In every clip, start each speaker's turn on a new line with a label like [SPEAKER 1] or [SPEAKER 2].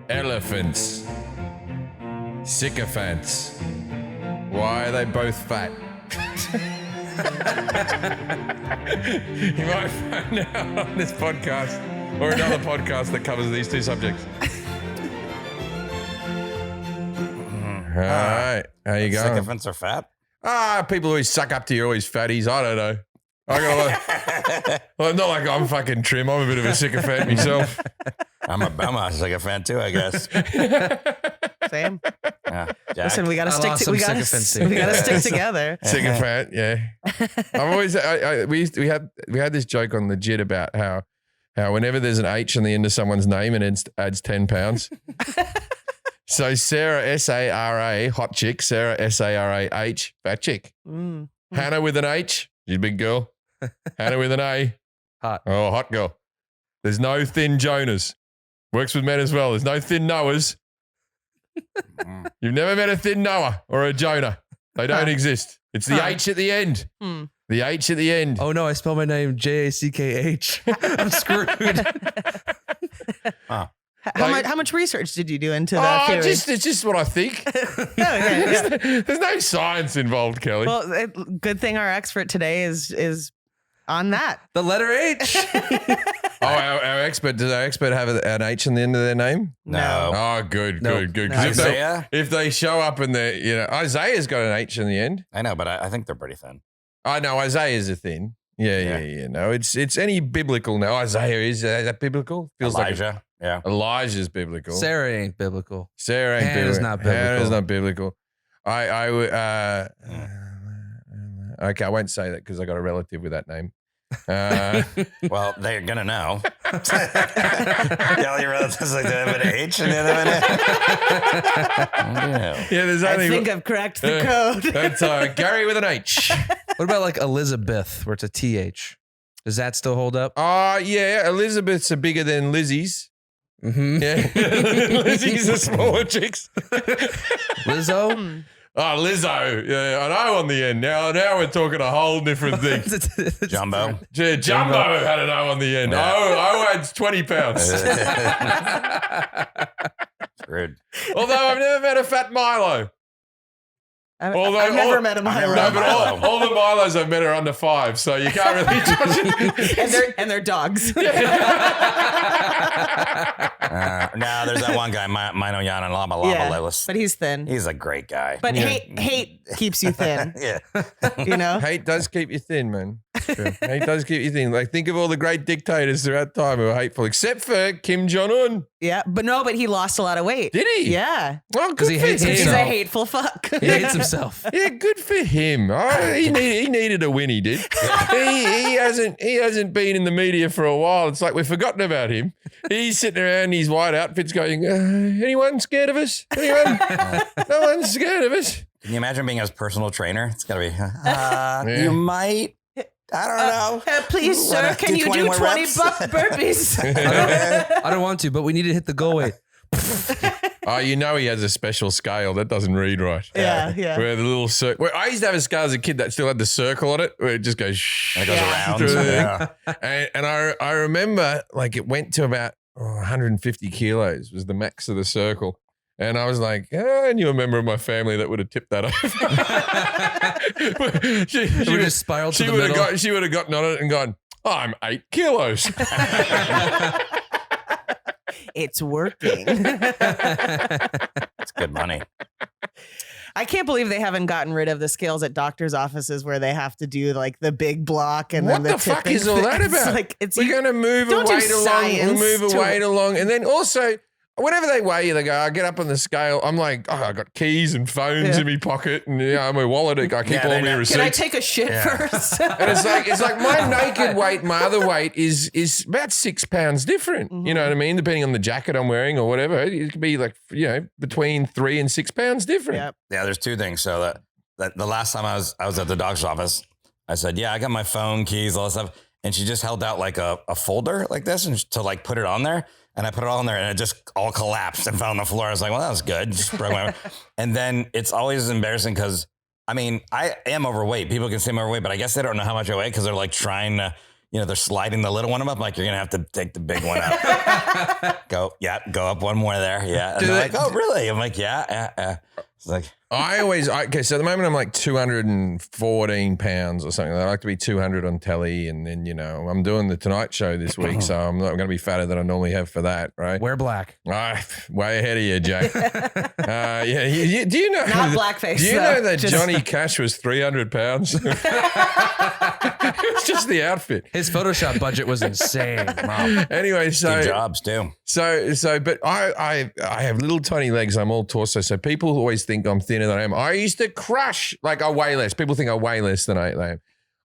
[SPEAKER 1] elephants, sycophants. Why are they both fat? You might find out on this podcast or another podcast that covers these two subjects. All right, how you going?
[SPEAKER 2] Sycophants are fat?
[SPEAKER 1] People always suck up to you, always fatties. I don't know. I got well, not like I'm fucking trim. I'm a bit of a sycophant myself.
[SPEAKER 2] I'm a sycophant too, I guess.
[SPEAKER 3] Same.
[SPEAKER 2] Yeah,
[SPEAKER 3] Listen, we gotta stick together.
[SPEAKER 1] Sycophant, yeah. I've always we had this joke on Legit about how whenever there's an H on the end of someone's name and it adds 10 pounds. So Sarah, S-A-R-A, hot chick. Sarah, S-A-R-A-H, fat chick.
[SPEAKER 3] Mm.
[SPEAKER 1] Hannah with an H, she's a big girl. Hannah with an A,
[SPEAKER 4] hot.
[SPEAKER 1] Oh, hot girl. There's no thin Jonas. Works with men as well. There's no thin Noahs. You've never met a thin Noah or a Jonah. They don't exist. It's the H at the end. The H at the end.
[SPEAKER 4] Oh no, I spelled my name J-A-C-K-H. I'm screwed.
[SPEAKER 3] How much research did you do into that theory?
[SPEAKER 1] It's just what I think. There's no science involved, Kelly.
[SPEAKER 3] Well, good thing our expert today is on that.
[SPEAKER 4] The letter H.
[SPEAKER 1] Our expert, does our expert have an H on the end of their name?
[SPEAKER 2] No.
[SPEAKER 1] Oh, good.
[SPEAKER 3] No.
[SPEAKER 2] Isaiah?
[SPEAKER 1] If they show up and they're, Isaiah's got an H in the end.
[SPEAKER 2] I know, but I think they're pretty thin.
[SPEAKER 1] I know Isaiah's a thin. Yeah. No, it's any biblical now. Isaiah is that biblical? Feels
[SPEAKER 2] Elijah.
[SPEAKER 1] Like Elijah's biblical.
[SPEAKER 4] Sarah ain't biblical.
[SPEAKER 1] Sarah ain't
[SPEAKER 4] Hannah's not biblical.
[SPEAKER 1] Hannah's not biblical. Okay, I won't say that because I got a relative with that name.
[SPEAKER 2] Well, they're gonna know. All your relatives like they have an H and the other one.
[SPEAKER 1] Yeah, there's only.
[SPEAKER 3] I think I've cracked the code.
[SPEAKER 1] That's Gary with an H.
[SPEAKER 4] What about like Elizabeth, where it's a TH? Does that still hold up?
[SPEAKER 1] Yeah. Elizabeth's are bigger than Lizzie's.
[SPEAKER 4] Mm-hmm.
[SPEAKER 1] Yeah, Lizzie's are smaller chicks.
[SPEAKER 4] Lizzo.
[SPEAKER 1] Oh, Lizzo. Yeah, an O on the end. Now we're talking a whole different thing.
[SPEAKER 2] Jumbo.
[SPEAKER 1] Yeah, Jumbo had an O on the end.
[SPEAKER 2] Yeah.
[SPEAKER 1] O adds 20 pounds.
[SPEAKER 2] Rude.
[SPEAKER 1] Although I've never met a fat Milo.
[SPEAKER 3] I've never met a Milo.
[SPEAKER 1] No, but all the Milos I've met are under 5, so you can't really judge it.
[SPEAKER 3] and they're dogs.
[SPEAKER 2] No, there's that one guy, Mino Yan and Lava Lewis.
[SPEAKER 3] But he's thin.
[SPEAKER 2] He's a great guy.
[SPEAKER 3] But hate keeps you thin.
[SPEAKER 2] Yeah.
[SPEAKER 3] You know?
[SPEAKER 1] Hate does keep you thin, man. True. Hate does keep you thin. Like, think of all the great dictators throughout time who were hateful, except for Kim Jong-un.
[SPEAKER 3] Yeah, but he lost a lot of weight.
[SPEAKER 1] Did he?
[SPEAKER 3] Yeah.
[SPEAKER 1] Well, good
[SPEAKER 4] he
[SPEAKER 1] for
[SPEAKER 4] hates
[SPEAKER 1] him.
[SPEAKER 3] He's
[SPEAKER 4] himself.
[SPEAKER 3] a hateful fuck.
[SPEAKER 4] He hates himself.
[SPEAKER 1] Yeah, good for him. He needed a win, he did. He hasn't been in the media for a while. It's like we've forgotten about him. He's sitting around in his white outfits going, anyone scared of us? Anyone? No one's scared of us.
[SPEAKER 2] Can you imagine being his personal trainer? It's gotta be. You might. I don't know.
[SPEAKER 3] Please, sir, can you do 20 burpees?
[SPEAKER 4] I don't want to, but we need to hit the goal weight.
[SPEAKER 1] He has a special scale that doesn't read right.
[SPEAKER 3] Yeah.
[SPEAKER 1] Where the little circle. I used to have a scale as a kid that still had the circle on it, where it just goes.
[SPEAKER 2] And it goes around.
[SPEAKER 1] through the
[SPEAKER 2] Yeah.
[SPEAKER 1] thing. And I remember like it went to about 150 kilos was the max of the circle. And I was like, I knew a member of my family that would have tipped that over. she
[SPEAKER 4] would just spiral to the middle.
[SPEAKER 1] She would have gotten on it and gone, I'm 8 kilos.
[SPEAKER 3] It's working.
[SPEAKER 2] It's good money.
[SPEAKER 3] I can't believe they haven't gotten rid of the scales at doctors' offices where they have to do like the big block and
[SPEAKER 1] what
[SPEAKER 3] then
[SPEAKER 1] the fuck is all that about? We're going to move a weight along. We'll move a weight along. And then also, whenever they weigh you, they go, I get up on the scale. I'm like, I got keys and phones in my pocket and my wallet. I keep all my receipts.
[SPEAKER 3] Can I take a shit first?
[SPEAKER 1] And it's like my naked weight, my other weight is about 6 pounds different. Mm-hmm. You know what I mean? Depending on the jacket I'm wearing or whatever, it could be like, between 3 and 6 pounds different.
[SPEAKER 3] Yep.
[SPEAKER 2] Yeah, there's two things. So that the last time I was at the doctor's office, I said, I got my phone, keys, all that stuff. And she just held out like a folder like this and to like put it on there. And I put it all in there and it just all collapsed and fell on the floor. I was like, well, that was good. Just broke my And then it's always embarrassing because, I mean, I am overweight. People can say I'm overweight, but I guess they don't know how much I weigh because they're like trying to they're sliding the little one up. I'm like, you're going to have to take the big one out. Go up one more there. Yeah. And they're like, oh, really? I'm like, yeah. It's like,
[SPEAKER 1] okay, so at the moment I'm like 214 pounds or something. I like to be 200 on telly, and then, I'm doing the Tonight Show this week, so I'm not going to be fatter than I normally have for that, right?
[SPEAKER 4] Wear black.
[SPEAKER 1] Way ahead of you, Jake. Yeah. Do you know?
[SPEAKER 3] Not blackface.
[SPEAKER 1] Do you know that Johnny Cash was 300 pounds? It was just the outfit.
[SPEAKER 4] His Photoshop budget was insane. Mom.
[SPEAKER 1] Anyway,
[SPEAKER 2] Steve Jobs too.
[SPEAKER 1] But I have little tiny legs. I'm all torso. So people always think I'm thinner than I am. I used to crush, like I weigh less. People think I weigh less than I am.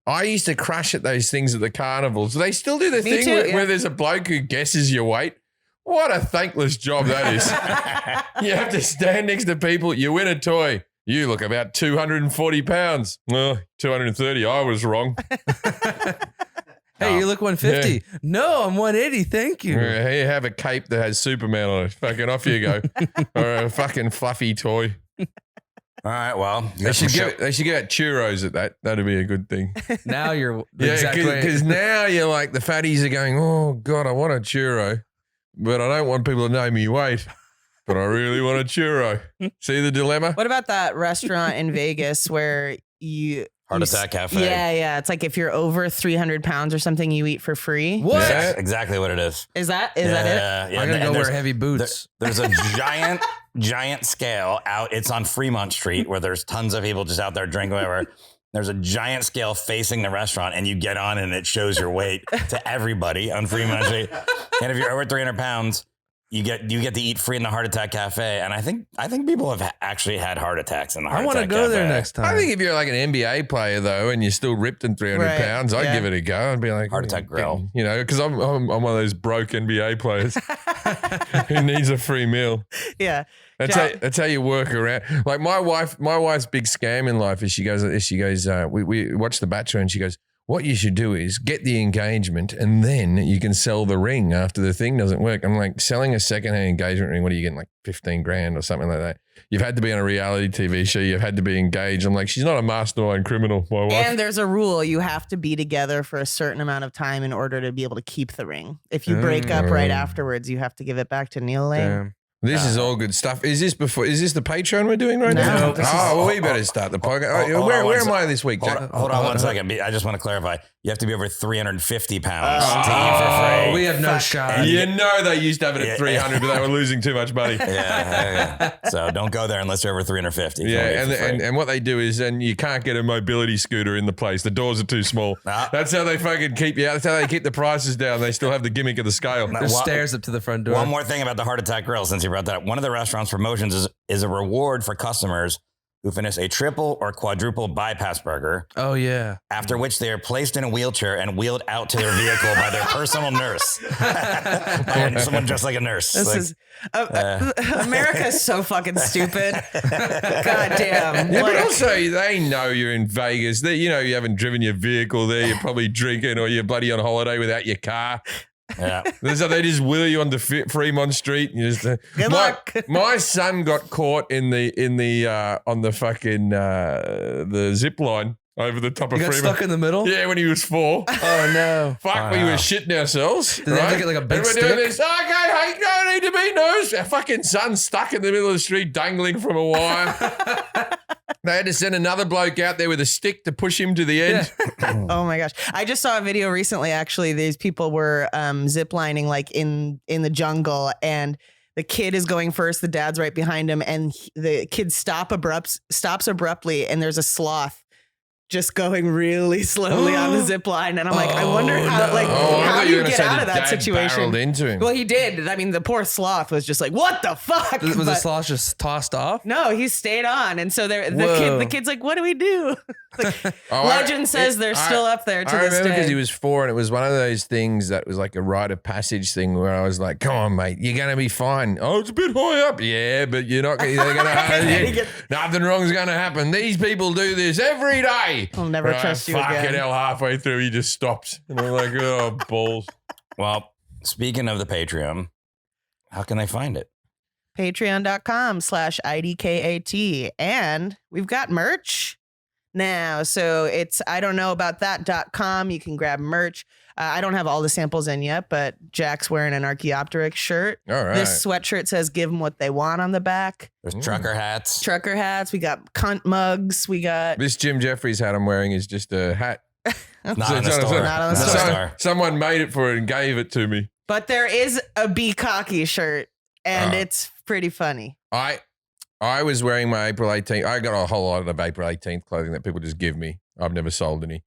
[SPEAKER 1] I used to crush at those things at the carnivals. They still do the thing where there's a bloke who guesses your weight. What a thankless job that is. You have to stand next to people. You win a toy. You look about 240 pounds. Well, 230. I was wrong.
[SPEAKER 4] Hey, you look 150.
[SPEAKER 1] Yeah.
[SPEAKER 4] No, I'm 180. Thank you.
[SPEAKER 1] Here you have a cape that has Superman on it. Fucking off you go. Or a fucking fluffy toy.
[SPEAKER 2] All right, well.
[SPEAKER 1] They should get churros at that. That'd be a good thing.
[SPEAKER 4] Now you're
[SPEAKER 1] because now you're like the fatties are going, oh, God, I want a churro, but I don't want people to know me weight, but I really want a churro. See the dilemma?
[SPEAKER 3] What about that restaurant in Vegas where
[SPEAKER 2] Heart Attack Cafe.
[SPEAKER 3] Yeah. It's like if you're over 300 pounds or something, you eat for free.
[SPEAKER 4] What?
[SPEAKER 2] Yeah, that's exactly what it is.
[SPEAKER 3] Is that it?
[SPEAKER 2] Yeah.
[SPEAKER 4] I'm going to go wear heavy boots.
[SPEAKER 2] There's a giant scale out. It's on Fremont Street where there's tons of people just out there drinking whatever. There's a giant scale facing the restaurant, and you get on and it shows your weight to everybody on Fremont Street. And if you're over 300 pounds, you get to eat free in the Heart Attack Cafe. And I think people have actually had heart attacks in the Heart Attack Cafe.
[SPEAKER 4] I want to go there next time.
[SPEAKER 1] I think if you're like an NBA player though, and you're still ripped in 300 pounds, I'd give it a go. I'd be like
[SPEAKER 2] Heart Attack Grill.
[SPEAKER 1] Because I'm one of those broke NBA players who needs a free meal.
[SPEAKER 3] Yeah.
[SPEAKER 1] That's how you work around. Like my wife's big scam in life is she goes, we watch The Bachelor and she goes, what you should do is get the engagement and then you can sell the ring after the thing doesn't work. I'm like, selling a secondhand engagement ring, what are you getting, like 15 grand or something like that? You've had to be on a reality TV show. You've had to be engaged. I'm like, she's not a mastermind criminal, my wife.
[SPEAKER 3] And there's a rule. You have to be together for a certain amount of time in order to be able to keep the ring. If you break up right afterwards, you have to give it back to Neil Lane.
[SPEAKER 4] Damn.
[SPEAKER 1] This is all good stuff. Is this the Patreon we're doing right now? We better start the podcast. Where am I this week, Jack?
[SPEAKER 2] Hold on one second. I just want to clarify. You have to be over 350 pounds to eat for free.
[SPEAKER 4] We have no shot.
[SPEAKER 1] You know they used to have it at 300, but they were losing too much money.
[SPEAKER 2] Yeah. So don't go there unless you're over 350.
[SPEAKER 1] Yeah, and what they do is, and you can't get a mobility scooter in the place. The doors are too small. That's how they fucking keep you out. That's how they keep the prices down. They still have the gimmick of the scale.
[SPEAKER 4] There's stairs up to the front door.
[SPEAKER 2] One more thing about the Heart Attack Grill, since you brought that up. One of the restaurant's promotions is a reward for customers who finish a triple or quadruple bypass burger.
[SPEAKER 4] Oh, yeah.
[SPEAKER 2] After which they are placed in a wheelchair and wheeled out to their vehicle by their personal nurse. By someone dressed like a nurse.
[SPEAKER 3] This is America is so fucking stupid. God damn.
[SPEAKER 1] Yeah, but also they know you're in Vegas. You haven't driven your vehicle there. You're probably drinking or you're bloody on holiday without your car.
[SPEAKER 2] Yeah.
[SPEAKER 1] So they just wheel you onto Fremont Street. And you just,
[SPEAKER 3] Good luck.
[SPEAKER 1] My son got caught on the fucking the zip line over the top of
[SPEAKER 4] You got
[SPEAKER 1] Fremont.
[SPEAKER 4] stuck in the middle?
[SPEAKER 1] Yeah, when he was 4.
[SPEAKER 4] Oh, no.
[SPEAKER 1] Fuck, we were shitting ourselves.
[SPEAKER 4] Did they have to get like a big
[SPEAKER 1] and we're
[SPEAKER 4] stick?
[SPEAKER 1] doing this. Okay, hey, no need to be nervous. Our fucking son's stuck in the middle of the street dangling from a wire. They had to send another bloke out there with a stick to push him to the end.
[SPEAKER 3] Yeah. Oh my gosh. I just saw a video recently, actually. These people were ziplining like in the jungle, and the kid is going first. The dad's right behind him, and the kid stops abruptly, and there's a sloth just going really slowly on the zip line. And I'm like, I wonder how, how do you get out of that situation?
[SPEAKER 1] Into him.
[SPEAKER 3] Well, he did. I mean, the poor sloth was just like, what the fuck?
[SPEAKER 4] Was the sloth just tossed off?
[SPEAKER 3] No, he stayed on. And so the kid's like, what do we do? Legend says they're still up there to this day.
[SPEAKER 1] I remember because he was 4 and it was one of those things that was like a rite of passage thing where I was like, come on, mate, you're going to be fine. Oh, it's a bit high up. Yeah, but you're not going to, nothing wrong's going to happen. These people do this every day.
[SPEAKER 3] I'll never trust you again.
[SPEAKER 1] Fucking hell, halfway through, he just stops. And I'm like, oh, balls.
[SPEAKER 2] Well, speaking of the Patreon, how can they find it?
[SPEAKER 3] Patreon.com/IDKAT. And we've got merch now. So it's I don't know about that.com. You can grab merch. I don't have all the samples in yet, but Jack's wearing an Archaeopteryx shirt.
[SPEAKER 1] All right.
[SPEAKER 3] This sweatshirt says "Give them what they want" on the back.
[SPEAKER 2] There's trucker hats.
[SPEAKER 3] Trucker hats. We got cunt mugs. We got.
[SPEAKER 1] This Jim Jefferies hat I'm wearing is just a hat.
[SPEAKER 2] Not
[SPEAKER 1] So
[SPEAKER 2] on the
[SPEAKER 1] it's
[SPEAKER 2] store.
[SPEAKER 3] Not on the
[SPEAKER 2] Not
[SPEAKER 3] store.
[SPEAKER 1] Someone made it for it and gave it to me.
[SPEAKER 3] But there is a Be Cocky shirt, and it's pretty funny.
[SPEAKER 1] I was wearing my April 18th. I got a whole lot of April 18th clothing that people just give me. I've never sold any.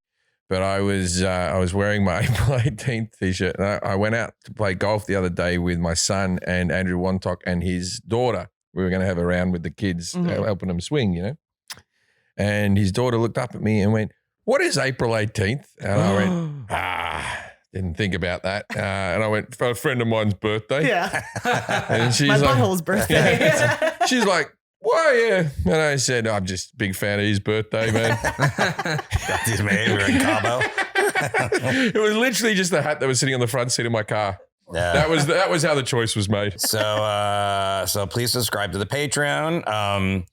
[SPEAKER 1] But I was wearing my April 18th t-shirt. And I went out to play golf the other day with my son and Andrew Wontock and his daughter. We were going to have a round with the kids, helping them swing, you know. And his daughter looked up at me and went, "What is April 18th?" And I went, didn't think about that. And I went, "For a friend of mine's birthday."
[SPEAKER 3] Yeah.
[SPEAKER 1] And she's
[SPEAKER 3] My
[SPEAKER 1] like,
[SPEAKER 3] butthole's birthday.
[SPEAKER 1] she's like, "Why, yeah." And I said, "I'm just a big fan of his birthday, man."
[SPEAKER 2] Got these made. We were in Cabo.
[SPEAKER 1] It was literally just the hat that was sitting on the front seat of my car.
[SPEAKER 2] Yeah.
[SPEAKER 1] That was how the choice was made.
[SPEAKER 2] So please subscribe to the Patreon.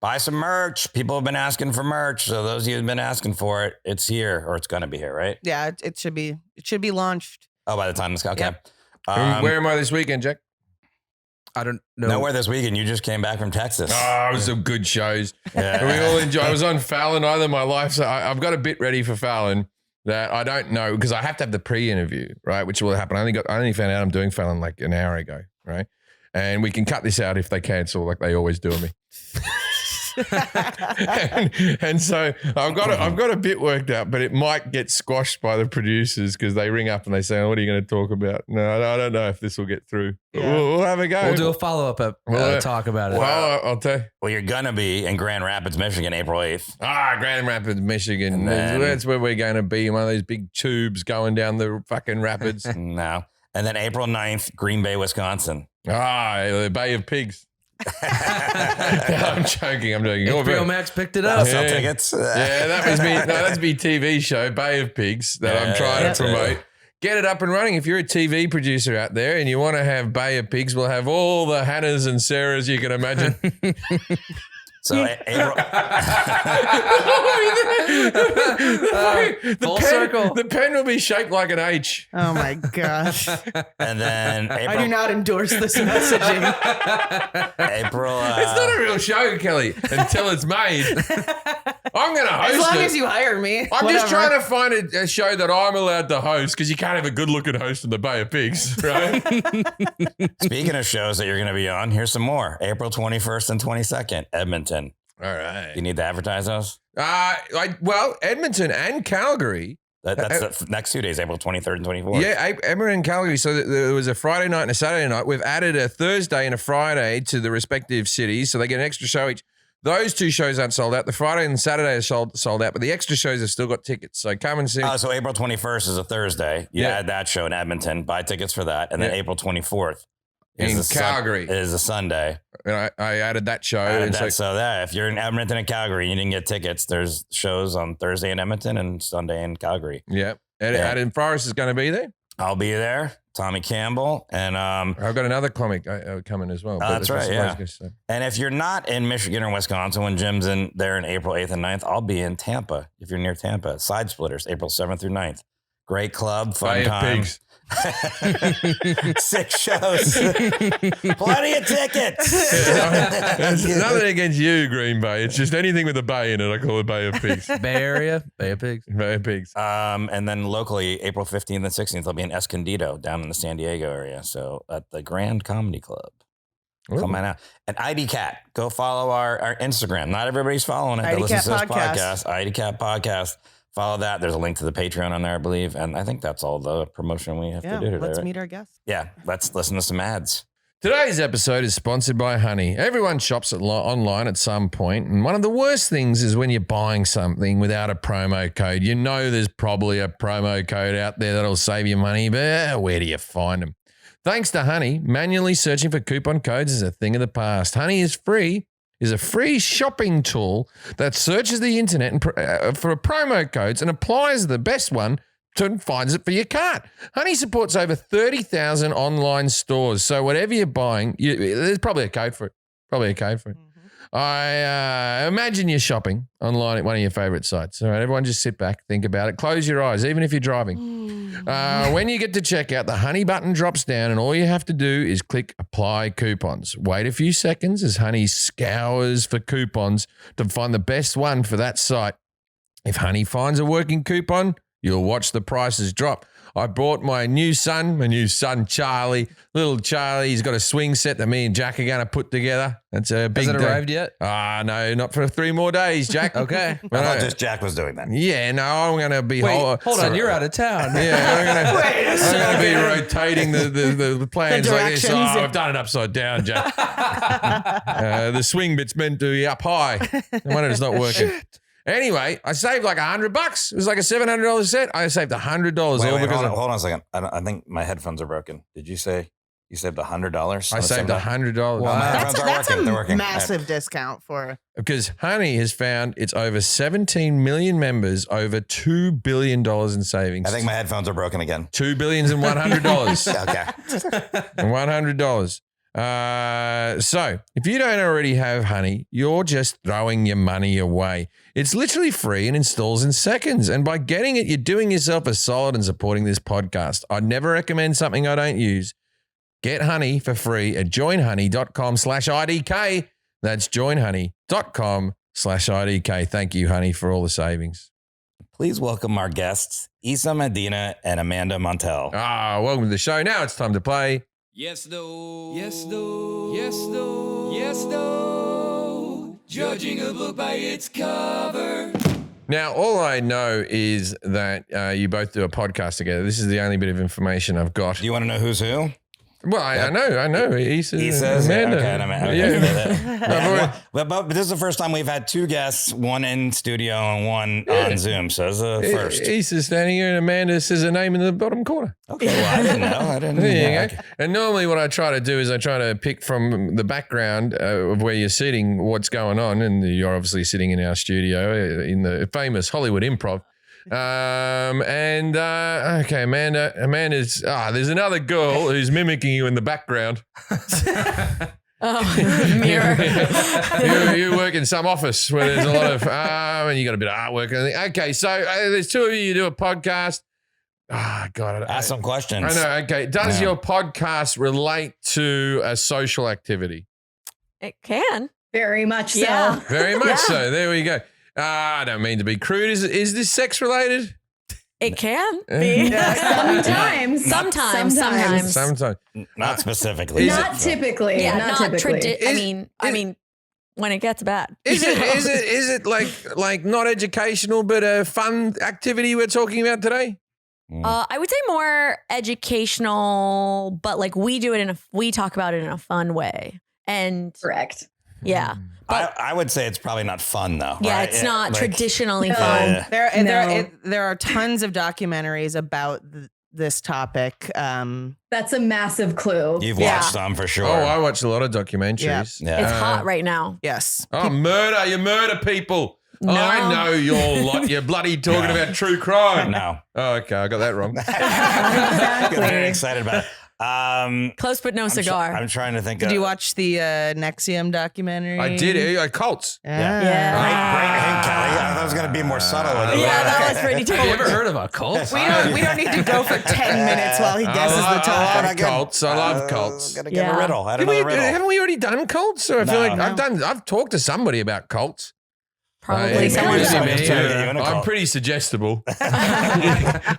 [SPEAKER 2] Buy some merch. People have been asking for merch. So those of you who've been asking for it, it's here, or it's going to be here, right?
[SPEAKER 3] Yeah, it should be launched.
[SPEAKER 2] Oh, by the time this, okay.
[SPEAKER 3] Yep.
[SPEAKER 1] Where am I this weekend, Jack?
[SPEAKER 4] I don't know.
[SPEAKER 2] Nowhere this weekend. You just came back from Texas.
[SPEAKER 1] Oh, it was some good shows.
[SPEAKER 2] Yeah.
[SPEAKER 1] We all enjoyed. I was on Fallon either my life, so I've got a bit ready for Fallon that I don't know because I have to have the pre-interview, right? Which will happen. I only found out I'm doing Fallon like an hour ago, right? And we can cut this out if they cancel, like they always do on me. and so I've got a bit worked out, but it might get squashed by the producers because they ring up and they say, "Oh, what are you going to talk about?" No, I don't know if this will get through.
[SPEAKER 3] Yeah.
[SPEAKER 1] We'll have a go.
[SPEAKER 4] We'll do a follow-up talk about it.
[SPEAKER 1] Well, I'll tell you.
[SPEAKER 2] Well, you're going to be in Grand Rapids, Michigan, April 8th.
[SPEAKER 1] Grand Rapids, Michigan.
[SPEAKER 2] And then-
[SPEAKER 1] That's where we're going to be. One of those big tubes going down the fucking rapids.
[SPEAKER 2] No. And then April 9th, Green Bay, Wisconsin.
[SPEAKER 1] The Bay of Pigs. I'm joking. I'm joking.
[SPEAKER 4] HBO Max picked it up.
[SPEAKER 2] Sell tickets.
[SPEAKER 1] Yeah, that was me. No, that's me TV show, Bay of Pigs, that I'm trying to promote. Get it up and running. If you're a TV producer out there and you want to have Bay of Pigs, we'll have all the Hannahs and Sarahs you can imagine.
[SPEAKER 2] So April,
[SPEAKER 4] Full circle.
[SPEAKER 1] The pen will be shaped like an H.
[SPEAKER 3] Oh my gosh.
[SPEAKER 2] and then
[SPEAKER 3] I do
[SPEAKER 2] April,
[SPEAKER 3] not endorse this messaging.
[SPEAKER 2] April.
[SPEAKER 1] It's not a real show, Kelly, until it's made. I'm going to host it.
[SPEAKER 3] As long as you hire me.
[SPEAKER 1] I'm just
[SPEAKER 3] whatever.
[SPEAKER 1] trying to find a show that I'm allowed to host because you can't have a good-looking host in the Bay of Pigs, right?
[SPEAKER 2] Speaking of shows that you're going to be on, here's some more. April 21st and 22nd, Edmonton.
[SPEAKER 1] All right.
[SPEAKER 2] You need to advertise those?
[SPEAKER 1] Well, Edmonton and Calgary.
[SPEAKER 2] That's the next 2 days, April 23rd and 24th.
[SPEAKER 1] Yeah, Edmonton and Calgary. So there was a Friday night and a Saturday night. We've added a Thursday and a Friday to the respective cities, so they get an extra show each. Those two shows aren't sold out. The Friday and Saturday are sold out, but the extra shows have still got tickets. So come and see.
[SPEAKER 2] So April 21st is a Thursday. You add that show in Edmonton, buy tickets for that. And then April 24th
[SPEAKER 1] in Calgary
[SPEAKER 2] is a Sunday.
[SPEAKER 1] And I added that show.
[SPEAKER 2] So if you're in Edmonton and Calgary, you didn't get tickets. There's shows on Thursday in Edmonton and Sunday in Calgary.
[SPEAKER 1] Yeah. Adam Forrest is going to be there.
[SPEAKER 2] I'll be there. Tommy Campbell. And
[SPEAKER 1] I've got another comic coming as well.
[SPEAKER 2] That's right, yeah. And if you're not in Michigan or Wisconsin when Jim's in there in April 8th and 9th, I'll be in Tampa if you're near Tampa. Side Splitters, April 7th through 9th. Great club, fun time. Pigs. 6 shows. Plenty of tickets.
[SPEAKER 1] It's nothing against you, Green Bay. It's just anything with a bay in it. I call it Bay of Pigs.
[SPEAKER 4] Bay Area, Bay of Pigs.
[SPEAKER 1] Bay of Pigs.
[SPEAKER 2] And then locally, April 15th and 16th, I'll be in Escondido down in the San Diego area. So at the Grand Comedy Club. Come on out. And ID Cat, go follow our Instagram. Not everybody's following it.
[SPEAKER 3] ID
[SPEAKER 2] Listen
[SPEAKER 3] Cat
[SPEAKER 2] to this
[SPEAKER 3] Podcast.
[SPEAKER 2] podcast. ID Cat Podcast. Follow that. There's a link to the Patreon on there, I believe. And I think that's all the promotion we have to do today.
[SPEAKER 3] Let's
[SPEAKER 2] right?
[SPEAKER 3] meet our guests.
[SPEAKER 2] Yeah, let's listen to some ads.
[SPEAKER 1] Today's episode is sponsored by Honey. Everyone shops online at some point, and one of the worst things is when you're buying something without a promo code. You know there's probably a promo code out there that'll save you money, but where do you find them? Thanks to Honey, manually searching for coupon codes is a thing of the past. Honey is a free shopping tool that searches the internet and for promo codes and applies the best one and finds it for your cart. Honey supports over 30,000 online stores, so whatever you're buying, there's probably a code for it. I imagine you're shopping online at one of your favorite sites. All right, everyone just sit back, think about it. Close your eyes, even if you're driving. When you get to checkout, the Honey button drops down and all you have to do is click apply coupons. Wait a few seconds as Honey scours for coupons to find the best one for that site. If Honey finds a working coupon, you'll watch the prices drop. I bought my new son Charlie, little Charlie. He's got a swing set that me and Jack are going to put together. That's a big
[SPEAKER 4] Has it
[SPEAKER 1] day.
[SPEAKER 4] arrived yet?
[SPEAKER 1] No, not for 3 more days, Jack.
[SPEAKER 4] Okay.
[SPEAKER 2] I thought just Jack was doing that.
[SPEAKER 1] Yeah, no, I'm going to be...
[SPEAKER 4] Wait, hold on. You're out of town.
[SPEAKER 1] Yeah, I'm going to be rotating the plans like this. Oh,
[SPEAKER 3] directions.
[SPEAKER 1] I've done it upside down, Jack. The swing bit's meant to be up high. No wonder it's not working. Anyway, I saved like $100. It was like a $700 set. I saved $100 all
[SPEAKER 2] Wait,
[SPEAKER 1] because
[SPEAKER 2] hold on a second. I think my headphones are broken. Did you say you saved $100?
[SPEAKER 1] I saved $100.
[SPEAKER 2] Wow. My headphones are
[SPEAKER 3] That's
[SPEAKER 2] working. They're
[SPEAKER 3] a
[SPEAKER 2] working.
[SPEAKER 3] massive discount for.
[SPEAKER 1] Because Honey has found it's over 17 million members, over $2 billion in savings.
[SPEAKER 2] I think my headphones are broken again.
[SPEAKER 1] $2 billion and $100.
[SPEAKER 2] Okay.
[SPEAKER 1] $100. So if you don't already have Honey, you're just throwing your money away. It's literally free and installs in seconds. And by getting it, you're doing yourself a solid and supporting this podcast. I'd never recommend something I don't use. Get Honey for free at joinhoney.com/IDK. That's joinhoney.com/IDK. Thank you, Honey, for all the savings.
[SPEAKER 2] Please welcome our guests, Isa Medina and Amanda Montell.
[SPEAKER 1] Welcome to the show. Now it's time to play.
[SPEAKER 5] Yes, no. Yes, no. Yes, no. Yes, no. Judging a book by its cover.
[SPEAKER 1] Now, all I know is that you both do a podcast together. This is the only bit of information I've got.
[SPEAKER 2] Do you want to know who's who?
[SPEAKER 1] Well, I know. Isa
[SPEAKER 2] Isa's
[SPEAKER 1] Amanda.
[SPEAKER 2] Okay, Amanda.
[SPEAKER 1] Yeah.
[SPEAKER 2] But this is the first time we've had 2 guests, one in studio and one on Zoom. So it's a first.
[SPEAKER 1] Isa's standing here and Amanda says her name in the bottom corner.
[SPEAKER 2] Okay, well, I didn't know.
[SPEAKER 1] There you
[SPEAKER 2] Yeah,
[SPEAKER 1] go. And normally what I try to do is I try to pick from the background of where you're sitting what's going on. And you're obviously sitting in our studio in the famous Hollywood Improv. Okay, Amanda's, there's another girl who's mimicking you in the background.
[SPEAKER 6] Mirror.
[SPEAKER 1] you work in some office where there's a lot of, and you got a bit of artwork. Okay, so there's 2 of you, you do a podcast. God.
[SPEAKER 2] Ask some questions.
[SPEAKER 1] I know, okay. Does your podcast relate to a social activity?
[SPEAKER 6] It can.
[SPEAKER 7] Very much so.
[SPEAKER 6] Yeah.
[SPEAKER 1] Very much so. There we go. I don't mean to be crude. Is this sex related?
[SPEAKER 6] It can be.
[SPEAKER 7] Sometimes.
[SPEAKER 1] Sometimes.
[SPEAKER 2] Not specifically.
[SPEAKER 7] Not typically.
[SPEAKER 6] Yeah,
[SPEAKER 7] not typically.
[SPEAKER 6] I mean, when it gets bad.
[SPEAKER 1] Is it like not educational but a fun activity we're talking about today?
[SPEAKER 6] I would say more educational, but like we talk about it in a fun way. And
[SPEAKER 7] Correct.
[SPEAKER 6] yeah.
[SPEAKER 2] I would say it's probably not fun though.
[SPEAKER 6] Yeah,
[SPEAKER 2] right?
[SPEAKER 6] it's not
[SPEAKER 2] like-
[SPEAKER 6] traditionally
[SPEAKER 7] No.
[SPEAKER 6] fun.
[SPEAKER 2] Yeah.
[SPEAKER 3] There are tons of documentaries about this topic.
[SPEAKER 7] That's a massive clue.
[SPEAKER 2] You've
[SPEAKER 6] Yeah.
[SPEAKER 2] watched some for sure.
[SPEAKER 1] Oh, I watch a lot of documentaries.
[SPEAKER 2] Yeah.
[SPEAKER 6] It's hot right now.
[SPEAKER 3] Yes.
[SPEAKER 1] Oh, murder! You murder people.
[SPEAKER 6] No.
[SPEAKER 1] I know you're lot. You're bloody talking about true crime.
[SPEAKER 2] No.
[SPEAKER 1] Oh, okay, I got that wrong.
[SPEAKER 2] Get very excited about it.
[SPEAKER 6] Close but no cigar.
[SPEAKER 2] I'm trying to think.
[SPEAKER 3] Did you watch the Nexium documentary?
[SPEAKER 1] I did. Cults.
[SPEAKER 2] Yeah.
[SPEAKER 6] Yeah.
[SPEAKER 2] Great hint, Kelly. I thought it was going to be more subtle. With it.
[SPEAKER 6] Yeah, that was pretty
[SPEAKER 4] Have you ever
[SPEAKER 6] tough.
[SPEAKER 4] heard of a cult?
[SPEAKER 3] We don't need to go for 10 minutes while he guesses the
[SPEAKER 1] I
[SPEAKER 3] topic.
[SPEAKER 1] love cults. I love cults.
[SPEAKER 2] Got to give
[SPEAKER 6] Yeah.
[SPEAKER 2] a riddle. I don't
[SPEAKER 1] Haven't
[SPEAKER 2] know the riddle.
[SPEAKER 1] haven't we already done cults? Or I feel
[SPEAKER 2] No.
[SPEAKER 1] like I've talked to somebody about cults.
[SPEAKER 6] Probably
[SPEAKER 2] someone
[SPEAKER 1] Maybe
[SPEAKER 2] just-
[SPEAKER 1] me.
[SPEAKER 2] just trying to get you in a
[SPEAKER 1] I'm
[SPEAKER 2] cult.
[SPEAKER 1] pretty suggestible.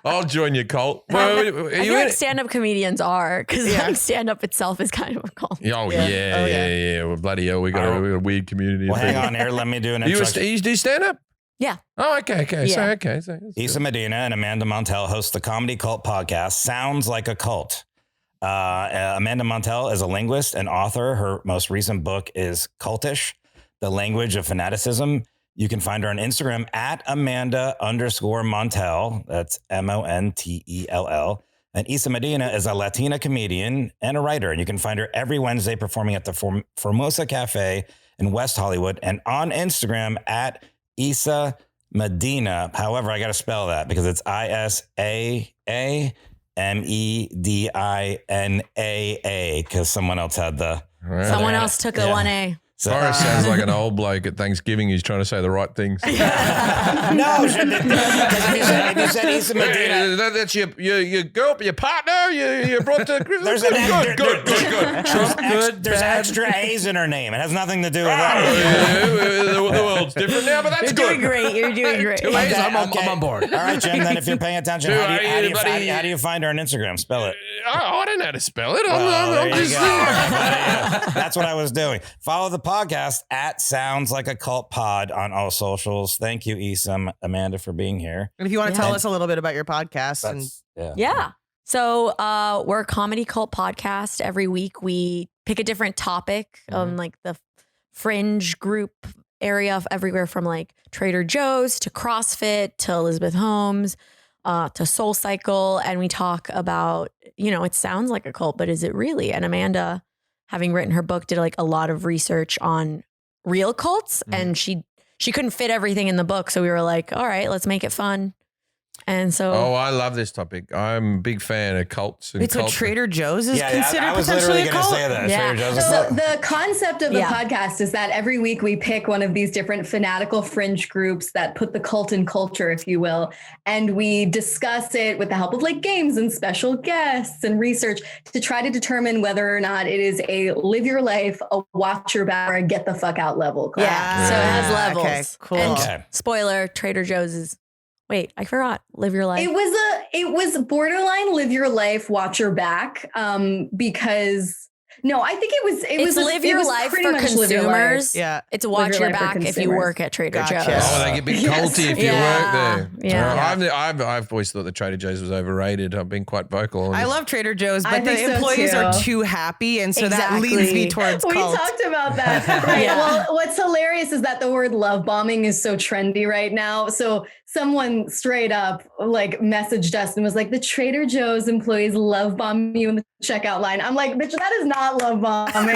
[SPEAKER 1] I'll join your cult. Well,
[SPEAKER 6] I
[SPEAKER 1] are
[SPEAKER 6] feel
[SPEAKER 1] you
[SPEAKER 6] like
[SPEAKER 1] in?
[SPEAKER 6] stand-up comedians are, because like stand-up itself is kind of a cult.
[SPEAKER 1] Oh
[SPEAKER 3] Yeah.
[SPEAKER 1] yeah,
[SPEAKER 3] Oh,
[SPEAKER 1] yeah,
[SPEAKER 3] yeah.
[SPEAKER 1] Well, bloody hell, we got a weird community.
[SPEAKER 2] Well,
[SPEAKER 1] of
[SPEAKER 2] hang
[SPEAKER 1] people.
[SPEAKER 2] on here. Let me do an
[SPEAKER 1] You
[SPEAKER 2] introduction.
[SPEAKER 1] do stand up?
[SPEAKER 6] Yeah.
[SPEAKER 1] Oh, okay.
[SPEAKER 6] Yeah.
[SPEAKER 1] So
[SPEAKER 2] Isa Medina and Amanda Montell host the comedy cult podcast Sounds Like a Cult. Amanda Montell is a linguist and author. Her most recent book is Cultish, The Language of Fanaticism. You can find her on Instagram at Amanda_Montell. That's Montell. And Isa Medina is a Latina comedian and a writer. And you can find her every Wednesday performing at the Formosa Cafe in West Hollywood and on Instagram at Isa Medina. However, I got to spell that because it's ISAAMEDINAA because someone else had the.
[SPEAKER 6] Someone else took a
[SPEAKER 2] Yeah.
[SPEAKER 6] 1A.
[SPEAKER 2] So,
[SPEAKER 1] Boris sounds like an old bloke at Thanksgiving who's trying to say the right things.
[SPEAKER 2] no, because if you said Isa Medina,
[SPEAKER 1] That's your girl, your partner, you brought to
[SPEAKER 2] there's
[SPEAKER 1] good. Trump,
[SPEAKER 2] there's extra A's in her name. It has nothing to do with that.
[SPEAKER 1] The world's different now, but that's
[SPEAKER 6] You're
[SPEAKER 1] good.
[SPEAKER 6] doing great. You're doing great.
[SPEAKER 4] Two A's, I'm
[SPEAKER 2] Okay.
[SPEAKER 4] on board.
[SPEAKER 2] All right, Jim. Then if you're paying attention,
[SPEAKER 1] Dude,
[SPEAKER 2] how do you find her on Instagram? Spell it.
[SPEAKER 1] I don't know how to spell it.
[SPEAKER 2] Well,
[SPEAKER 1] I'm
[SPEAKER 2] there you
[SPEAKER 1] just.
[SPEAKER 2] go. Yeah, that's what I was doing. Follow the podcast at Sounds Like a Cult Pod on all socials. Thank you, Isa, Amanda, for being here.
[SPEAKER 3] And if you want to tell us a little bit about your podcast, and
[SPEAKER 6] Yeah. So we're a comedy cult podcast. Every week we pick a different topic on like the fringe group area of everywhere from like Trader Joe's to CrossFit to Elizabeth Holmes to Soul Cycle. And we talk about, it sounds like a cult, but is it really? And Amanda, having written her book, did like a lot of research on real cults and she couldn't fit everything in the book. So we were like, all right, let's make it fun. And so,
[SPEAKER 1] I love this topic. I'm a big fan of cults. And
[SPEAKER 3] it's what Trader Joe's is
[SPEAKER 2] Yeah,
[SPEAKER 3] considered
[SPEAKER 2] I was
[SPEAKER 3] potentially
[SPEAKER 2] literally
[SPEAKER 3] a
[SPEAKER 2] going to
[SPEAKER 3] cult.
[SPEAKER 2] say that.
[SPEAKER 6] Yeah.
[SPEAKER 2] Trader Joe's is
[SPEAKER 7] So
[SPEAKER 2] cult.
[SPEAKER 7] the concept of the
[SPEAKER 6] Yeah.
[SPEAKER 7] podcast is that every week we pick one of these different fanatical fringe groups that put the cult in culture, if you will, and we discuss it with the help of like games and special guests and research to try to determine whether or not it is a live your life, a watch your back, or a get the fuck out level cult.
[SPEAKER 6] yeah. So it has levels.
[SPEAKER 3] Okay, cool.
[SPEAKER 6] And
[SPEAKER 2] Okay.
[SPEAKER 6] spoiler, Trader Joe's is, wait, I forgot. Live your life.
[SPEAKER 7] It was borderline live your life, watch your back. Because no, I think it was
[SPEAKER 6] live
[SPEAKER 7] it
[SPEAKER 6] your
[SPEAKER 7] was
[SPEAKER 6] life
[SPEAKER 7] pretty
[SPEAKER 6] for
[SPEAKER 7] much live your life.
[SPEAKER 6] consumers.
[SPEAKER 3] Yeah.
[SPEAKER 6] It's watch
[SPEAKER 7] Live
[SPEAKER 6] your
[SPEAKER 7] your life for
[SPEAKER 6] back if you
[SPEAKER 7] consumers.
[SPEAKER 6] work at Trader
[SPEAKER 3] Gotcha.
[SPEAKER 6] Joe's.
[SPEAKER 1] Oh, they get a bit
[SPEAKER 7] Yes.
[SPEAKER 1] culty if you
[SPEAKER 6] Yeah.
[SPEAKER 1] work there.
[SPEAKER 6] Yeah.
[SPEAKER 1] I've always thought that Trader Joe's was overrated. I've been quite vocal. on
[SPEAKER 3] I
[SPEAKER 1] this.
[SPEAKER 3] love Trader Joe's,
[SPEAKER 7] I
[SPEAKER 3] but the
[SPEAKER 7] think so,
[SPEAKER 3] employees
[SPEAKER 7] too.
[SPEAKER 3] are too happy, and so that
[SPEAKER 6] Exactly.
[SPEAKER 3] leads me towards
[SPEAKER 7] We
[SPEAKER 3] cult.
[SPEAKER 7] talked about that. Right.
[SPEAKER 6] Yeah.
[SPEAKER 7] Well, what's hilarious is that the word love bombing is so trendy right now. So someone straight up like messaged us and was like, the Trader Joe's employees love bomb you in the checkout line. I'm like, bitch, that is not love bombing.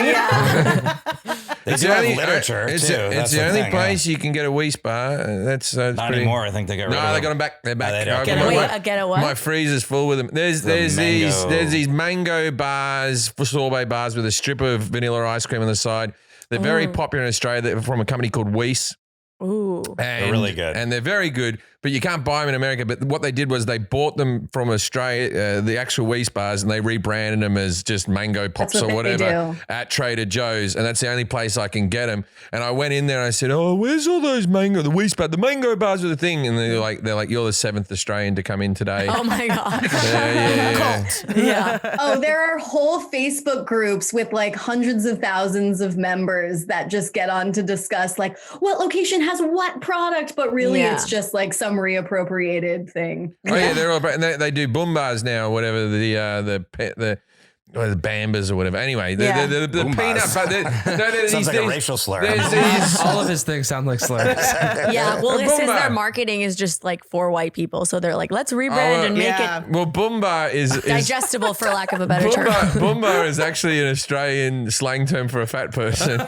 [SPEAKER 2] They
[SPEAKER 1] It's
[SPEAKER 2] do
[SPEAKER 1] the
[SPEAKER 2] have
[SPEAKER 1] only-
[SPEAKER 2] literature,
[SPEAKER 1] it's
[SPEAKER 2] too.
[SPEAKER 1] It's
[SPEAKER 2] That's
[SPEAKER 1] the only
[SPEAKER 2] thing,
[SPEAKER 1] place you can get a Wii Spa. That's
[SPEAKER 2] Not
[SPEAKER 1] pretty,
[SPEAKER 2] anymore. I think they got rid of
[SPEAKER 1] No, they
[SPEAKER 2] them.
[SPEAKER 1] got them back. They're back.
[SPEAKER 2] they don't.
[SPEAKER 1] I've
[SPEAKER 2] Get
[SPEAKER 1] got
[SPEAKER 2] a
[SPEAKER 1] my-
[SPEAKER 2] what?
[SPEAKER 6] Wait, get a what?
[SPEAKER 1] My freezer's full with them. There's
[SPEAKER 2] The
[SPEAKER 1] these mango bars, sorbet bars with a strip of vanilla ice cream on the side. They're very popular in Australia. They're from a company called Weiss.
[SPEAKER 6] Ooh.
[SPEAKER 1] And,
[SPEAKER 2] really good.
[SPEAKER 1] And they're very good, but you can't buy them in America. But what they did was they bought them from Australia, the actual Weiss bars, and they rebranded them as just mango pops
[SPEAKER 7] what
[SPEAKER 1] or
[SPEAKER 7] they
[SPEAKER 1] whatever
[SPEAKER 7] do.
[SPEAKER 1] at Trader Joe's. And that's the only place I can get them. And I went in there and I said, oh, where's all those the Weiss bars? The mango bars are the thing. And they're like, you're the 7th Australian to come in today.
[SPEAKER 6] Oh my God.
[SPEAKER 1] Yeah.
[SPEAKER 6] Yeah.
[SPEAKER 7] Oh, there are whole Facebook groups with like hundreds of thousands of members that just get on to discuss like what location has what product, but really
[SPEAKER 6] Yeah.
[SPEAKER 7] it's just like some reappropriated thing.
[SPEAKER 1] Oh yeah, they're all. And they do boom bars now, whatever the Bambas or whatever. Anyway, the
[SPEAKER 2] Boom
[SPEAKER 1] peanut.
[SPEAKER 2] bars.
[SPEAKER 1] But
[SPEAKER 2] Sounds like a racial slur.
[SPEAKER 1] There's these.
[SPEAKER 4] All of his things sound like slurs.
[SPEAKER 6] Yeah. Well, this is
[SPEAKER 1] Boomba.
[SPEAKER 6] their marketing is just like for white people. So they're like, let's rebrand and make
[SPEAKER 3] yeah.
[SPEAKER 6] it
[SPEAKER 1] Well, boom bar is
[SPEAKER 6] digestible for lack of a better
[SPEAKER 1] Boom
[SPEAKER 6] term.
[SPEAKER 1] bar, boom bar is actually an Australian slang term for a fat person.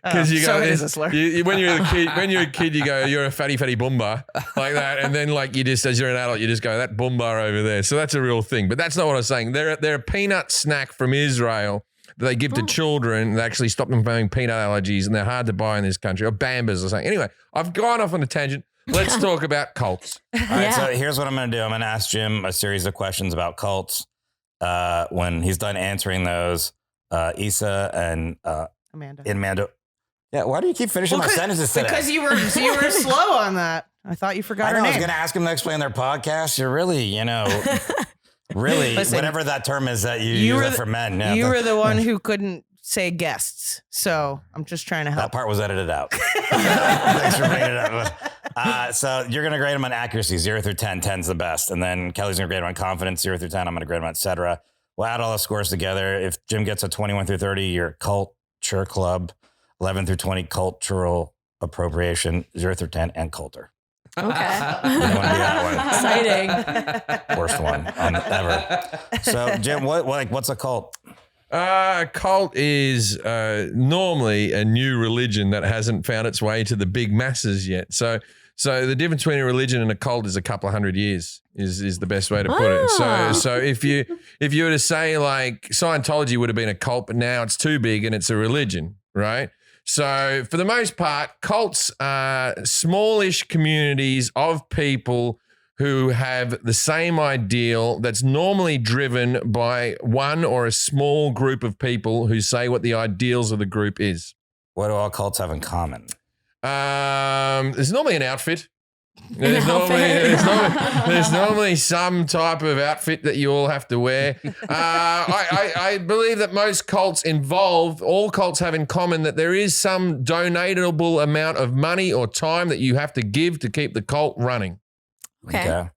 [SPEAKER 1] Because you
[SPEAKER 3] so
[SPEAKER 1] go,
[SPEAKER 3] it is a slur.
[SPEAKER 1] when you're a kid, you go, you're a fatty boom bar like that, and then like you just, as you're an adult, you just go that boom bar over there. So that's a real thing. But that's not what I was saying. They're a peanut snack from Israel that they give to children that actually stop them from having peanut allergies, and they're hard to buy in this country, or Bambas or something. Anyway, I've gone off on a tangent. Let's talk about cults.
[SPEAKER 2] All right, so here's what I'm going to do. I'm going to ask Jim a series of questions about cults. When he's done answering those, Isa and
[SPEAKER 3] Amanda.
[SPEAKER 2] Yeah, why do you keep finishing my sentences today?
[SPEAKER 3] Because you were slow on that. I thought you forgot
[SPEAKER 2] I know,
[SPEAKER 3] her
[SPEAKER 2] I was
[SPEAKER 3] name.
[SPEAKER 2] going to ask him to explain their podcast. You're really, really,
[SPEAKER 3] Listen,
[SPEAKER 2] whatever that term is that you
[SPEAKER 3] you
[SPEAKER 2] use
[SPEAKER 3] were
[SPEAKER 2] that
[SPEAKER 3] the-
[SPEAKER 2] for men. Yeah,
[SPEAKER 3] You were the one who couldn't say guests, so I'm just trying to
[SPEAKER 2] that
[SPEAKER 3] help.
[SPEAKER 2] part was edited out. Thanks for bringing it up. So you're going to grade them on accuracy, 0 through 10. 10's the best. And then Kelly's going to grade them on confidence, 0 through 10. I'm going to grade them on et cetera. We'll add all the scores together. If Jim gets a 21 through 30, your culture club, 11 through 20, cultural appropriation, 0 through 10, and culter.
[SPEAKER 6] Okay.
[SPEAKER 2] You want to be that one.
[SPEAKER 6] Exciting.
[SPEAKER 2] Worst one ever. So Jim, what's a cult?
[SPEAKER 1] A cult is normally a new religion that hasn't found its way to the big masses yet. So the difference between a religion and a cult is a couple of 100 years is the best way to put it. So if you were to say like Scientology would have been a cult, but now it's too big and it's a religion, right? So for the most part, cults are smallish communities of people who have the same ideal that's normally driven by one or a small group of people who say what the ideals of the group is.
[SPEAKER 2] What do all cults have in common?
[SPEAKER 1] There's normally an outfit. There's normally some type of outfit that you all have to wear. I believe that most cults all cults have in common that there is some donatable amount of money or time that you have to give to keep the cult running.
[SPEAKER 6] Okay.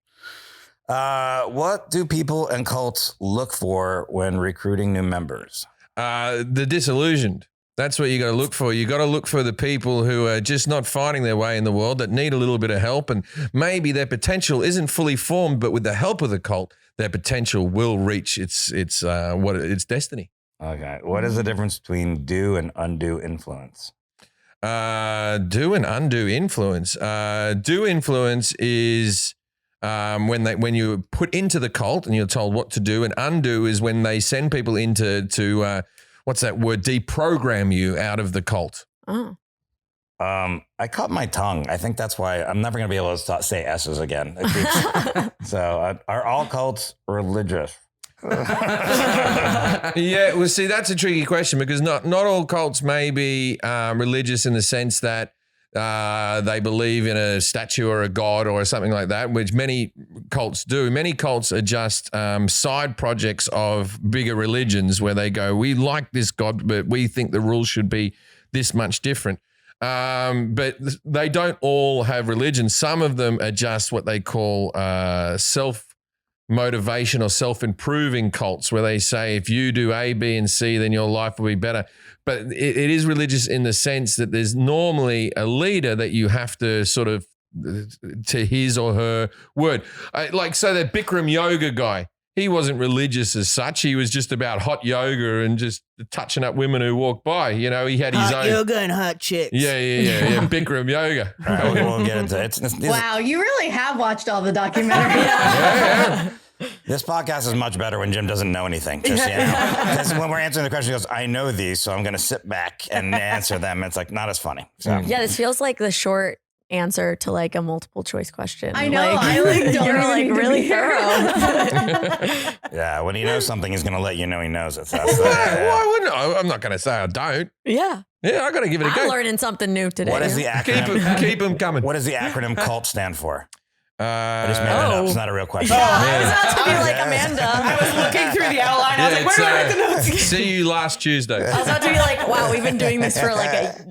[SPEAKER 2] What do people and cults look for when recruiting new members?
[SPEAKER 1] The disillusioned. That's what you got to look for. You got to look for the people who are just not finding their way in the world, that need a little bit of help, and maybe their potential isn't fully formed, but with the help of the cult, their potential will reach its destiny.
[SPEAKER 2] Okay. What is the difference between due and undue influence?
[SPEAKER 1] Due and undue influence. Due influence is when you're put into the cult and you're told what to do, and undue is when they send people into what's that word? Deprogram you out of the cult.
[SPEAKER 6] Oh.
[SPEAKER 2] I cut my tongue. I think that's why I'm never going to be able to say S's again. So are all cults religious?
[SPEAKER 1] Yeah, well, see, that's a tricky question because not all cults may be religious in the sense that they believe in a statue or a god or something like that, which many cults do. Many cults are just side projects of bigger religions where they go, we like this god, but we think the rules should be this much different. But they don't all have religion. Some of them are just what they call self-motivation or self-improving cults where they say if you do A, B, and C, then your life will be better. But it is religious in the sense that there's normally a leader that you have to sort of to his or her word. So the Bikram yoga guy, he wasn't religious as such. He was just about hot yoga and just touching up women who walked by. You know, he had his
[SPEAKER 3] Hot
[SPEAKER 1] own
[SPEAKER 3] yoga and hot chicks.
[SPEAKER 1] Yeah. Bikram yoga.
[SPEAKER 2] All right, we'll get into it.
[SPEAKER 7] Wow, you really have watched all the documentaries.
[SPEAKER 1] Yeah.
[SPEAKER 2] This podcast is much better when Jim doesn't know anything. Just, you know, because when we're answering the question, he goes, I know these, so I'm going to sit back and answer them. It's like not as funny. So.
[SPEAKER 6] Yeah, this feels like the short answer to like a multiple choice question.
[SPEAKER 7] I know. I don't
[SPEAKER 6] you're
[SPEAKER 7] even
[SPEAKER 6] like
[SPEAKER 7] need to
[SPEAKER 6] really
[SPEAKER 7] be here.
[SPEAKER 6] thorough.
[SPEAKER 2] Yeah, when he knows something, he's going to let you know he knows it. So
[SPEAKER 1] Why wouldn't I? I'm not going to say I don't.
[SPEAKER 6] Yeah.
[SPEAKER 1] Yeah, I got to give it a
[SPEAKER 6] I'm
[SPEAKER 1] go.
[SPEAKER 6] learning something new today.
[SPEAKER 2] what is the acronym?
[SPEAKER 1] Keep them coming.
[SPEAKER 2] What does the acronym CULT stand for? I just made that up. It's not a real question.
[SPEAKER 6] I was about to be like Amanda.
[SPEAKER 3] I was looking through the outline. I was like, where do I write the notes?
[SPEAKER 1] See you last Tuesday.
[SPEAKER 6] I was about to be like, wow, we've been doing this for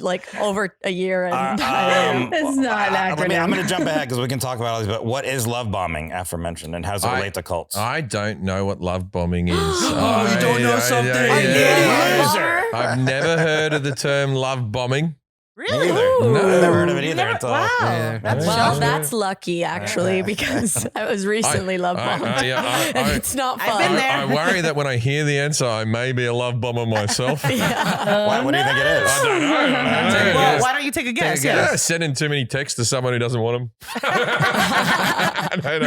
[SPEAKER 6] like over a year. And
[SPEAKER 7] It's not an acronym.
[SPEAKER 2] I'm going to jump ahead because we can talk about all these. But what is love bombing, aforementioned, and how does it relate to cults?
[SPEAKER 1] I don't know what love bombing is.
[SPEAKER 4] Oh, you don't know something?
[SPEAKER 1] I've never heard of the term love bombing.
[SPEAKER 3] Really?
[SPEAKER 2] Neither.
[SPEAKER 1] No.
[SPEAKER 2] I've never heard of it either. Until,
[SPEAKER 3] Wow.
[SPEAKER 4] Yeah.
[SPEAKER 6] well, that's lucky actually because I was recently love bombed. And it's not fun.
[SPEAKER 3] I've been there.
[SPEAKER 1] I worry that when I hear the answer, I may be a love bomber myself.
[SPEAKER 2] What do you think it is?
[SPEAKER 1] I don't know.
[SPEAKER 3] Well, why don't you take a guess?
[SPEAKER 1] Yeah, sending too many texts to someone who doesn't want them. I don't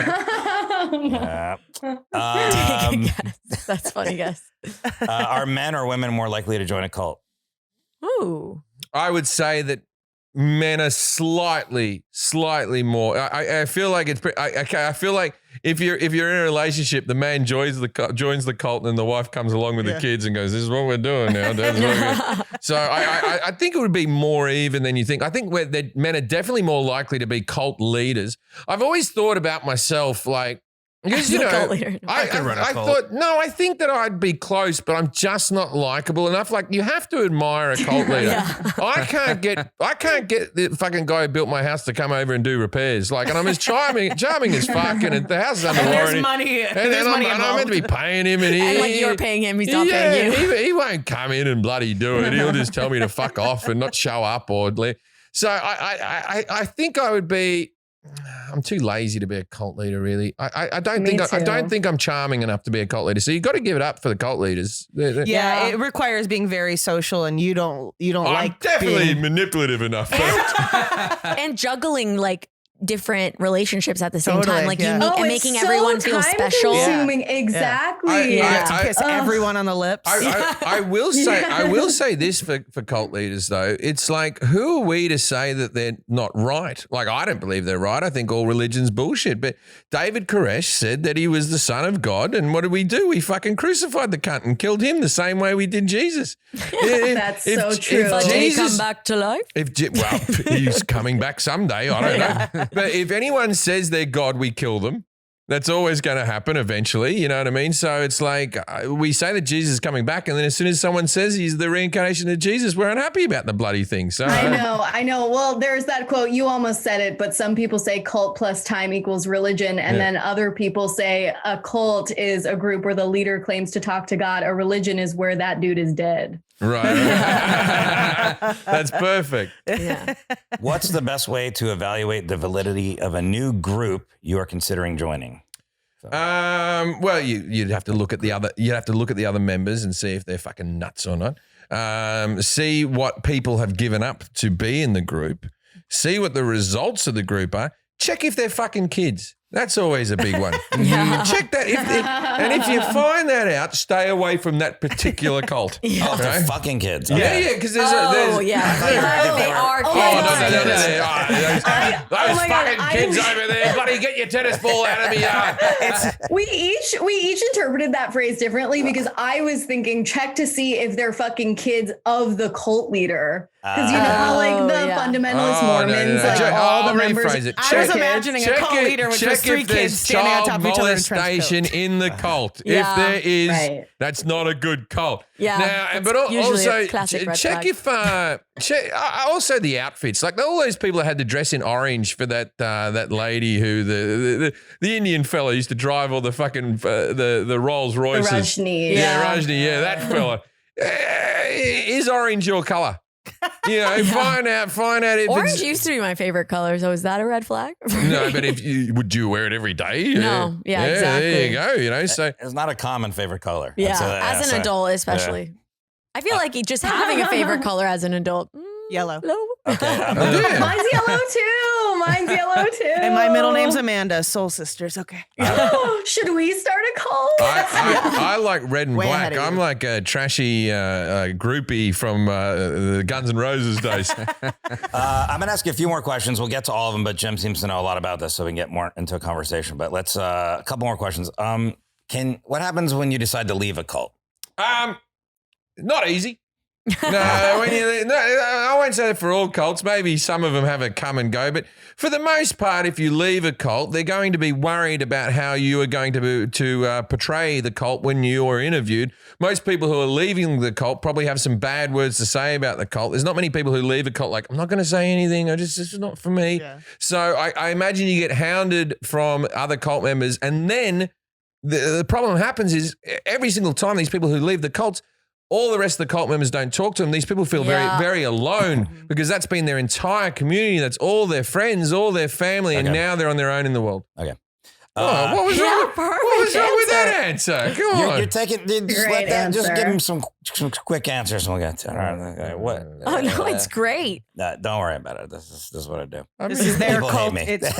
[SPEAKER 1] know.
[SPEAKER 6] That's funny, guess.
[SPEAKER 2] Are men or women more likely to join a cult?
[SPEAKER 6] Ooh.
[SPEAKER 1] I would say that men are slightly more. I feel like it's. I feel like if you're in a relationship, the man joins the cult, and then the wife comes along with the kids and goes, "This is what we're doing now." So I think it would be more even than you think. I think men are definitely more likely to be cult leaders. I've always thought about myself like. Because, you know,
[SPEAKER 6] cult leader.
[SPEAKER 1] I think that I'd be close, but I'm just not likable enough. Like, you have to admire a cult leader.
[SPEAKER 6] Yeah.
[SPEAKER 1] I can't get the fucking guy who built my house to come over and do repairs. Like, and I'm as charming as fuck, and the house is under
[SPEAKER 3] And there's
[SPEAKER 1] warranty.
[SPEAKER 3] money.
[SPEAKER 1] And
[SPEAKER 3] There's money
[SPEAKER 1] I'm meant to be paying him,
[SPEAKER 6] And like you're paying him, he's not paying you.
[SPEAKER 1] He won't come in and bloody do it. He'll just tell me to fuck off and not show up or. So I think I would be. I'm too lazy to be a cult leader, really. I don't think I'm charming enough to be a cult leader. So you got to give it up for the cult leaders.
[SPEAKER 3] Yeah, it requires being very social, and you don't
[SPEAKER 1] I'm
[SPEAKER 3] like
[SPEAKER 1] definitely
[SPEAKER 3] being...
[SPEAKER 1] manipulative enough.
[SPEAKER 6] And juggling like different relationships at the same
[SPEAKER 3] Totally,
[SPEAKER 6] time, like
[SPEAKER 3] yeah.
[SPEAKER 6] unique and
[SPEAKER 7] it's
[SPEAKER 6] making
[SPEAKER 7] so
[SPEAKER 6] everyone feel special.
[SPEAKER 7] time-consuming. Exactly.
[SPEAKER 3] You
[SPEAKER 1] I-
[SPEAKER 3] have to kiss everyone on the lips.
[SPEAKER 1] I will say this for cult leaders though. It's like, who are we to say that they're not right? Like, I don't believe they're right. I think all religion's bullshit. But David Koresh said that he was the son of God, and what did we do? We fucking crucified the cunt and killed him the same way we did Jesus.
[SPEAKER 7] That's so true.
[SPEAKER 6] But did he
[SPEAKER 1] Jesus-
[SPEAKER 6] come back to life?
[SPEAKER 1] Well, he's coming back someday. I don't know. But if anyone says they're God, we kill them. That's always going to happen eventually. You know what I mean? So it's like we say that Jesus is coming back, and then as soon as someone says he's the reincarnation of Jesus, we're unhappy about the bloody thing. So
[SPEAKER 7] I know. Well, there's that quote. You almost said it, but some people say cult plus time equals religion. And then other people say a cult is a group where the leader claims to talk to God. A religion is where that dude is dead.
[SPEAKER 1] Right. That's perfect.
[SPEAKER 6] Yeah.
[SPEAKER 2] What's the best way to evaluate the validity of a new group you are considering joining?
[SPEAKER 1] Well, you'd have to look at the other members and see if they're fucking nuts or not. See what people have given up to be in the group. See what the results of the group are. Check if they're fucking kids. That's always a big one.
[SPEAKER 6] Yeah.
[SPEAKER 1] Check that. And if you find that out, stay away from that particular cult.
[SPEAKER 2] Oh, if they're
[SPEAKER 1] Okay?
[SPEAKER 2] fucking kids.
[SPEAKER 1] Yeah, because there's
[SPEAKER 6] They are
[SPEAKER 1] Oh,
[SPEAKER 6] kids.
[SPEAKER 1] no. Those
[SPEAKER 7] my God,
[SPEAKER 1] fucking kids over there, buddy, get your tennis ball out of me.
[SPEAKER 7] We each interpreted that phrase differently because I was thinking check to see if they're fucking kids of the cult leader. Because you know how like the fundamentalist Mormons, like all the members.
[SPEAKER 1] Rephrase it.
[SPEAKER 3] I was imagining a cult leader with just 3 kids standing on top of each other in trench
[SPEAKER 1] molestation
[SPEAKER 3] coats.
[SPEAKER 1] in the cult.
[SPEAKER 6] Yeah.
[SPEAKER 1] If there is,
[SPEAKER 7] Right.
[SPEAKER 1] that's not a good cult.
[SPEAKER 6] Yeah,
[SPEAKER 1] Now,
[SPEAKER 6] that's
[SPEAKER 1] but
[SPEAKER 6] usually
[SPEAKER 1] also
[SPEAKER 6] a classic red
[SPEAKER 1] check
[SPEAKER 6] flag.
[SPEAKER 1] if also the outfits. Like all those people that had to dress in orange for that lady who the Indian fella used to drive all the fucking the Rolls Royces.
[SPEAKER 7] Rajni.
[SPEAKER 1] Yeah, Rajni. Yeah, that fella. Is orange your color? You know, find out if
[SPEAKER 6] Orange
[SPEAKER 1] it's,
[SPEAKER 6] used to be my favorite color, so is that a red flag?
[SPEAKER 1] no, but if you would you wear it every day?
[SPEAKER 6] No. Yeah, exactly.
[SPEAKER 1] There you go. You know, so
[SPEAKER 2] It's not a common favorite color.
[SPEAKER 6] Yeah,
[SPEAKER 2] That's
[SPEAKER 6] as an
[SPEAKER 2] so-
[SPEAKER 6] adult especially. I feel like just having a favorite color as an adult.
[SPEAKER 3] Yellow.
[SPEAKER 6] No.
[SPEAKER 2] Okay, I'm
[SPEAKER 1] Yeah.
[SPEAKER 7] Mine's yellow too. Mine's yellow too.
[SPEAKER 3] And my middle name's Amanda. Soul Sisters. Okay.
[SPEAKER 7] Should we start a cult?
[SPEAKER 1] I like red and
[SPEAKER 3] Way
[SPEAKER 1] black.
[SPEAKER 3] ahead of
[SPEAKER 1] I'm
[SPEAKER 3] you.
[SPEAKER 1] like a trashy groupie from the Guns N' Roses days.
[SPEAKER 2] I'm going to ask you a few more questions. We'll get to all of them, but Jim seems to know a lot about this, so we can get more into a conversation. But let's a couple more questions. What happens when you decide to leave a cult?
[SPEAKER 1] Not easy. No, I won't say that for all cults. Maybe some of them have a come and go, but for the most part, if you leave a cult, they're going to be worried about how you are going to portray the cult when you are interviewed. Most people who are leaving the cult probably have some bad words to say about the cult. There's not many people who leave a cult like, I'm not going to say anything. This is not for me.
[SPEAKER 3] Yeah.
[SPEAKER 1] So I imagine you get hounded from other cult members, and then the problem happens is every single time these people who leave the cults, all the rest of the cult members don't talk to them. These people feel very, very alone because that's been their entire community. That's all their friends, all their family, and now they're on their own in the world.
[SPEAKER 2] Okay.
[SPEAKER 1] What was wrong with that answer? Come on.
[SPEAKER 2] You're taking just
[SPEAKER 7] Great
[SPEAKER 2] let that. Just give
[SPEAKER 7] answer.
[SPEAKER 2] him some quick answers, and we'll get to it. All right. What?
[SPEAKER 6] Oh no, it's great.
[SPEAKER 2] Don't worry about it. This is what I do.
[SPEAKER 3] This is their
[SPEAKER 2] People hate
[SPEAKER 3] cult.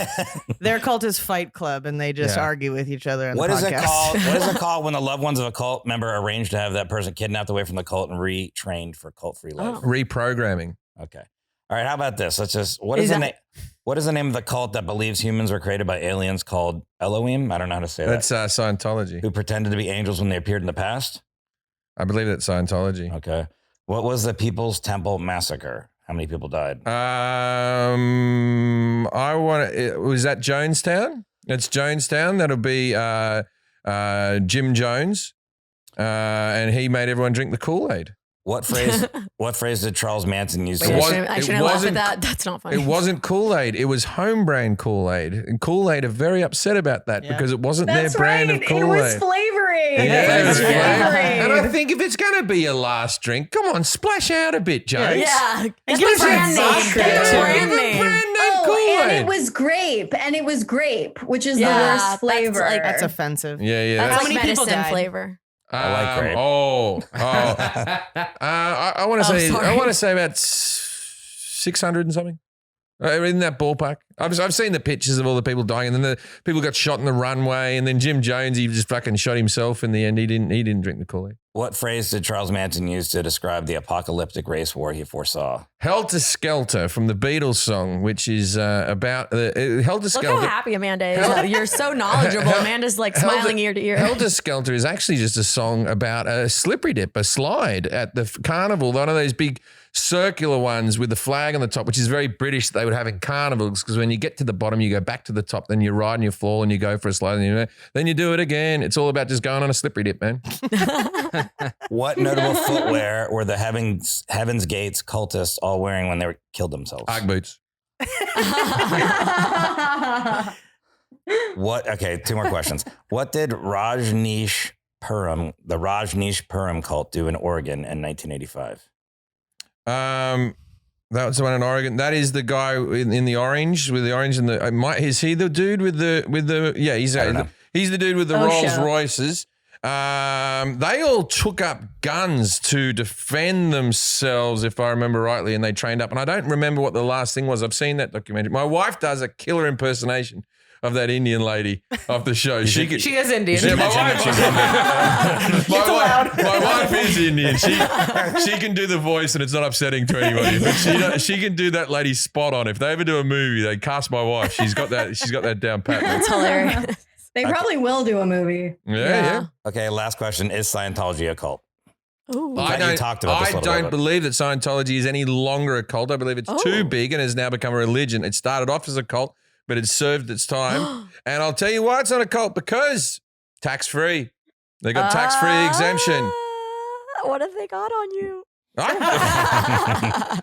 [SPEAKER 2] me.
[SPEAKER 3] Their cult is Fight Club, and they just argue with each other on
[SPEAKER 2] What
[SPEAKER 3] the
[SPEAKER 2] is it
[SPEAKER 3] podcast.
[SPEAKER 2] called? What is it called when the loved ones of a cult member arrange to have that person kidnapped away from the cult and retrained for cult-free life?
[SPEAKER 1] Reprogramming.
[SPEAKER 2] Okay. All right. How about this? Let's just. What is the name? What is the name of the cult that believes humans were created by aliens called Elohim? I don't know how to say
[SPEAKER 1] That's
[SPEAKER 2] that.
[SPEAKER 1] Scientology.
[SPEAKER 2] Who pretended to be angels when they appeared in the past?
[SPEAKER 1] I believe that's Scientology.
[SPEAKER 2] Okay. What was the People's Temple Massacre? How many people died?
[SPEAKER 1] Was that Jonestown? It's Jonestown. That'll be Jim Jones, and he made everyone drink the Kool-Aid.
[SPEAKER 2] What phrase did Charles Manson use?
[SPEAKER 6] Wait,
[SPEAKER 2] to-
[SPEAKER 6] I shouldn't laugh at that. That's not funny.
[SPEAKER 1] It wasn't Kool-Aid. It was home brand Kool-Aid. And Kool-Aid are very upset about that because it wasn't
[SPEAKER 7] That's
[SPEAKER 1] their brand
[SPEAKER 7] right.
[SPEAKER 1] of Kool-Aid.
[SPEAKER 7] It was flavoring.
[SPEAKER 1] Yeah,
[SPEAKER 7] It was flavoring.
[SPEAKER 1] and I think if it's going to be your last drink, come on, splash out a bit, Jones.
[SPEAKER 6] Yeah. It's
[SPEAKER 3] gives
[SPEAKER 6] the brand
[SPEAKER 3] you
[SPEAKER 6] name.
[SPEAKER 3] vodka,
[SPEAKER 6] It's the
[SPEAKER 3] too.
[SPEAKER 6] brand
[SPEAKER 1] Give a
[SPEAKER 6] name.
[SPEAKER 1] brand name
[SPEAKER 7] Oh,
[SPEAKER 1] Kool-Aid.
[SPEAKER 7] and it was grape, which is
[SPEAKER 6] Yeah,
[SPEAKER 7] the
[SPEAKER 6] that's
[SPEAKER 7] worst flavor.
[SPEAKER 6] like-
[SPEAKER 3] That's offensive.
[SPEAKER 1] Yeah.
[SPEAKER 6] That's
[SPEAKER 3] How
[SPEAKER 6] like
[SPEAKER 3] many people
[SPEAKER 6] medicine
[SPEAKER 3] died?
[SPEAKER 6] flavor.
[SPEAKER 2] I like grape.
[SPEAKER 1] I want to say
[SPEAKER 6] sorry.
[SPEAKER 1] I want to say about 600 and something. In that ballpark. I've seen the pictures of all the people dying, and then the people got shot in the runway, and then Jim Jones, he just fucking shot himself in the end. He didn't drink the Kool-Aid.
[SPEAKER 2] What phrase did Charles Manson use to describe the apocalyptic race war he foresaw?
[SPEAKER 1] Helter Skelter from the Beatles song, which is about Helter Skelter.
[SPEAKER 6] Look how happy Amanda is. You're so knowledgeable. Amanda's like smiling ear to ear.
[SPEAKER 1] Helter Skelter is actually just a song about a slippery dip, a slide at the carnival. One of those big circular ones with the flag on the top, which is very British that they would have in carnivals, because when you get to the bottom, you go back to the top, then you ride and you fall and you go for a slide, and then you do it again. It's all about just going on a slippery dip, man.
[SPEAKER 2] What notable footwear were the Heaven's Gates cultists all wearing when they killed themselves?
[SPEAKER 1] Ugg boots.
[SPEAKER 2] Okay, 2 more questions. What did the Rajneesh Purim cult do in Oregon in 1985?
[SPEAKER 1] That was the one in Oregon. That is the guy in the orange with the orange and the. Is he the dude with the? Yeah, he's the dude with the Rolls Royces. They all took up guns to defend themselves, if I remember rightly, and they trained up. And I don't remember what the last thing was. I've seen that documentary. My wife does a killer impersonation of that Indian lady off the show.
[SPEAKER 3] She is Indian.
[SPEAKER 1] Yeah, my wife is Indian. She can do the voice and it's not upsetting to anybody. But she can do that lady spot on. If they ever do a movie, they cast my wife. She's got that down pat.
[SPEAKER 6] That's hilarious.
[SPEAKER 7] They probably will do a movie.
[SPEAKER 1] Yeah.
[SPEAKER 2] Okay, last question. Is Scientology a cult?
[SPEAKER 6] Ooh.
[SPEAKER 1] I don't believe that Scientology is any longer a cult. I believe it's too big and has now become a religion. It started off as a cult, but it's served its time. And I'll tell you why it's not a cult, because tax-free. They got tax-free exemption.
[SPEAKER 6] What have they got on you?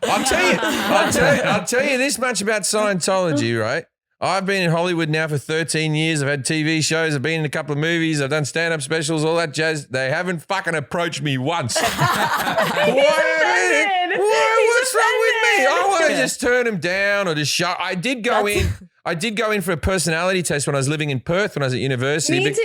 [SPEAKER 1] I'll tell you this much about Scientology, right? I've been in Hollywood now for 13 years. I've had TV shows. I've been in a couple of movies. I've done stand-up specials, all that jazz. They haven't fucking approached me once. What's wrong with me? I want to just turn them down or just shut. I did go in for a personality test when I was living in Perth when I was at university.
[SPEAKER 7] Me too.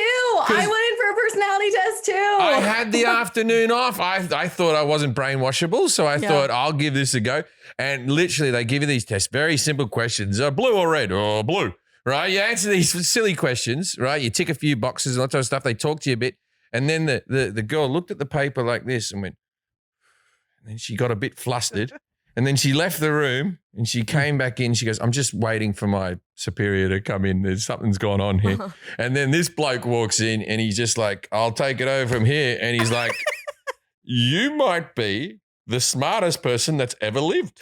[SPEAKER 7] I went in for a personality test too.
[SPEAKER 1] I had the afternoon off. I thought I wasn't brainwashable, so I thought I'll give this a go. And literally, they give you these tests, very simple questions: blue or red or blue, right? You answer these silly questions, right? You tick a few boxes and that sort of stuff. They talk to you a bit, and then the girl looked at the paper like this and went, and then she got a bit flustered. And then she left the room and she came back in. She goes, I'm just waiting for my superior to come in. Something's gone on here. And then this bloke walks in and he's just like, I'll take it over from here. And he's like, you might be the smartest person that's ever lived.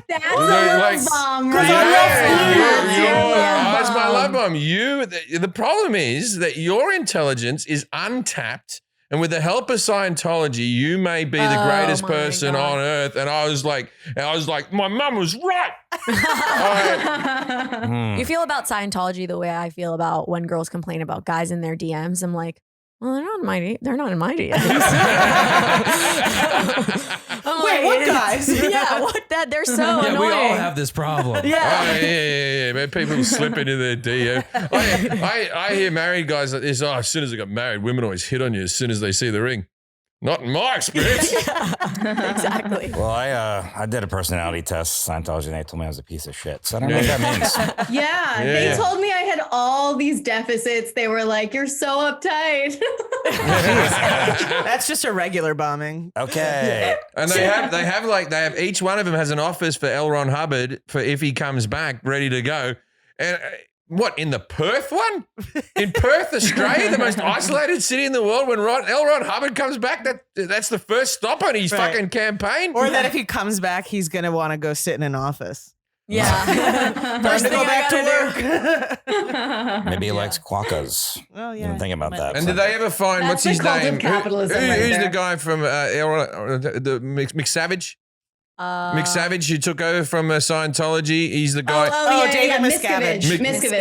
[SPEAKER 7] That's a love bomb, right?
[SPEAKER 1] That's my love bomb. The problem is that your intelligence is untapped. And with the help of Scientology, you may be the greatest person on earth. And I was like, my mum was right.
[SPEAKER 6] You feel about Scientology the way I feel about when girls complain about guys in their DMs. I'm like, well, they're not in my DMs.
[SPEAKER 3] Wait, what guys?
[SPEAKER 6] Yeah, what that? They're so annoying.
[SPEAKER 4] We all have this problem.
[SPEAKER 1] Yeah. Man, people slip into their DM. I hear married guys like this. Oh, as soon as I got married, women always hit on you as soon as they see the ring. Not in my experience.
[SPEAKER 6] Exactly.
[SPEAKER 2] Well, I did a personality test, Scientology, and they told me I was a piece of shit. So I don't know what that means.
[SPEAKER 7] They told me I had all these deficits. They were like, "You're so uptight."
[SPEAKER 3] That's just a regular bombing.
[SPEAKER 2] Okay.
[SPEAKER 1] And they have each one of them has an office for L. Ron Hubbard for if he comes back ready to go. And what, in the Perth one? In Perth, Australia, the most isolated city in the world, when L. Ron Hubbard comes back, that's the first stop on his fucking campaign?
[SPEAKER 3] Or that if he comes back, he's going to want to go sit in an office.
[SPEAKER 6] Yeah.
[SPEAKER 3] First to go back to work.
[SPEAKER 2] Maybe he likes quackas.
[SPEAKER 3] Oh, yeah.
[SPEAKER 2] Didn't think about that.
[SPEAKER 1] And did they ever find, what's his name?
[SPEAKER 7] Capitalism
[SPEAKER 1] Who's the guy from the Mick Savage? Mick Savage, who took over from Scientology. He's the guy.
[SPEAKER 3] David Miscavige.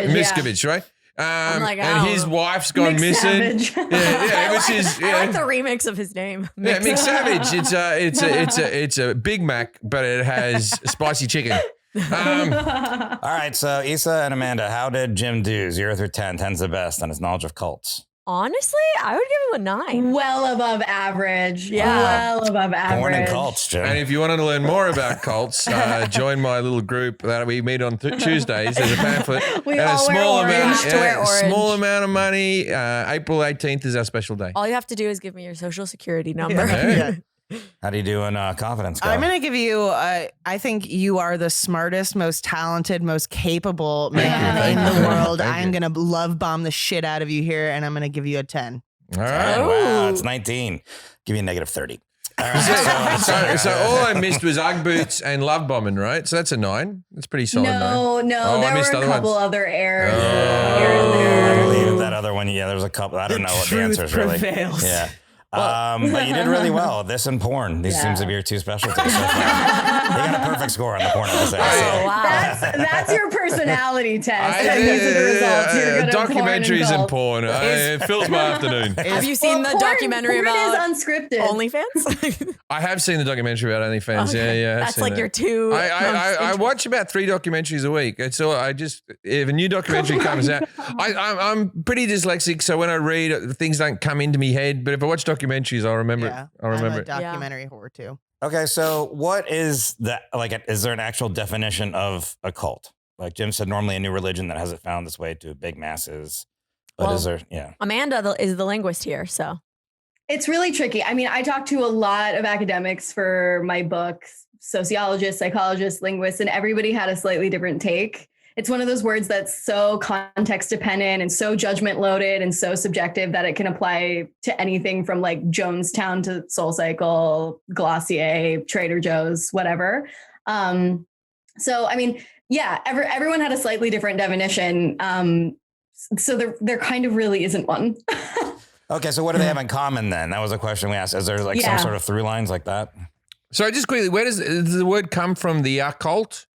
[SPEAKER 1] Miscavige, right? And his wife's gone
[SPEAKER 7] Mick
[SPEAKER 1] missing.
[SPEAKER 7] Savage.
[SPEAKER 1] Yeah, which is
[SPEAKER 6] I like the remix of his name.
[SPEAKER 1] Mick Savage. It's a Big Mac, but it has spicy chicken.
[SPEAKER 2] All right, so Isa and Amanda, how did Jim do 0 through 10? 10's the best on his knowledge of cults.
[SPEAKER 6] Honestly, I would give him a 9.
[SPEAKER 7] Well above average.
[SPEAKER 6] Yeah.
[SPEAKER 7] Well above average.
[SPEAKER 2] Born in cults, Jim.
[SPEAKER 1] And if you want to learn more about cults, join my little group that we meet on Tuesdays. There's a pamphlet.
[SPEAKER 7] We
[SPEAKER 1] and
[SPEAKER 7] all wear orange.
[SPEAKER 6] To wear orange.
[SPEAKER 1] Small amount of money. April 18th is our special day.
[SPEAKER 6] All you have to do is give me your social security number.
[SPEAKER 1] Yeah.
[SPEAKER 2] How do you do in confidence? Go?
[SPEAKER 3] I'm going to give you, I think you are the smartest, most talented, most capable man
[SPEAKER 1] Thank
[SPEAKER 3] in
[SPEAKER 1] you.
[SPEAKER 3] the world.
[SPEAKER 1] Thank
[SPEAKER 3] I'm
[SPEAKER 1] you.
[SPEAKER 3] going to love bomb the shit out of you here, and I'm going to give you a 10.
[SPEAKER 1] All right.
[SPEAKER 2] Oh, wow,
[SPEAKER 6] Ooh.
[SPEAKER 2] it's 19. Give you a negative 30. All right.
[SPEAKER 1] So all I missed was Ugg boots and love bombing, right? So that's a 9. That's pretty solid. 9.
[SPEAKER 7] No,
[SPEAKER 1] Oh, I
[SPEAKER 7] there
[SPEAKER 1] missed
[SPEAKER 7] were a
[SPEAKER 1] other
[SPEAKER 7] couple
[SPEAKER 1] ones.
[SPEAKER 7] other errors.
[SPEAKER 2] I believe that other one. Yeah, there was a couple. I don't know what the answer is really.
[SPEAKER 3] prevails.
[SPEAKER 2] Yeah. But you did really well. This and porn. These seems to be your two specialties. So far. You got a perfect score on the porn episode.
[SPEAKER 6] Oh, wow.
[SPEAKER 7] That's your personality test. And these are the results. You're good at porn
[SPEAKER 1] documentaries and
[SPEAKER 7] cults.
[SPEAKER 1] porn. It fills my afternoon.
[SPEAKER 6] Have you seen the documentary
[SPEAKER 7] porn
[SPEAKER 6] about
[SPEAKER 7] is unscripted.
[SPEAKER 6] OnlyFans?
[SPEAKER 1] I have seen the documentary about OnlyFans. Yeah. I've
[SPEAKER 6] That's
[SPEAKER 1] seen
[SPEAKER 6] like
[SPEAKER 1] that.
[SPEAKER 6] your two.
[SPEAKER 1] I watch about 3 documentaries a week. It's all I just if a new documentary comes out, I'm pretty dyslexic, so when I read, things don't come into me head. But if I watch documentaries, I'll remember it. I'll remember
[SPEAKER 3] I'm a
[SPEAKER 1] it.
[SPEAKER 3] documentary whore too.
[SPEAKER 2] Okay, so what is that? Like, is there an actual definition of a cult? Like Jim said, normally a new religion that hasn't found its way to big masses. But
[SPEAKER 6] Well,
[SPEAKER 2] is there? Yeah.
[SPEAKER 6] Amanda is the linguist here, so.
[SPEAKER 7] It's really tricky. I mean, I talked to a lot of academics for my book, sociologists, psychologists, linguists, and everybody had a slightly different take. It's one of those words that's so context dependent and so judgment loaded and so subjective that it can apply to anything from like Jonestown to SoulCycle, Glossier, Trader Joe's, whatever. So, I mean, yeah, everyone had a slightly different definition. So there kind of really isn't one.
[SPEAKER 2] Okay, so what do they have in common then? That was a question we asked. Is there like some sort of through lines like that?
[SPEAKER 1] So just quickly, does the word come from? The occult,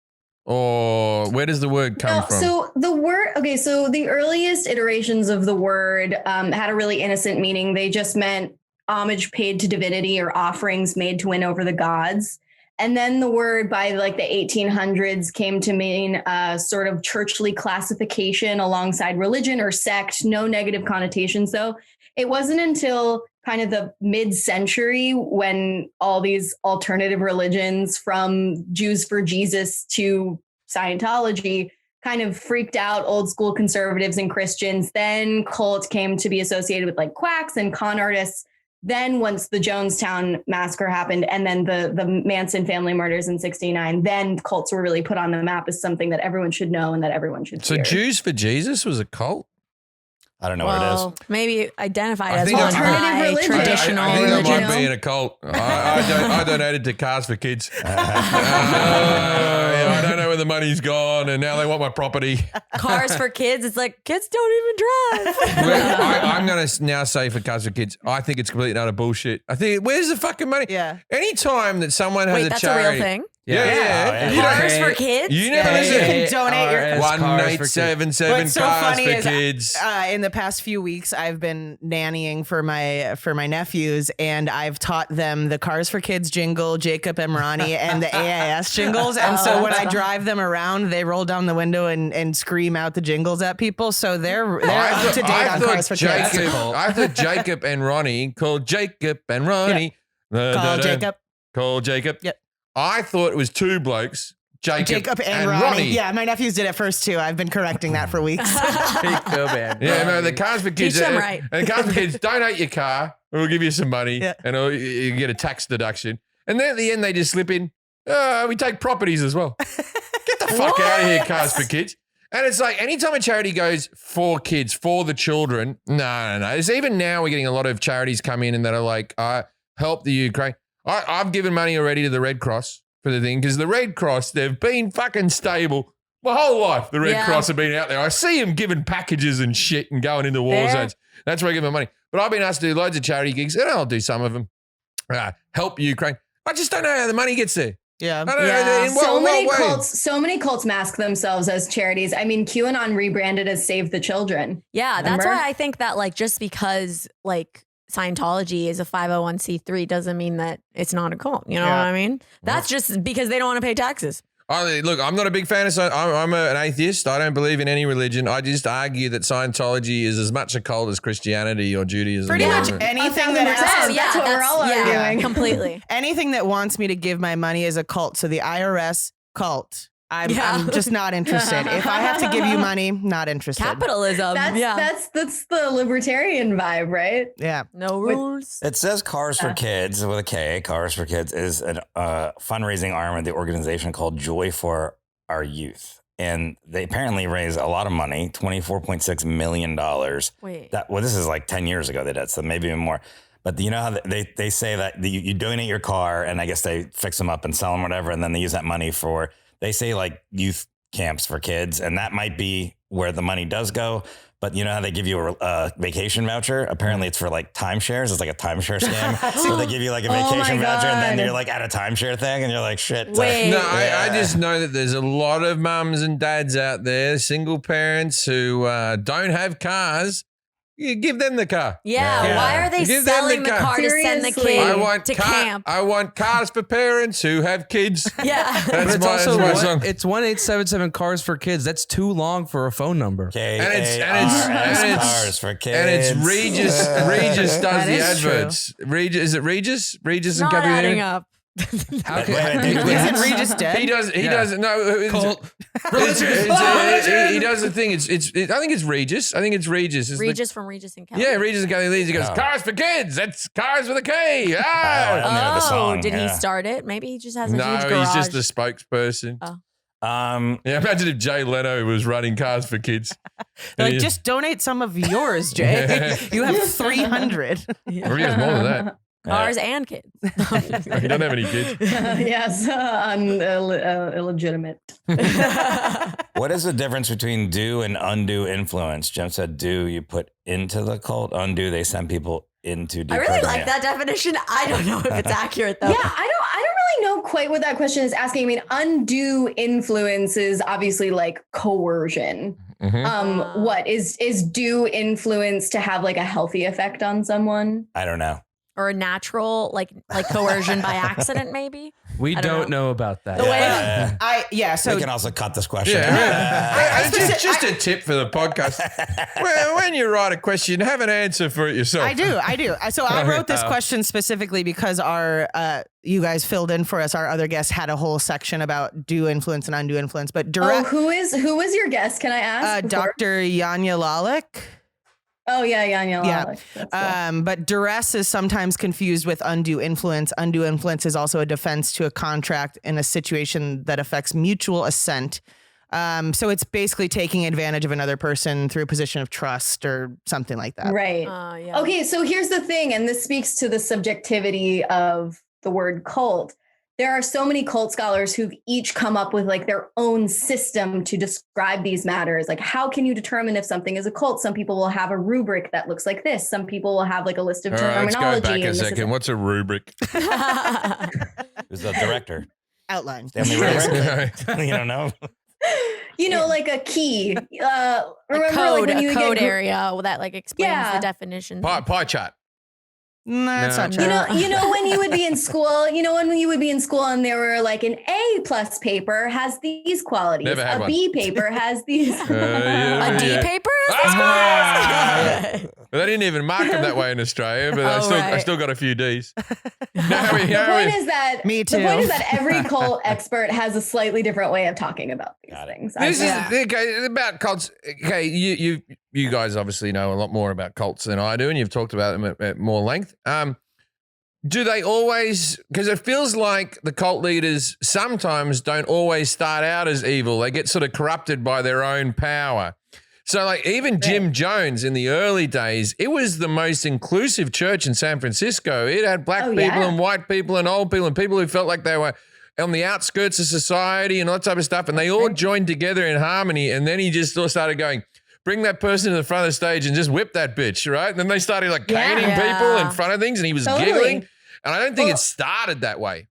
[SPEAKER 1] or where does the word come from?
[SPEAKER 7] So the word, so the earliest iterations of the word had a really innocent meaning. They just meant homage paid to divinity or offerings made to win over the gods. And then the word by like the 1800s came to mean a sort of churchly classification alongside religion or sect, no negative connotations though. It wasn't until kind of the mid-century when all these alternative religions from Jews for Jesus to Scientology kind of freaked out old school conservatives and Christians. Then cult came to be associated with like quacks and con artists. Then once the Jonestown massacre happened and then the Manson family murders in 1969, then cults were really put on the map as something that everyone should know and that everyone should
[SPEAKER 1] So
[SPEAKER 7] fear.
[SPEAKER 1] Jews for Jesus was a cult?
[SPEAKER 2] I don't know what it is.
[SPEAKER 6] Maybe identified
[SPEAKER 1] I
[SPEAKER 6] as
[SPEAKER 1] think
[SPEAKER 6] one
[SPEAKER 7] Alternative
[SPEAKER 6] by
[SPEAKER 7] religion.
[SPEAKER 6] traditional
[SPEAKER 1] I think
[SPEAKER 6] religion.
[SPEAKER 1] I might be in a cult. I donated to Cars for Kids. I don't know where the money's gone, and now they want my property.
[SPEAKER 6] Cars for kids. It's like kids don't even drive.
[SPEAKER 1] I'm going to now say for Cars for Kids, I think it's completely utter bullshit. I think, where's the fucking money?
[SPEAKER 3] Yeah.
[SPEAKER 1] Anytime that someone has
[SPEAKER 6] Wait,
[SPEAKER 1] a
[SPEAKER 6] that's
[SPEAKER 1] charity.
[SPEAKER 6] a real thing.
[SPEAKER 1] Yeah.
[SPEAKER 2] yeah.
[SPEAKER 1] You don't-
[SPEAKER 6] Cars for kids.
[SPEAKER 1] You never
[SPEAKER 3] Yeah,
[SPEAKER 1] listen.
[SPEAKER 3] you can donate your-
[SPEAKER 4] Cars for kids.
[SPEAKER 1] 1877
[SPEAKER 3] What's so
[SPEAKER 1] Cars
[SPEAKER 3] funny
[SPEAKER 1] for
[SPEAKER 3] is
[SPEAKER 1] Kids.
[SPEAKER 3] in the past few weeks, I've been nannying for my nephews, and I've taught them the Cars for Kids jingle, Jacob Emrani, and the AIS jingles. And so when I drive them around, they roll down the window and scream out the jingles at people. So they're up to date on Cars for Kids.
[SPEAKER 1] I thought Jacob and Ronnie called Jacob and Ronnie.
[SPEAKER 3] Call Jacob.
[SPEAKER 1] Call Jacob.
[SPEAKER 3] Yep.
[SPEAKER 1] I thought it was two blokes, Jacob
[SPEAKER 3] and Ronnie. Yeah, my nephews did it first too. I've been correcting that for weeks.
[SPEAKER 1] Yeah, no, the Cars for Kids.
[SPEAKER 6] Teach them right.
[SPEAKER 1] And the Cars for Kids, donate your car, we'll give you some money,
[SPEAKER 3] Yeah.
[SPEAKER 1] and you get a tax deduction. And then at the end, they just slip in, we take properties as well. Get the fuck out of here, Cars for Kids. And it's like, anytime a charity goes for kids, for the children, no. It's even now we're getting a lot of charities come in and that are like, help the Ukraine. I've given money already to the Red Cross for the thing, because the Red Cross, they've been fucking stable my whole life. The Red Cross have been out there. I see them giving packages and shit and going into war zones. That's where I give my money. But I've been asked to do loads of charity gigs, and I'll do some of them. Help Ukraine. I just don't know how the money gets there.
[SPEAKER 3] Yeah.
[SPEAKER 1] I don't know. In
[SPEAKER 7] So
[SPEAKER 1] what way?
[SPEAKER 7] so many cults mask themselves as charities. I mean, QAnon rebranded as Save the Children.
[SPEAKER 6] Yeah, that's
[SPEAKER 7] Remember?
[SPEAKER 6] why I think that like just because like Scientology is a 501c3 doesn't mean that it's not a cult. You know what I mean? That's just because they don't want to pay taxes.
[SPEAKER 1] Look, I'm not a big fan of I'm an atheist. I don't believe in any religion. I just argue that Scientology is as much a cult as Christianity or Judaism.
[SPEAKER 3] Pretty much anything that
[SPEAKER 7] that's what we're all arguing.
[SPEAKER 6] Completely.
[SPEAKER 3] anything that wants me to give my money is a cult. So the IRS cult. I'm just not interested. If I have to give you money, not interested.
[SPEAKER 6] Capitalism.
[SPEAKER 7] That's the libertarian vibe, right?
[SPEAKER 3] Yeah.
[SPEAKER 6] No rules.
[SPEAKER 2] It says Cars for Kids with a K. Cars for Kids is a fundraising arm of the organization called Joy for Our Youth. And they apparently raise a lot of money, $24.6 million.
[SPEAKER 6] Wait.
[SPEAKER 2] This is like 10 years ago they did, so maybe even more. But you know how they say that you donate your car and I guess they fix them up and sell them, whatever, and then they use that money for, they say like youth camps for kids, and that might be where the money does go. But you know how they give you a vacation voucher? Apparently it's for like timeshares. It's like a timeshare scam. So they give you like a vacation voucher and then you're like at a timeshare thing and you're like, shit.
[SPEAKER 6] Wait.
[SPEAKER 1] No, I just know that there's a lot of mums and dads out there, single parents who don't have cars. You give them the car.
[SPEAKER 6] Yeah. Why are they selling the car to send the kid to camp?
[SPEAKER 1] I want cars for parents who have kids.
[SPEAKER 6] Yeah.
[SPEAKER 1] That's my song.
[SPEAKER 4] It's 1-877 Cars for Kids. That's too long for a phone number.
[SPEAKER 2] Cars for Kids.
[SPEAKER 1] And it's Regis. Regis does the
[SPEAKER 3] is true.
[SPEAKER 1] adverts. Regis, is it Regis? Regis and
[SPEAKER 6] Not
[SPEAKER 1] Company.
[SPEAKER 6] adding up.
[SPEAKER 4] How
[SPEAKER 2] Wait,
[SPEAKER 3] Isn't Regis dead?
[SPEAKER 1] He does. He does. No, he does the thing. I think it's Regis. I think it's Regis. It's
[SPEAKER 6] Regis from Regis and Kelly.
[SPEAKER 1] Yeah, Regis and Kelly. He goes, Cars for Kids. That's Cars with a K. Ah.
[SPEAKER 2] the song.
[SPEAKER 6] Did he
[SPEAKER 2] Yeah.
[SPEAKER 6] start it? Maybe he just has a huge
[SPEAKER 1] No,
[SPEAKER 6] garage.
[SPEAKER 1] he's just the spokesperson.
[SPEAKER 6] Oh.
[SPEAKER 1] Yeah, imagine if Jay Leno was running Cars for Kids.
[SPEAKER 3] Like, just donate some of yours, Jay. You have 300.
[SPEAKER 1] Or he has more than that.
[SPEAKER 6] Cars and kids.
[SPEAKER 1] He doesn't have any kids.
[SPEAKER 7] Yes, illegitimate.
[SPEAKER 2] What is the difference between due and undue influence? Jim said due you put into the cult. Undue they send people into.
[SPEAKER 6] I really like that definition. I don't know if it's accurate though.
[SPEAKER 7] Yeah, I don't really know quite what that question is asking. I mean, undue influence is obviously like coercion.
[SPEAKER 1] Mm-hmm.
[SPEAKER 7] What is due influence to have like a healthy effect on someone?
[SPEAKER 2] I don't know.
[SPEAKER 6] Or a natural, like coercion by accident, maybe.
[SPEAKER 4] We don't know about that.
[SPEAKER 6] The way
[SPEAKER 3] So
[SPEAKER 2] we can also cut this question.
[SPEAKER 1] Just a tip for the podcast. When you write a question, have an answer for it yourself.
[SPEAKER 3] I do. So I wrote this question specifically because you guys filled in for us. Our other guest had a whole section about due influence and undue influence. But
[SPEAKER 7] who was your guest? Can I ask?
[SPEAKER 3] Dr. Yanya Lalick.
[SPEAKER 7] Oh yeah.
[SPEAKER 3] But duress is sometimes confused with undue influence. Undue influence is also a defense to a contract in a situation that affects mutual assent. So it's basically taking advantage of another person through a position of trust or something like that.
[SPEAKER 7] Right.
[SPEAKER 6] yeah.
[SPEAKER 7] Okay, so here's the thing, and this speaks to the subjectivity of the word cult. There are so many cult scholars who've each come up with like their own system to describe these matters. Like, how can you determine if something is a cult? Some people will have a rubric that looks like this. Some people will have like a list of terminology.
[SPEAKER 1] Let's go back a second. What's a rubric?
[SPEAKER 2] Who's the director?
[SPEAKER 3] Outline.
[SPEAKER 2] Stanley Rubric? You don't know?
[SPEAKER 7] You know, like a key. Remember,
[SPEAKER 6] a code,
[SPEAKER 7] like when you
[SPEAKER 6] code area that like explains the definition.
[SPEAKER 1] Pie chart.
[SPEAKER 3] No, that's not true.
[SPEAKER 7] You know when you would be in school, and there were like an A+ paper has these qualities.
[SPEAKER 1] Never had
[SPEAKER 7] a
[SPEAKER 1] one.
[SPEAKER 7] B paper has these.
[SPEAKER 6] A D paper?
[SPEAKER 1] They didn't even mark them that way in Australia, but I still got a few Ds.
[SPEAKER 7] The point is that
[SPEAKER 3] Me too.
[SPEAKER 7] The point is that every cult expert has a slightly different way of talking about these things.
[SPEAKER 1] This is okay about cults. Okay, you guys obviously know a lot more about cults than I do, and you've talked about them at more length. Do they always? Because it feels like the cult leaders sometimes don't always start out as evil. They get sort of corrupted by their own power. So, like even Jim Jones in the early days, it was the most inclusive church in San Francisco. It had black people and white people and old people and people who felt like they were on the outskirts of society and all that type of stuff. And they all joined together in harmony. And then he just sort of started going, bring that person to the front of the stage and just whip that bitch, right? And then they started like caning people in front of things and he was giggling. And I don't think it started that way.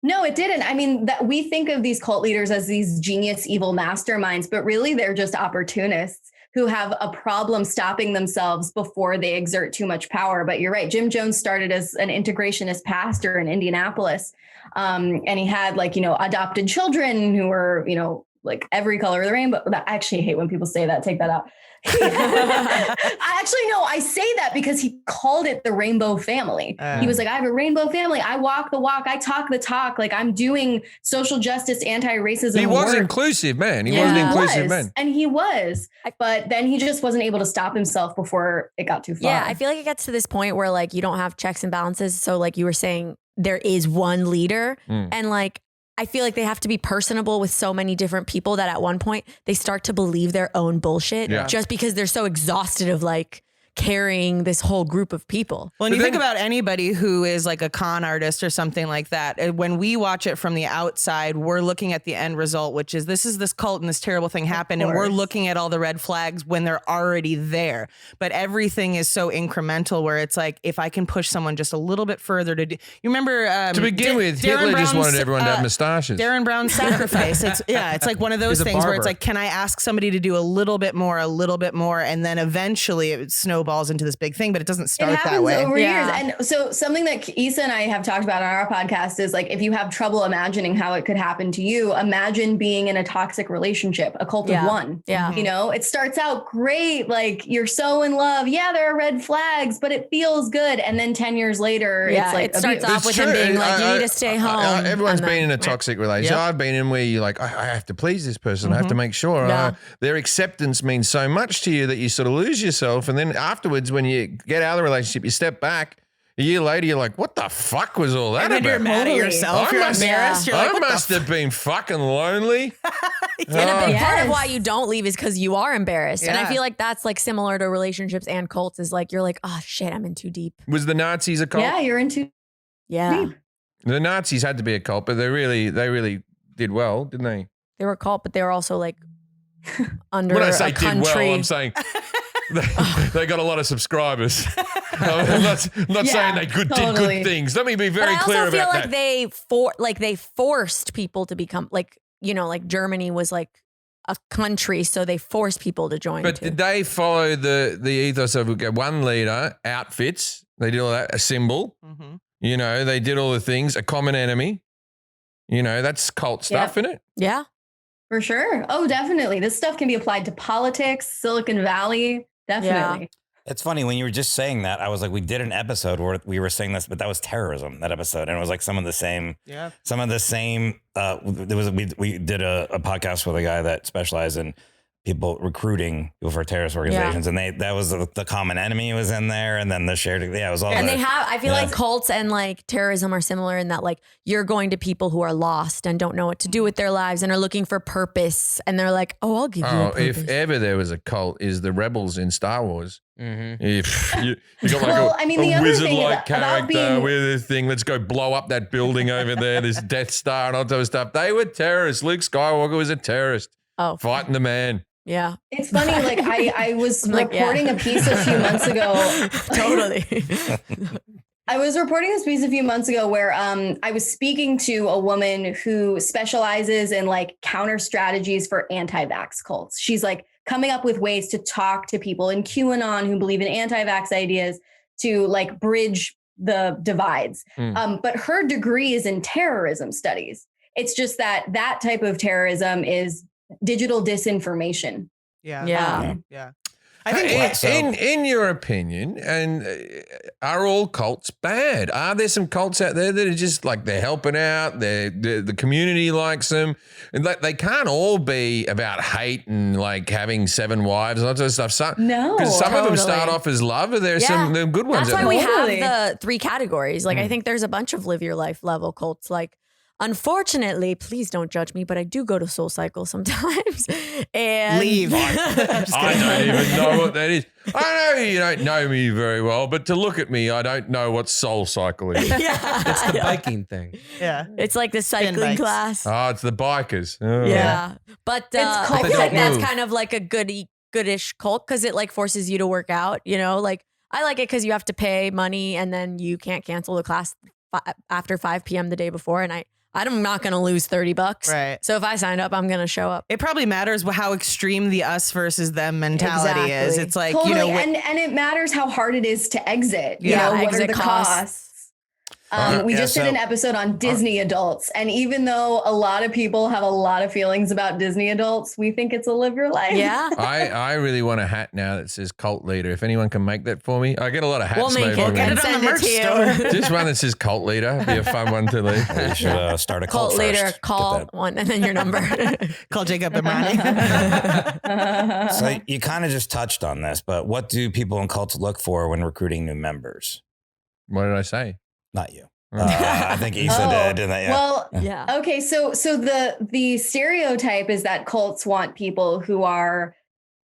[SPEAKER 7] No, it didn't. I mean, that we think of these cult leaders as these genius, evil masterminds, but really they're just opportunists who have a problem stopping themselves before they exert too much power. But you're right. Jim Jones started as an integrationist pastor in Indianapolis. And he had adopted children who were, like every color of the rainbow. I actually hate when people say that. Take that out. I say that because he called it the rainbow family. He was like, I have a rainbow family. I walk the walk. I talk the talk. Like I'm doing social justice, anti-racism.
[SPEAKER 1] He was
[SPEAKER 7] work.
[SPEAKER 1] inclusive, man. He was an inclusive man.
[SPEAKER 7] And he was, but then he just wasn't able to stop himself before it got too far.
[SPEAKER 6] Yeah, I feel like it gets to this point where like you don't have checks and balances. So like you were saying, there is one leader and like, I feel like they have to be personable with so many different people that at one point they start to believe their own bullshit just because they're so exhausted of like carrying this whole group of people.
[SPEAKER 3] Well, and you think about anybody who is like a con artist or something like that. When we watch it from the outside, we're looking at the end result, which is this cult and this terrible thing happened. And we're looking at all the red flags when they're already there. But everything is so incremental where it's like, if I can push someone just a little bit further to do, you remember
[SPEAKER 1] to begin with, Hitler just wanted everyone to have mustaches.
[SPEAKER 3] Darren Brown's sacrifice. It's like one of those things where it's like, can I ask somebody to do a little bit more, and then eventually it snowballs into this big thing, but it doesn't start that way.
[SPEAKER 7] Over years. And so something that Isa and I have talked about on our podcast is like, if you have trouble imagining how it could happen to you, imagine being in a toxic relationship, a cult of one.
[SPEAKER 6] Yeah.
[SPEAKER 7] It starts out great. Like you're so in love. Yeah, there are red flags, but it feels good. And then 10 years later, it's like
[SPEAKER 6] it starts off with him being like, you need to stay home.
[SPEAKER 1] Everyone's been in a toxic relationship. I've been in where you're like, I have to please this person. I have to make sure their acceptance means so much to you that you sort of lose yourself. And then afterwards, when you get out of the relationship, you step back. A year later, you're like, what the fuck was all that
[SPEAKER 3] and then
[SPEAKER 1] about?
[SPEAKER 3] You're mad at yourself. You're embarrassed. You're like,
[SPEAKER 1] I must have been fucking lonely.
[SPEAKER 6] And a big part of why you don't leave is because you are embarrassed. And I feel like that's like similar to relationships and cults is like, you're like, oh shit, I'm in too deep.
[SPEAKER 1] Was the Nazis a cult?
[SPEAKER 7] Yeah, you're in too deep.
[SPEAKER 1] The Nazis had to be a cult, but they really did well, didn't they?
[SPEAKER 6] They were a cult, but they were also like under
[SPEAKER 1] when I say
[SPEAKER 6] a country.
[SPEAKER 1] did well, I'm saying they got a lot of subscribers. I'm not saying they did good things. Let me be very clear about that.
[SPEAKER 6] I also feel like they forced people to become like Germany was like a country, so they forced people to join.
[SPEAKER 1] But did they follow the ethos of one leader, outfits? They did all that, a symbol. Mm-hmm. They did all the things, a common enemy. That's cult stuff, isn't it?
[SPEAKER 6] Yeah.
[SPEAKER 7] For sure. Oh, definitely. This stuff can be applied to politics, Silicon Valley. Definitely.
[SPEAKER 2] Yeah. It's funny when you were just saying that, I was like, we did an episode where we were saying this, but that was terrorism, that episode. And it was like some of the same, we did a podcast with a guy that specialized in people recruiting people for terrorist organizations. And that was the common enemy was in there. And then the shared, it was all.
[SPEAKER 6] And I feel like cults and like terrorism are similar in that like you're going to people who are lost and don't know what to do with their lives and are looking for purpose. And they're like, oh, I'll give you a purpose.
[SPEAKER 1] If ever there was a cult, is the rebels in Star Wars.
[SPEAKER 4] Mm-hmm.
[SPEAKER 1] If you got like a wizard-like character with this thing, let's go blow up that building over there, this Death Star and all that sort of stuff. They were terrorists. Luke Skywalker was a terrorist.
[SPEAKER 6] Oh,
[SPEAKER 1] fighting the man.
[SPEAKER 6] Yeah.
[SPEAKER 7] It's funny. Like I was reporting a piece a few months ago.
[SPEAKER 6] Totally.
[SPEAKER 7] I was reporting this piece a few months ago where I was speaking to a woman who specializes in like counter strategies for anti-vax cults. She's like coming up with ways to talk to people in QAnon who believe in anti-vax ideas to like bridge the divides. But her degree is in terrorism studies. It's just that type of terrorism is digital disinformation.
[SPEAKER 3] Yeah. I think
[SPEAKER 1] in your opinion, and are all cults bad? Are there some cults out there that are just like they're helping out, the community likes them, and they can't all be about hate and like having 7 wives and all that sort of stuff.
[SPEAKER 7] No,
[SPEAKER 1] because some of them start off as love, and there's some good ones.
[SPEAKER 6] That's why we have the 3 categories. Like I think there's a bunch of live your life level cults. Like unfortunately, please don't judge me, but I do go to Soul Cycle sometimes. And
[SPEAKER 3] leave.
[SPEAKER 1] I don't even know what that is. I know you don't know me very well, but to look at me, I don't know what Soul Cycle is.
[SPEAKER 4] It's the biking thing.
[SPEAKER 3] Yeah.
[SPEAKER 6] It's like the cycling class.
[SPEAKER 1] Oh, it's the bikers. Oh.
[SPEAKER 6] Yeah. But I feel like that's kind of like a goodish cult because it like forces you to work out, like I like it because you have to pay money and then you can't cancel the class after 5 p.m. the day before. And I I'm not going to lose $30.
[SPEAKER 3] Right.
[SPEAKER 6] So if I signed up, I'm going to show up.
[SPEAKER 3] It probably matters how extreme the us versus them mentality is.
[SPEAKER 6] Exactly.
[SPEAKER 3] It's like,
[SPEAKER 7] Totally.
[SPEAKER 3] you know,
[SPEAKER 7] and it matters how hard it is to exit.
[SPEAKER 6] Yeah,
[SPEAKER 7] What
[SPEAKER 6] exit
[SPEAKER 7] are the costs? We
[SPEAKER 2] Yeah,
[SPEAKER 7] just did an episode on Disney adults. And even though a lot of people have a lot of feelings about Disney adults, we think it's a live your life.
[SPEAKER 6] Yeah.
[SPEAKER 1] I really want a hat now that says cult leader. If anyone can make that for me, I get a lot of hats
[SPEAKER 6] We'll make
[SPEAKER 1] made
[SPEAKER 6] it.
[SPEAKER 1] for me.
[SPEAKER 3] Get it on
[SPEAKER 6] Send
[SPEAKER 3] the
[SPEAKER 6] it
[SPEAKER 3] merch
[SPEAKER 6] to you.
[SPEAKER 3] store.
[SPEAKER 1] Just one that says cult leader. Be a fun one to leave.
[SPEAKER 2] You should start a cult
[SPEAKER 6] Cult leader,
[SPEAKER 2] first. Get
[SPEAKER 6] call
[SPEAKER 2] that.
[SPEAKER 6] one, and then your number.
[SPEAKER 3] Call Jacob and Ronnie.
[SPEAKER 2] So you kind of just touched on this, but what do people in cults look for when recruiting new members?
[SPEAKER 1] What did I say?
[SPEAKER 2] Not you. I think Isa did. Didn't they? Yeah.
[SPEAKER 7] Well,
[SPEAKER 6] Yeah.
[SPEAKER 7] okay. So the stereotype is that cults want people who are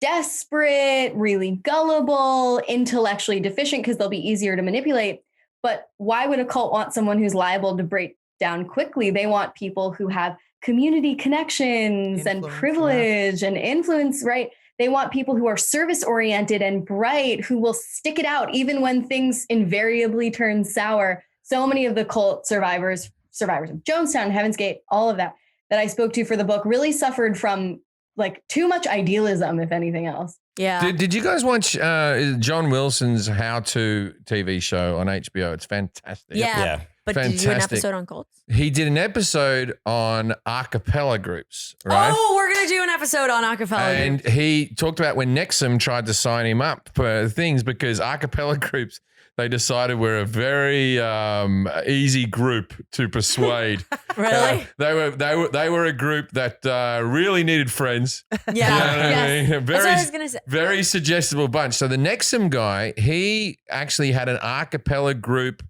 [SPEAKER 7] desperate, really gullible, intellectually deficient because they'll be easier to manipulate. But why would a cult want someone who's liable to break down quickly? They want people who have community connections and
[SPEAKER 3] Influence,
[SPEAKER 7] privilege and influence, right? They want people who are service oriented and bright, who will stick it out even when things invariably turn sour. So many of the cult survivors of Jonestown, Heaven's Gate, all of that I spoke to for the book really suffered from like too much idealism, if anything else.
[SPEAKER 6] Yeah.
[SPEAKER 1] Did you guys watch John Wilson's How To TV show on HBO? It's fantastic.
[SPEAKER 6] Yeah.
[SPEAKER 2] Yeah.
[SPEAKER 6] But did you do an
[SPEAKER 1] Fantastic.
[SPEAKER 6] episode on cults?
[SPEAKER 1] He did an episode on acapella groups, right?
[SPEAKER 6] Oh, we're going to do an episode on Acapella.
[SPEAKER 1] And he talked about when Nexum tried to sign him up for things because acapella groups, they decided were a very easy group to persuade.
[SPEAKER 6] Really?
[SPEAKER 1] They were a group that really needed friends.
[SPEAKER 6] Yeah.
[SPEAKER 1] You know what I
[SPEAKER 6] Yes.
[SPEAKER 1] mean?
[SPEAKER 6] That's what I was going to say.
[SPEAKER 1] Very suggestible bunch. So the Nexum guy, he actually had an a cappella group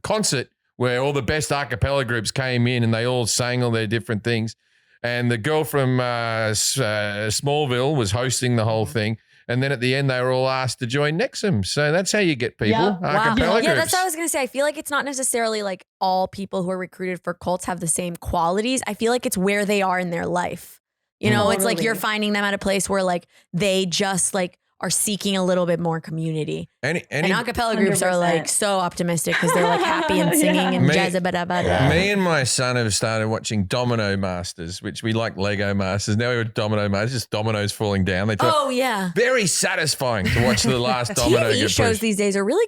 [SPEAKER 1] concert where all the best a cappella groups came in and they all sang all their different things. And the girl from Smallville was hosting the whole thing. And then at the end, they were all asked to join Nexum. So that's how you get people.
[SPEAKER 7] Yep.
[SPEAKER 1] A
[SPEAKER 6] Wow.
[SPEAKER 1] cappella
[SPEAKER 6] Yeah,
[SPEAKER 1] groups.
[SPEAKER 6] that's what I was going to say. I feel like it's not necessarily like all people who are recruited for cults have the same qualities. I feel like it's where they are in their life. You know, it's like
[SPEAKER 7] Totally.
[SPEAKER 6] you're finding them at a place where like they just like are seeking a little bit more community.
[SPEAKER 1] Any,
[SPEAKER 6] And acapella groups are
[SPEAKER 7] 100%.
[SPEAKER 6] like so optimistic because they're like happy and singing
[SPEAKER 7] Yeah.
[SPEAKER 6] and
[SPEAKER 1] Me-
[SPEAKER 6] jazz-a-ba-da-ba-da.
[SPEAKER 1] Me and my son have started watching Domino Masters, which we like Lego Masters. Now we're Domino Masters, just dominoes falling down. They try,
[SPEAKER 6] Oh, yeah.
[SPEAKER 1] very satisfying to watch the last domino
[SPEAKER 6] TV
[SPEAKER 1] get
[SPEAKER 6] shows
[SPEAKER 1] pushed.
[SPEAKER 6] these days are really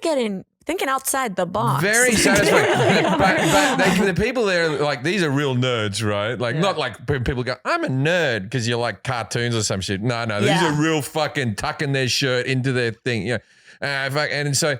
[SPEAKER 6] thinking outside the box.
[SPEAKER 1] Very satisfying. but the people there, like, these are real nerds, right? Like, not like people go, I'm a nerd because you like cartoons or some shit. No, these
[SPEAKER 6] Yeah.
[SPEAKER 1] are real fucking tucking their shirt into their thing. Yeah. And so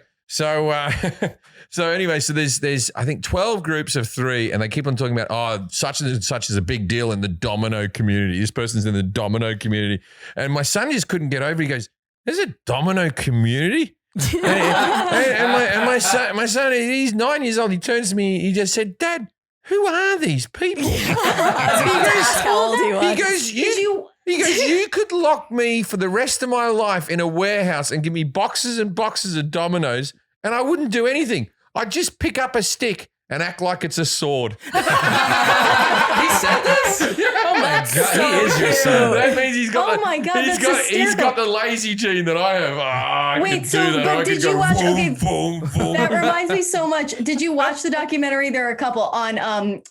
[SPEAKER 1] anyway, so there's I think 12 groups of 3, and they keep on talking about such and such is a big deal in the domino community. This person's in the domino community, and my son just couldn't get over. He goes, "There's a domino community." and my son, he's 9 years old. He turns to me. He just said, "Dad, who are these people?"
[SPEAKER 6] How old he was.
[SPEAKER 1] He goes, you could lock me for the rest of my life in a warehouse and give me boxes and boxes of dominoes, and I wouldn't do anything. I'd just pick up a stick and act like it's a sword.
[SPEAKER 4] He said this?
[SPEAKER 1] Oh my God,
[SPEAKER 6] so
[SPEAKER 1] he is your son. That means he's got.
[SPEAKER 7] Oh my God,
[SPEAKER 1] he's
[SPEAKER 7] that's
[SPEAKER 1] got. He's
[SPEAKER 7] hysterical.
[SPEAKER 1] got the lazy gene that I have. I
[SPEAKER 7] Wait,
[SPEAKER 1] could
[SPEAKER 7] so,
[SPEAKER 1] do that.
[SPEAKER 7] but
[SPEAKER 1] I
[SPEAKER 7] did
[SPEAKER 1] could
[SPEAKER 7] you
[SPEAKER 1] go
[SPEAKER 7] watch-
[SPEAKER 1] boom,
[SPEAKER 7] okay,
[SPEAKER 1] boom, boom.
[SPEAKER 7] That reminds me so much. Did you watch the documentary? There are a couple on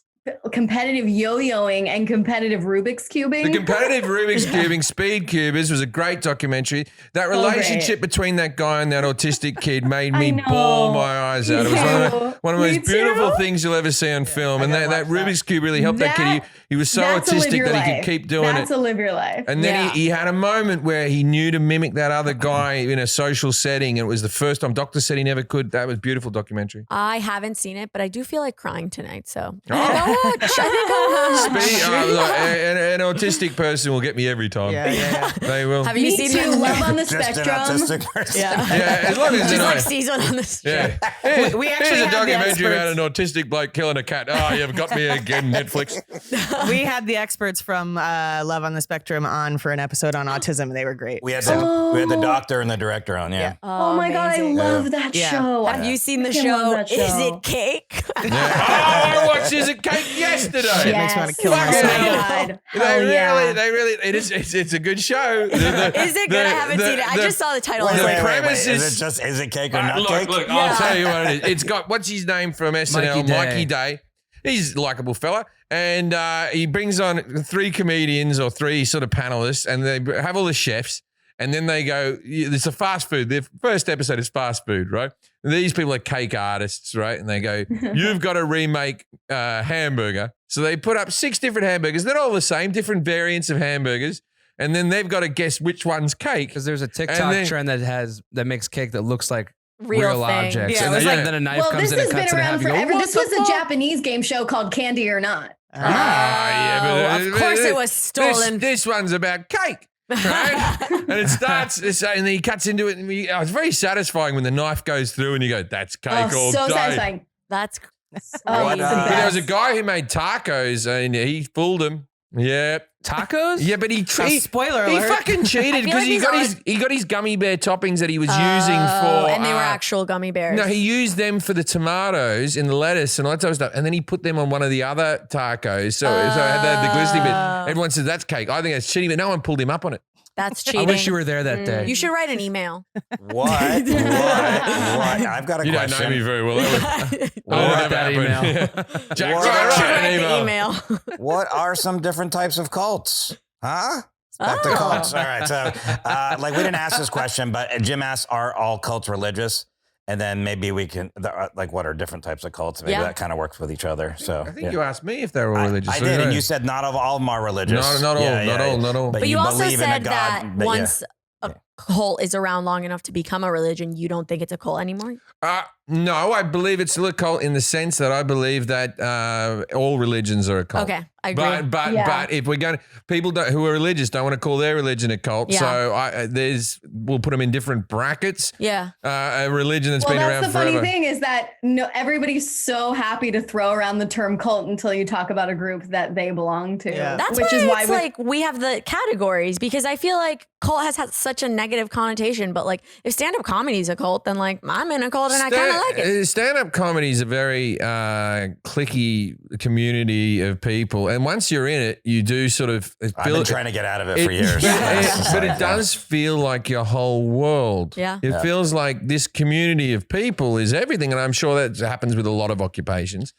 [SPEAKER 7] competitive yo-yoing and competitive Rubik's cubing.
[SPEAKER 1] The competitive Rubik's cubing, Speed Cubers was a great documentary. That relationship between that guy and that autistic kid made me
[SPEAKER 7] know.
[SPEAKER 1] bawl my eyes out. It was one of the
[SPEAKER 7] Me
[SPEAKER 1] most beautiful
[SPEAKER 7] too.
[SPEAKER 1] things you'll ever see on film. And that Rubik's Cube really helped that kid. He was so
[SPEAKER 7] That's a live
[SPEAKER 1] autistic
[SPEAKER 7] your
[SPEAKER 1] that he
[SPEAKER 7] life.
[SPEAKER 1] could keep doing
[SPEAKER 7] That's
[SPEAKER 1] it.
[SPEAKER 7] a live your life.
[SPEAKER 1] And then
[SPEAKER 6] Yeah.
[SPEAKER 1] he had a moment where he knew to mimic that other guy in a social setting. And it was the first time. Doctor said he never could. That was a beautiful documentary.
[SPEAKER 6] I haven't seen it, but I do feel like crying tonight. So
[SPEAKER 1] Oh.
[SPEAKER 6] I think I'll watch.
[SPEAKER 1] Look, an autistic person will get me every time.
[SPEAKER 3] Yeah.
[SPEAKER 1] They will.
[SPEAKER 6] Have you
[SPEAKER 7] Me
[SPEAKER 6] seen
[SPEAKER 7] too.
[SPEAKER 6] the
[SPEAKER 7] Love on the
[SPEAKER 2] Just an
[SPEAKER 7] spectrum.
[SPEAKER 2] autistic person.
[SPEAKER 6] Yeah.
[SPEAKER 1] Yeah, as long as
[SPEAKER 6] Just
[SPEAKER 1] you know.
[SPEAKER 6] like season on this.
[SPEAKER 1] Yeah.
[SPEAKER 3] We actually
[SPEAKER 1] Here's a
[SPEAKER 3] had the
[SPEAKER 1] documentary about an
[SPEAKER 3] experts.
[SPEAKER 1] autistic bloke killing a cat. Oh, you've got me again, Netflix.
[SPEAKER 3] We had the experts from Love on the Spectrum on for an episode on autism. They were great.
[SPEAKER 2] We had the doctor and the director on. Yeah.
[SPEAKER 7] Oh my God, I
[SPEAKER 6] amazing.
[SPEAKER 7] love that
[SPEAKER 3] Yeah.
[SPEAKER 7] show.
[SPEAKER 6] Have you seen the
[SPEAKER 7] I freaking love
[SPEAKER 6] show?
[SPEAKER 7] that
[SPEAKER 6] Is
[SPEAKER 7] show.
[SPEAKER 6] it cake?
[SPEAKER 1] Oh, I watched Is It Cake yesterday.
[SPEAKER 3] Shit makes me want to kill
[SPEAKER 1] Fuck
[SPEAKER 3] myself.
[SPEAKER 1] it.
[SPEAKER 7] God.
[SPEAKER 1] They
[SPEAKER 7] Hell yeah.
[SPEAKER 1] really, it's a good show.
[SPEAKER 6] Is it good? I haven't seen it. I just saw the title. I was
[SPEAKER 1] the
[SPEAKER 6] like,
[SPEAKER 1] premise
[SPEAKER 2] Is
[SPEAKER 1] is-
[SPEAKER 2] it cake or not
[SPEAKER 1] Look,
[SPEAKER 2] cake?
[SPEAKER 1] I'll tell you what it is. It's got, what's his name from SNL?
[SPEAKER 4] Mikey Day.
[SPEAKER 1] Mikey Day. He's a likable fella. And he brings on 3 comedians or 3 sort of panelists, and they have all the chefs. And then they go, it's a fast food. The first episode is fast food, right? And these people are cake artists, right? And they go, you've got to remake hamburger. So they put up 6 different hamburgers. They're all the same, different variants of hamburgers. And then they've got to guess which one's cake.
[SPEAKER 4] Because there's a TikTok trend that makes cake that looks like
[SPEAKER 6] Real thing.
[SPEAKER 4] objects.
[SPEAKER 3] Yeah,
[SPEAKER 4] and
[SPEAKER 3] it was
[SPEAKER 4] then a knife comes
[SPEAKER 7] this
[SPEAKER 4] in and
[SPEAKER 7] has
[SPEAKER 4] cuts
[SPEAKER 7] been
[SPEAKER 4] it in
[SPEAKER 7] around
[SPEAKER 4] half. You go,
[SPEAKER 7] forever.
[SPEAKER 4] "What
[SPEAKER 7] This
[SPEAKER 4] the
[SPEAKER 7] was a
[SPEAKER 4] fuck?"
[SPEAKER 7] Japanese game show called Candy or Not.
[SPEAKER 6] Of course it was stolen.
[SPEAKER 1] This one's about cake. Right? And it starts, and he cuts into it. And it's very satisfying when the knife goes through and you go, that's cake all
[SPEAKER 7] so
[SPEAKER 1] day.
[SPEAKER 7] satisfying.
[SPEAKER 6] That's
[SPEAKER 7] Oh,
[SPEAKER 6] crazy.
[SPEAKER 7] it's the
[SPEAKER 1] But there was a
[SPEAKER 7] best.
[SPEAKER 1] guy who made tacos and he fooled him. Yeah.
[SPEAKER 4] Tacos?
[SPEAKER 1] Yeah, but he
[SPEAKER 3] spoiler
[SPEAKER 1] he
[SPEAKER 3] alert.
[SPEAKER 1] fucking cheated
[SPEAKER 6] I feel
[SPEAKER 1] because
[SPEAKER 6] like
[SPEAKER 1] he got his gummy bear toppings that he was using
[SPEAKER 6] Oh,
[SPEAKER 1] for
[SPEAKER 6] and they were actual gummy bears.
[SPEAKER 1] No, he used them for the tomatoes in the lettuce and all that type of stuff. And then he put them on one of the other tacos. So I had the glistening bit. Everyone said that's cake. I think that's cheating, but no one pulled him up on it.
[SPEAKER 6] That's
[SPEAKER 4] I
[SPEAKER 6] cheating.
[SPEAKER 4] wish you were there that day.
[SPEAKER 6] You should write an email.
[SPEAKER 2] What? I've got a
[SPEAKER 1] You
[SPEAKER 2] question.
[SPEAKER 1] don't know me very well. That would
[SPEAKER 4] Write
[SPEAKER 1] never
[SPEAKER 4] that
[SPEAKER 1] happen.
[SPEAKER 4] email.
[SPEAKER 1] Jack,
[SPEAKER 2] What?
[SPEAKER 1] write
[SPEAKER 6] Should
[SPEAKER 1] an
[SPEAKER 6] write the
[SPEAKER 1] email.
[SPEAKER 6] email.
[SPEAKER 2] What are some different types of cults? Huh? Back to
[SPEAKER 6] Oh.
[SPEAKER 2] cults. All right. So, like, we didn't ask this question, but Jim asked, are all cults religious? And then maybe we can, like, what are different types of cults? Maybe
[SPEAKER 6] Yeah.
[SPEAKER 2] that kind of works with each other. So,
[SPEAKER 1] I think you asked me if they were religious.
[SPEAKER 2] I
[SPEAKER 1] So
[SPEAKER 2] did,
[SPEAKER 1] yeah.
[SPEAKER 2] and you said not all of them are religious.
[SPEAKER 1] Not all,
[SPEAKER 2] Yeah,
[SPEAKER 1] not
[SPEAKER 2] yeah,
[SPEAKER 1] all, not all.
[SPEAKER 6] But you also
[SPEAKER 2] believe in a
[SPEAKER 6] said
[SPEAKER 2] God,
[SPEAKER 6] that
[SPEAKER 2] but yeah.
[SPEAKER 6] once a cult is around long enough to become a religion, you don't think it's a cult anymore?
[SPEAKER 1] No, I believe it's still a cult in the sense that I believe that all religions are a cult.
[SPEAKER 6] Okay, I agree.
[SPEAKER 2] But
[SPEAKER 1] if we're going, people who are religious don't want to call their religion a cult.
[SPEAKER 6] Yeah.
[SPEAKER 1] So we'll put them in different brackets.
[SPEAKER 6] Yeah.
[SPEAKER 1] A religion that's
[SPEAKER 7] Well,
[SPEAKER 1] been
[SPEAKER 7] that's
[SPEAKER 1] around
[SPEAKER 7] the funny
[SPEAKER 1] forever.
[SPEAKER 7] thing is that everybody's so happy to throw around the term cult until you talk about a group that they belong to.
[SPEAKER 3] Yeah.
[SPEAKER 6] That's
[SPEAKER 7] which
[SPEAKER 6] why
[SPEAKER 7] is why
[SPEAKER 6] it's like we have the categories, because I feel like cult has had such a negative connotation. But like if stand-up comedy is a cult, then like I'm in a cult and I kind of like it.
[SPEAKER 1] Stand-up comedy is a very cliquey community of people, and once you're in it, you do sort of
[SPEAKER 2] I've been trying to get out of it for years.
[SPEAKER 1] But it does feel like your whole world.
[SPEAKER 6] Yeah.
[SPEAKER 1] It feels like this community of people is everything, and I'm sure that happens with a lot of occupations.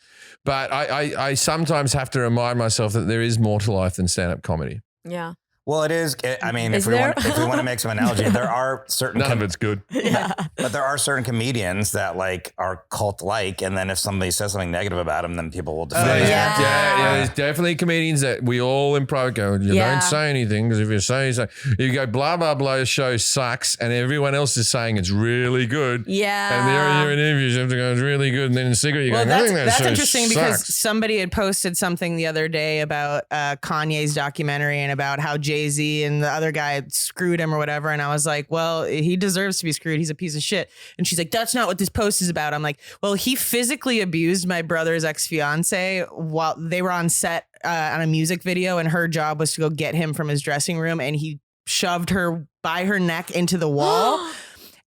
[SPEAKER 1] But I sometimes have to remind myself that there is more to life than stand-up comedy.
[SPEAKER 6] Yeah.
[SPEAKER 2] Well, it is. I mean,
[SPEAKER 6] Is
[SPEAKER 2] if we
[SPEAKER 6] there?
[SPEAKER 2] want to make some analogy, there are certain
[SPEAKER 1] None of it's good.
[SPEAKER 6] Yeah.
[SPEAKER 2] but there are certain comedians that like are cult-like, and then if somebody says something negative about them, then people will defend it.
[SPEAKER 6] yeah.
[SPEAKER 1] There's definitely comedians that we all in private go, you
[SPEAKER 6] Yeah.
[SPEAKER 1] don't say anything, because if you say something, you go, blah, blah, blah, show sucks, and everyone else is saying it's really good.
[SPEAKER 6] Yeah.
[SPEAKER 1] And you're in interviews, you have to go, it's really good, and then in secret you
[SPEAKER 3] Well,
[SPEAKER 1] go, I think that
[SPEAKER 3] that's
[SPEAKER 1] show
[SPEAKER 3] interesting because
[SPEAKER 1] sucks.
[SPEAKER 3] somebody had posted something the other day about Kanye's documentary and about how Jay-Z and the other guy had screwed him or whatever. And I was like, well, he deserves to be screwed. He's a piece of shit. And she's like, that's not what this post is about. I'm like, well, he physically abused my brother's ex-fiance while they were on set on a music video, and her job was to go get him from his dressing room, and he shoved her by her neck into the wall.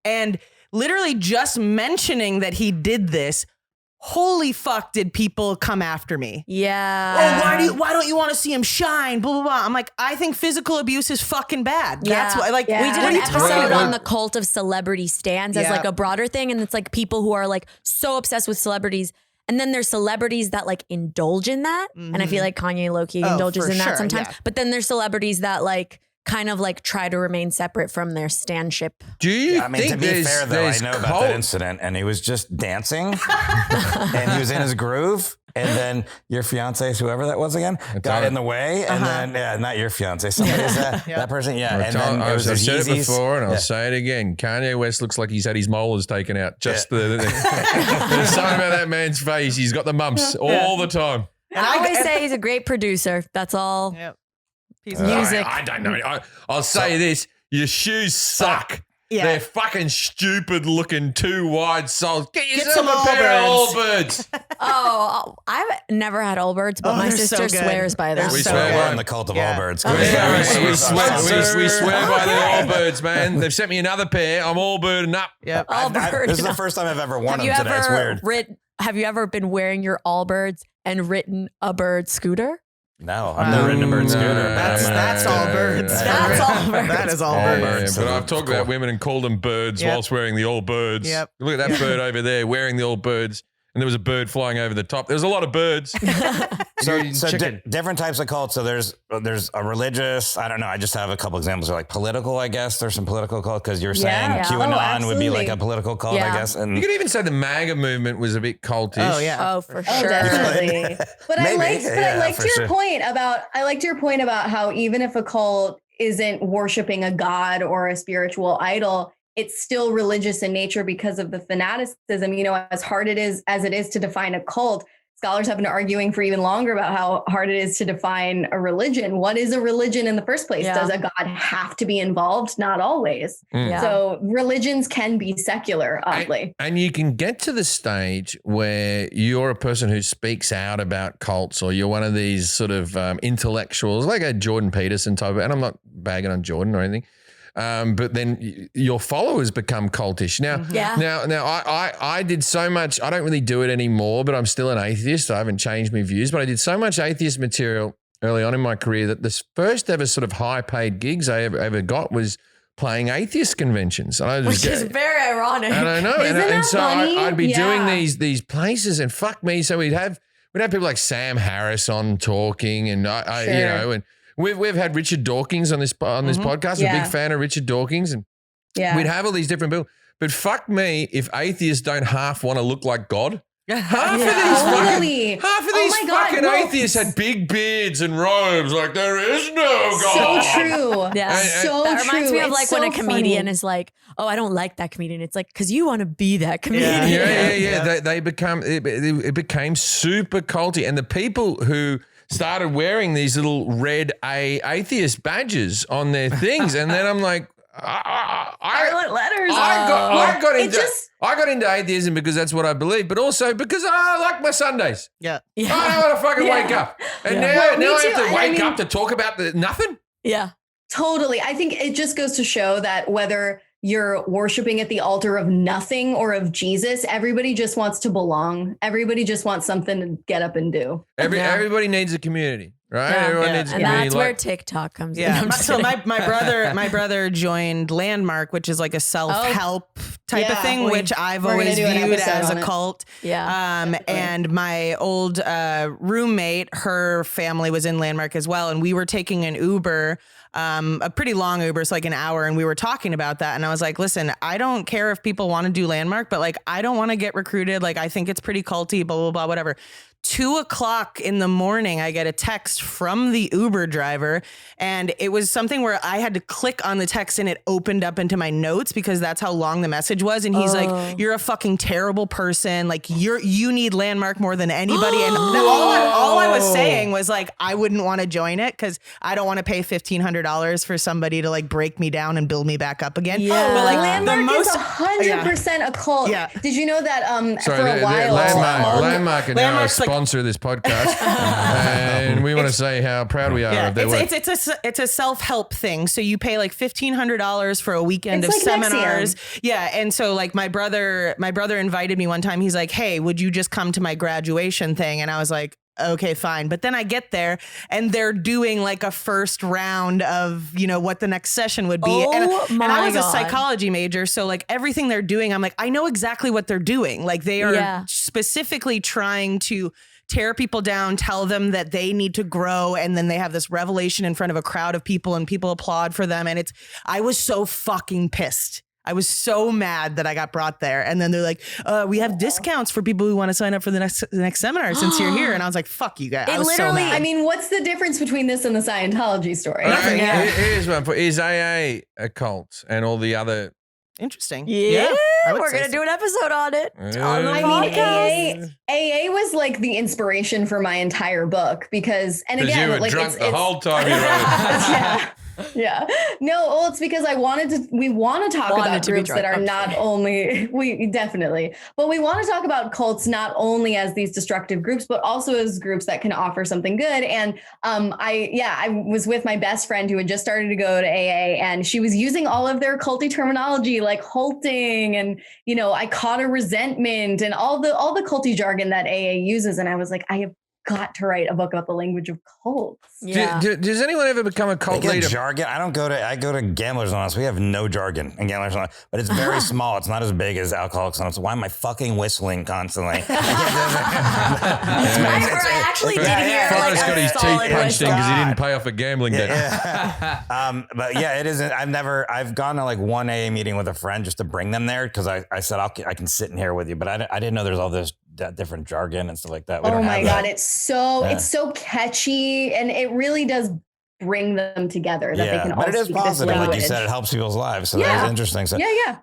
[SPEAKER 3] And literally just mentioning that he did this, holy fuck, did people come after me?
[SPEAKER 6] Yeah.
[SPEAKER 3] Oh, why don't you want to see him shine? Blah, blah, blah. I'm like, I think physical abuse is fucking bad. That's
[SPEAKER 6] Yeah.
[SPEAKER 3] why, like,
[SPEAKER 7] Yeah.
[SPEAKER 6] We did
[SPEAKER 3] what
[SPEAKER 6] an
[SPEAKER 3] are you talking
[SPEAKER 6] episode
[SPEAKER 3] about?
[SPEAKER 6] on the cult of celebrity stands as
[SPEAKER 3] Yeah.
[SPEAKER 6] like a broader thing. And it's like people who are like so obsessed with celebrities. And then there's celebrities that like indulge in that. And I feel like Kanye low-key
[SPEAKER 3] Oh,
[SPEAKER 6] indulges
[SPEAKER 3] for
[SPEAKER 6] in that
[SPEAKER 3] sure,
[SPEAKER 6] sometimes.
[SPEAKER 3] yeah.
[SPEAKER 6] But then there's celebrities that like kind of like try to remain separate from their standship.
[SPEAKER 1] Do you
[SPEAKER 2] I mean,
[SPEAKER 1] think
[SPEAKER 2] to be
[SPEAKER 1] there's,
[SPEAKER 2] fair, though, I
[SPEAKER 1] there's
[SPEAKER 2] know about
[SPEAKER 1] cult?
[SPEAKER 2] that incident, and he was just dancing, and he was in his groove, and then your fiance, whoever that was again, got
[SPEAKER 1] all
[SPEAKER 2] in the way, and then not your fiance, somebody's that person,
[SPEAKER 1] I've
[SPEAKER 2] and then it was
[SPEAKER 1] I've
[SPEAKER 2] the
[SPEAKER 1] said it
[SPEAKER 2] Yeezys.
[SPEAKER 1] before, and I'll
[SPEAKER 2] Yeah.
[SPEAKER 1] say it again. Kanye West looks like he's had his molars taken out. Just there's something about that man's face. He's got the mumps all the time.
[SPEAKER 3] And
[SPEAKER 6] I always say he's a great producer. That's all.
[SPEAKER 3] Yep.
[SPEAKER 6] Music.
[SPEAKER 1] I don't know. I'll say this. Your shoes suck.
[SPEAKER 3] Yeah.
[SPEAKER 1] They're fucking stupid looking, too wide soles. Get yourself
[SPEAKER 3] some
[SPEAKER 1] a pair of
[SPEAKER 3] Allbirds.
[SPEAKER 1] Allbirds.
[SPEAKER 6] Oh, I've never had Allbirds, but
[SPEAKER 3] Oh,
[SPEAKER 6] my
[SPEAKER 3] they're so
[SPEAKER 6] sister
[SPEAKER 3] good.
[SPEAKER 6] swears by them.
[SPEAKER 3] They're
[SPEAKER 1] We
[SPEAKER 3] so
[SPEAKER 1] swear
[SPEAKER 3] good.
[SPEAKER 2] We're in the cult of
[SPEAKER 3] Yeah.
[SPEAKER 2] Allbirds.
[SPEAKER 1] We swear by
[SPEAKER 6] Okay.
[SPEAKER 1] the Allbirds, man. They've sent me another pair. I'm Allbirding up.
[SPEAKER 3] Yep.
[SPEAKER 6] Allbirds.
[SPEAKER 2] This is the first time I've ever worn
[SPEAKER 6] Have you
[SPEAKER 2] them today. It's
[SPEAKER 6] ever
[SPEAKER 2] weird.
[SPEAKER 6] have you ever been wearing your Allbirds and ridden a bird scooter?
[SPEAKER 2] No, I've never ridden a bird scooter.
[SPEAKER 3] That's all birds.
[SPEAKER 6] That's all birds.
[SPEAKER 3] That is all
[SPEAKER 1] Yeah,
[SPEAKER 3] birds.
[SPEAKER 1] but I've talked about women and called them birds
[SPEAKER 3] Yep.
[SPEAKER 1] whilst wearing the Allbirds.
[SPEAKER 3] Yep.
[SPEAKER 1] Look at that bird over there wearing the Allbirds. and there was a bird flying over the top. There was a lot of birds.
[SPEAKER 2] So
[SPEAKER 4] chicken.
[SPEAKER 2] different types of cults. So there's a religious. I don't know. I just have a couple examples. Like political. I guess there's some political cults because you're saying
[SPEAKER 7] Yeah.
[SPEAKER 2] QAnon would be like
[SPEAKER 7] absolutely.
[SPEAKER 2] a political cult.
[SPEAKER 6] Yeah.
[SPEAKER 2] I guess.
[SPEAKER 1] You
[SPEAKER 2] And
[SPEAKER 1] could even say the MAGA movement was a bit cultish.
[SPEAKER 3] Oh yeah.
[SPEAKER 6] Oh, for
[SPEAKER 7] Oh,
[SPEAKER 6] sure.
[SPEAKER 7] definitely. But I
[SPEAKER 2] Maybe.
[SPEAKER 7] liked
[SPEAKER 2] For
[SPEAKER 7] your
[SPEAKER 2] sure.
[SPEAKER 7] point about how even if a cult isn't worshiping a god or a spiritual idol, it's still religious in nature because of the fanaticism. You know, as hard as it is to define a cult, scholars have been arguing for even longer about how hard it is to define a religion. What is a religion in the first place?
[SPEAKER 6] Yeah.
[SPEAKER 7] Does a god have to be involved? Not always.
[SPEAKER 6] Yeah.
[SPEAKER 7] So religions can be secular, oddly.
[SPEAKER 1] And you can get to the stage where you're a person who speaks out about cults, or you're one of these sort of intellectuals, like a Jordan Peterson type. And I'm not bagging on Jordan or anything. But then your followers become cultish. Now,
[SPEAKER 6] Yeah.
[SPEAKER 1] now I did so much. I don't really do it anymore, but I'm still an atheist. I haven't changed my views, but I did so much atheist material early on in my career that the first ever sort of high paid gigs I ever got was playing atheist conventions. And I was
[SPEAKER 6] Which is very ironic.
[SPEAKER 1] and I know,
[SPEAKER 7] Isn't
[SPEAKER 1] and
[SPEAKER 7] that
[SPEAKER 1] so
[SPEAKER 7] funny?
[SPEAKER 1] I'd be doing
[SPEAKER 7] Yeah.
[SPEAKER 1] these places, and fuck me. So we'd have people like Sam Harris on talking, and I you
[SPEAKER 7] Sure.
[SPEAKER 1] know, and we've had Richard Dawkins on this podcast. I'm a
[SPEAKER 7] Yeah.
[SPEAKER 1] big fan of Richard Dawkins, and
[SPEAKER 7] Yeah.
[SPEAKER 1] we'd have all these different people. But fuck me if atheists don't half want to look like God. Half
[SPEAKER 7] Totally.
[SPEAKER 1] of these
[SPEAKER 7] Oh my God,
[SPEAKER 1] fucking
[SPEAKER 7] no.
[SPEAKER 1] atheists had big beards and robes. Like there is no God.
[SPEAKER 7] So true.
[SPEAKER 6] Yeah.
[SPEAKER 7] So
[SPEAKER 6] That reminds
[SPEAKER 7] true.
[SPEAKER 6] me of
[SPEAKER 7] It's
[SPEAKER 6] like when
[SPEAKER 7] so
[SPEAKER 6] a comedian
[SPEAKER 7] funny.
[SPEAKER 6] is like, "Oh, I don't like that comedian." It's like because you want to be that comedian.
[SPEAKER 1] Yeah. They become it became super culty, and the people who started wearing these little red atheist badges on their things, and then I'm like,
[SPEAKER 7] Scarlet letters.
[SPEAKER 1] I got into atheism because that's what I believe, but also because I like my Sundays.
[SPEAKER 3] Yeah.
[SPEAKER 1] I don't want to fucking
[SPEAKER 7] Yeah.
[SPEAKER 1] wake up, and
[SPEAKER 6] Yeah.
[SPEAKER 1] now
[SPEAKER 7] Well, me
[SPEAKER 1] I have
[SPEAKER 7] too.
[SPEAKER 1] to
[SPEAKER 7] And
[SPEAKER 1] wake up to talk about nothing.
[SPEAKER 6] Yeah.
[SPEAKER 7] Totally. I think it just goes to show that whether you're worshiping at the altar of nothing or of Jesus, everybody just wants to belong. Everybody just wants something to get up and do.
[SPEAKER 1] Everybody needs a community, right?
[SPEAKER 6] Yeah.
[SPEAKER 1] Everyone
[SPEAKER 3] Yeah.
[SPEAKER 1] needs a
[SPEAKER 6] And
[SPEAKER 1] community.
[SPEAKER 6] that's where TikTok comes in.
[SPEAKER 3] Yeah.
[SPEAKER 6] I'm just
[SPEAKER 3] So
[SPEAKER 6] kidding.
[SPEAKER 3] my brother joined Landmark, which is like a self-help type of
[SPEAKER 7] Yeah,
[SPEAKER 3] thing,
[SPEAKER 7] we-
[SPEAKER 3] which I've
[SPEAKER 7] we're gonna
[SPEAKER 3] always
[SPEAKER 7] do an
[SPEAKER 3] viewed
[SPEAKER 7] episode
[SPEAKER 3] as
[SPEAKER 7] on
[SPEAKER 3] a
[SPEAKER 7] it.
[SPEAKER 3] cult.
[SPEAKER 6] Yeah.
[SPEAKER 3] And my old roommate, her family was in Landmark as well. And we were taking an Uber, a pretty long Uber, so like an hour. And we were talking about that. And I was like, listen, I don't care if people want to do Landmark, but like, I don't want to get recruited. Like, I think it's pretty culty, blah, blah, blah, whatever. 2:00 in the morning, I get a text from the Uber driver, and it was something where I had to click on the text and it opened up into my notes because that's how long the message was. And he's like, "You're a fucking terrible person. Like you need Landmark more than anybody." And all I was saying was like, I wouldn't want to join it because I don't want to pay $1,500 for somebody to like break me down and build me back up again.
[SPEAKER 6] Yeah.
[SPEAKER 3] But like
[SPEAKER 7] Landmark is 100% a cult.
[SPEAKER 3] Yeah.
[SPEAKER 7] Did you know that
[SPEAKER 1] Sorry,
[SPEAKER 7] for a while?
[SPEAKER 1] Landmark are now a
[SPEAKER 3] Landmark's like-
[SPEAKER 1] sponsor of this podcast, and we want to say how proud we are
[SPEAKER 3] Yeah,
[SPEAKER 1] of their work.
[SPEAKER 3] it's a self-help thing. So you pay like $1,500 for a weekend
[SPEAKER 7] It's
[SPEAKER 3] of
[SPEAKER 7] like
[SPEAKER 3] seminars.
[SPEAKER 7] Nexium.
[SPEAKER 3] Yeah. And so like my brother invited me one time. He's like, "Hey, would you just come to my graduation thing?" And I was like, okay, fine. But then I get there and they're doing like a first round of, you know, what the next session would be. and I
[SPEAKER 6] my
[SPEAKER 3] was a
[SPEAKER 6] God.
[SPEAKER 3] psychology major. So like everything they're doing, I'm like, I know exactly what they're doing. Like they are
[SPEAKER 6] Yeah.
[SPEAKER 3] specifically trying to tear people down, tell them that they need to grow. And then they have this revelation in front of a crowd of people and people applaud for them. And I was so fucking pissed. I was so mad that I got brought there. And then they're like, we have discounts for people who want to sign up for the next seminar since you're here. And I was like, fuck you guys. I was so
[SPEAKER 6] literally-
[SPEAKER 3] mad.
[SPEAKER 7] I mean, what's the difference between this and the Scientology story?
[SPEAKER 1] Right,
[SPEAKER 3] Yeah.
[SPEAKER 1] Here's one. Is AA a cult and all the other?
[SPEAKER 3] Interesting.
[SPEAKER 6] Yeah,
[SPEAKER 3] I would
[SPEAKER 6] we're
[SPEAKER 3] say
[SPEAKER 6] gonna
[SPEAKER 3] so.
[SPEAKER 6] do an episode on it.
[SPEAKER 1] Yeah.
[SPEAKER 6] On the
[SPEAKER 7] I mean,
[SPEAKER 6] podcast.
[SPEAKER 7] AA was like the inspiration for my entire book because, and
[SPEAKER 1] Because
[SPEAKER 7] again,
[SPEAKER 1] you were
[SPEAKER 7] like
[SPEAKER 1] drunk the whole time you wrote it.
[SPEAKER 7] yeah. Yeah. No, well, it's because we want to talk
[SPEAKER 6] Wanted
[SPEAKER 7] about
[SPEAKER 6] to be
[SPEAKER 7] groups that
[SPEAKER 6] drunk,
[SPEAKER 7] are
[SPEAKER 6] I'm
[SPEAKER 7] not
[SPEAKER 6] sorry.
[SPEAKER 7] only, we definitely, but we want to talk about cults not only as these destructive groups, but also as groups that can offer something good. And I was with my best friend who had just started to go to AA, and she was using all of their culty terminology like halting and, you know, I caught a resentment and all the culty jargon that AA uses. And I was like, I have got to write a book about the language of cults.
[SPEAKER 6] Yeah.
[SPEAKER 1] Does anyone ever become a cult
[SPEAKER 2] They get
[SPEAKER 1] leader?
[SPEAKER 2] jargon. I go to Gamblers Anonymous. We have no jargon in Gamblers Anonymous, but it's very small. It's not as big as Alcoholics Anonymous. Why am I fucking whistling constantly?
[SPEAKER 6] I actually did hear
[SPEAKER 1] Forrest
[SPEAKER 6] like
[SPEAKER 1] got
[SPEAKER 6] a
[SPEAKER 1] his teeth
[SPEAKER 6] solid
[SPEAKER 1] punched in
[SPEAKER 6] whistle.
[SPEAKER 1] because he didn't pay off a gambling debt.
[SPEAKER 2] But yeah, it isn't. I've gone to like one AA meeting with a friend just to bring them there because I said I can sit in here with you, but I didn't know there's all this different jargon and stuff like that. We
[SPEAKER 7] Oh
[SPEAKER 2] don't
[SPEAKER 7] my
[SPEAKER 2] have
[SPEAKER 7] God.
[SPEAKER 2] that.
[SPEAKER 7] It's so catchy, and it really does bring them together that they can all
[SPEAKER 2] but it is
[SPEAKER 7] speak this
[SPEAKER 2] positive, like you
[SPEAKER 7] language.
[SPEAKER 2] said. It helps people's lives, so
[SPEAKER 7] Yeah.
[SPEAKER 2] that is interesting. So,
[SPEAKER 7] Yeah.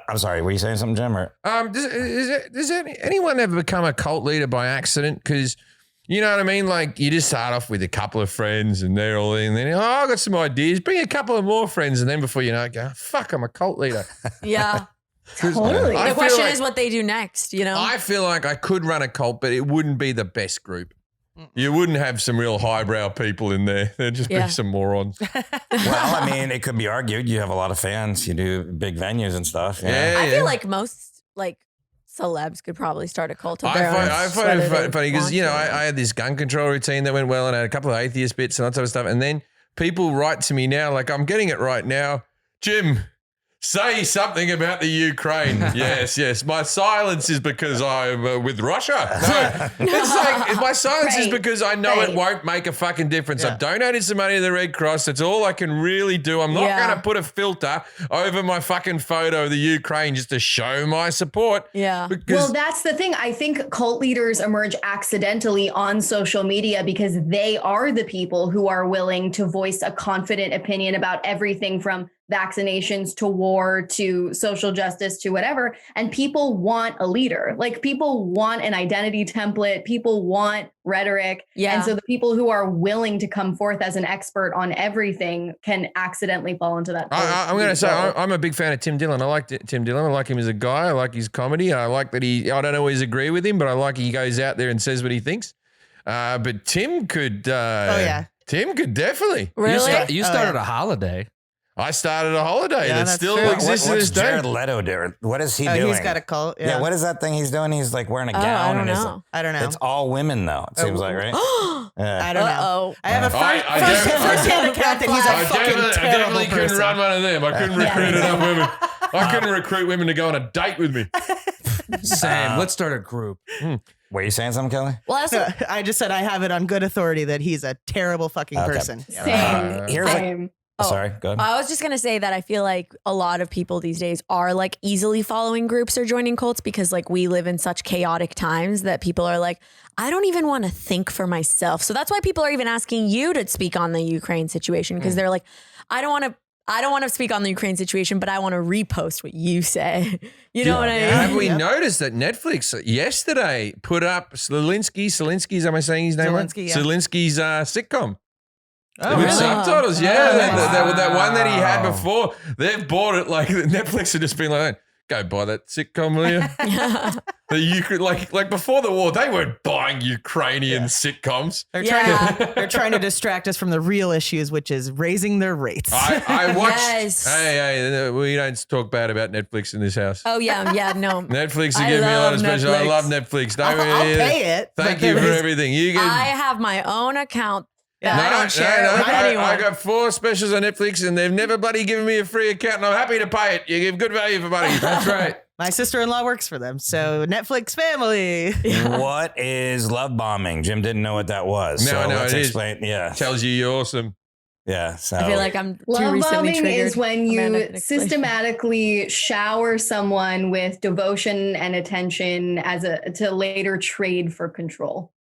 [SPEAKER 2] I'm sorry. Were you saying something, Jim? Or
[SPEAKER 1] Does anyone ever become a cult leader by accident? Because you know what I mean? Like you just start off with a couple of friends and they're all in. Then, I got some ideas. Bring a couple of more friends. And then before you know it, go, fuck, I'm a cult leader.
[SPEAKER 6] Yeah.
[SPEAKER 7] Totally.
[SPEAKER 1] I
[SPEAKER 6] The
[SPEAKER 1] feel
[SPEAKER 6] question
[SPEAKER 1] like-
[SPEAKER 6] is what they do next, you know?
[SPEAKER 1] I feel like I could run a cult, but it wouldn't be the best group. You wouldn't have some real highbrow people in there. There'd just
[SPEAKER 6] Yeah.
[SPEAKER 1] be some morons.
[SPEAKER 2] well, I mean, it could be argued. You have a lot of fans. You do big venues and stuff.
[SPEAKER 1] Yeah.
[SPEAKER 6] I feel like most like celebs could probably start a cult of their own.
[SPEAKER 1] I find
[SPEAKER 6] whether
[SPEAKER 1] it
[SPEAKER 6] they
[SPEAKER 1] funny because,
[SPEAKER 6] want
[SPEAKER 1] you know,
[SPEAKER 6] to.
[SPEAKER 1] I had this gun control routine that went well and I had a couple of atheist bits and that type of stuff. And then people write to me now, like I'm getting it right now. Jim, say something about the Ukraine. yes. My silence is because I'm with Russia. No, it's like my silence is
[SPEAKER 7] Right,
[SPEAKER 1] because I know it
[SPEAKER 7] right.
[SPEAKER 1] won't make a fucking difference.
[SPEAKER 3] Yeah.
[SPEAKER 1] I've donated some money to the Red Cross. That's all I can really do. I'm not
[SPEAKER 6] Yeah.
[SPEAKER 1] going to put a filter over my fucking photo of the Ukraine just to show my support.
[SPEAKER 6] Yeah.
[SPEAKER 1] Because
[SPEAKER 7] Well, that's the thing. I think cult leaders emerge accidentally on social media because they are the people who are willing to voice a confident opinion about everything from vaccinations to war to social justice to whatever. And people want a leader. Like people want an identity template. People want rhetoric.
[SPEAKER 6] Yeah.
[SPEAKER 7] And so the people who are willing to come forth as an expert on everything can accidentally fall into that.
[SPEAKER 1] I'm going to say
[SPEAKER 7] role.
[SPEAKER 1] I'm a big fan of Tim Dillon. I like Tim Dillon. I like him as a guy. I like his comedy. I like that I don't always agree with him, but I like he goes out there and says what he thinks. But Tim could. Tim could definitely.
[SPEAKER 6] Really?
[SPEAKER 4] You started a holiday.
[SPEAKER 1] I started a holiday
[SPEAKER 3] Yeah,
[SPEAKER 1] that
[SPEAKER 3] that's
[SPEAKER 1] still
[SPEAKER 3] true.
[SPEAKER 1] exists to
[SPEAKER 2] What's
[SPEAKER 1] this day.
[SPEAKER 2] Jared Leto doing? What is he
[SPEAKER 3] Oh,
[SPEAKER 2] doing?
[SPEAKER 3] he's got a cult.
[SPEAKER 2] Yeah, what is that thing he's doing? He's like wearing a
[SPEAKER 6] Oh,
[SPEAKER 2] gown.
[SPEAKER 6] I don't
[SPEAKER 2] and it's-
[SPEAKER 6] know.
[SPEAKER 3] I don't know.
[SPEAKER 2] It's all women though. It seems like, right? Yeah.
[SPEAKER 3] I don't know.
[SPEAKER 6] Uh-oh.
[SPEAKER 3] I have a
[SPEAKER 1] I
[SPEAKER 3] first-hand account that he's a
[SPEAKER 1] I
[SPEAKER 3] fucking
[SPEAKER 1] definitely
[SPEAKER 3] terrible
[SPEAKER 1] couldn't
[SPEAKER 3] person.
[SPEAKER 1] run one of them. I couldn't recruit enough women. I couldn't recruit women to go on a date with me.
[SPEAKER 4] Same. Let's start a group.
[SPEAKER 2] Were you saying something, Kelly?
[SPEAKER 6] Well, that's
[SPEAKER 3] No, I just said I have it on good authority that he's a terrible fucking
[SPEAKER 2] Okay.
[SPEAKER 3] person.
[SPEAKER 7] Same.
[SPEAKER 2] Here's like,
[SPEAKER 7] Same.
[SPEAKER 6] Oh.
[SPEAKER 2] sorry, go ahead.
[SPEAKER 6] I was just gonna say that I feel like a lot of people these days are like easily following groups or joining cults because like we live in such chaotic times that people are like, I don't even want to think for myself. So that's why people are even asking you to speak on the Ukraine situation because they're like, I don't want to speak on the Ukraine situation, but I want to repost what you say. You know what I mean?
[SPEAKER 1] Have we noticed that Netflix yesterday put up Zelensky's, am I saying his name right?
[SPEAKER 3] Zelensky, yeah.
[SPEAKER 1] Zelensky's sitcom.
[SPEAKER 3] Oh,
[SPEAKER 1] With
[SPEAKER 3] really?
[SPEAKER 1] subtitles, yeah.
[SPEAKER 6] Oh,
[SPEAKER 1] That one that he had before, they've bought it. Like Netflix had just been like, go buy that sitcom, will you? You could like before the war, they weren't buying Ukrainian sitcoms.
[SPEAKER 3] They're trying to distract us from the real issues, which is raising their rates.
[SPEAKER 1] I watched.
[SPEAKER 6] Yes.
[SPEAKER 1] Hey, we don't talk bad about Netflix in this house.
[SPEAKER 6] Oh yeah, no.
[SPEAKER 1] Netflix, you
[SPEAKER 6] I
[SPEAKER 1] give me a lot of
[SPEAKER 6] love
[SPEAKER 1] special. I
[SPEAKER 6] Netflix.
[SPEAKER 1] love Netflix. Don't
[SPEAKER 3] I'll pay it.
[SPEAKER 1] Thank
[SPEAKER 3] but
[SPEAKER 1] you for
[SPEAKER 3] there is-
[SPEAKER 1] everything. You get.
[SPEAKER 6] I have my own account that
[SPEAKER 3] Yeah,
[SPEAKER 6] I don't share with anyone.
[SPEAKER 1] I got 4 specials on Netflix, and they've never bloody given me a free account, and I'm happy to pay it. You give good value for money.
[SPEAKER 4] That's right.
[SPEAKER 3] My sister-in-law works for them, so Netflix family.
[SPEAKER 2] What is love bombing? Jim didn't know what that was.
[SPEAKER 1] No,
[SPEAKER 2] so
[SPEAKER 1] no,
[SPEAKER 2] let's
[SPEAKER 1] it is.
[SPEAKER 2] explain. Yeah.
[SPEAKER 1] Tells you you're awesome.
[SPEAKER 2] Yeah. So
[SPEAKER 6] I feel like I'm too
[SPEAKER 7] Love
[SPEAKER 6] recently
[SPEAKER 7] bombing
[SPEAKER 6] triggered.
[SPEAKER 7] is when
[SPEAKER 6] from
[SPEAKER 7] you
[SPEAKER 6] Netflix.
[SPEAKER 7] systematically shower someone with devotion and attention to later trade for control.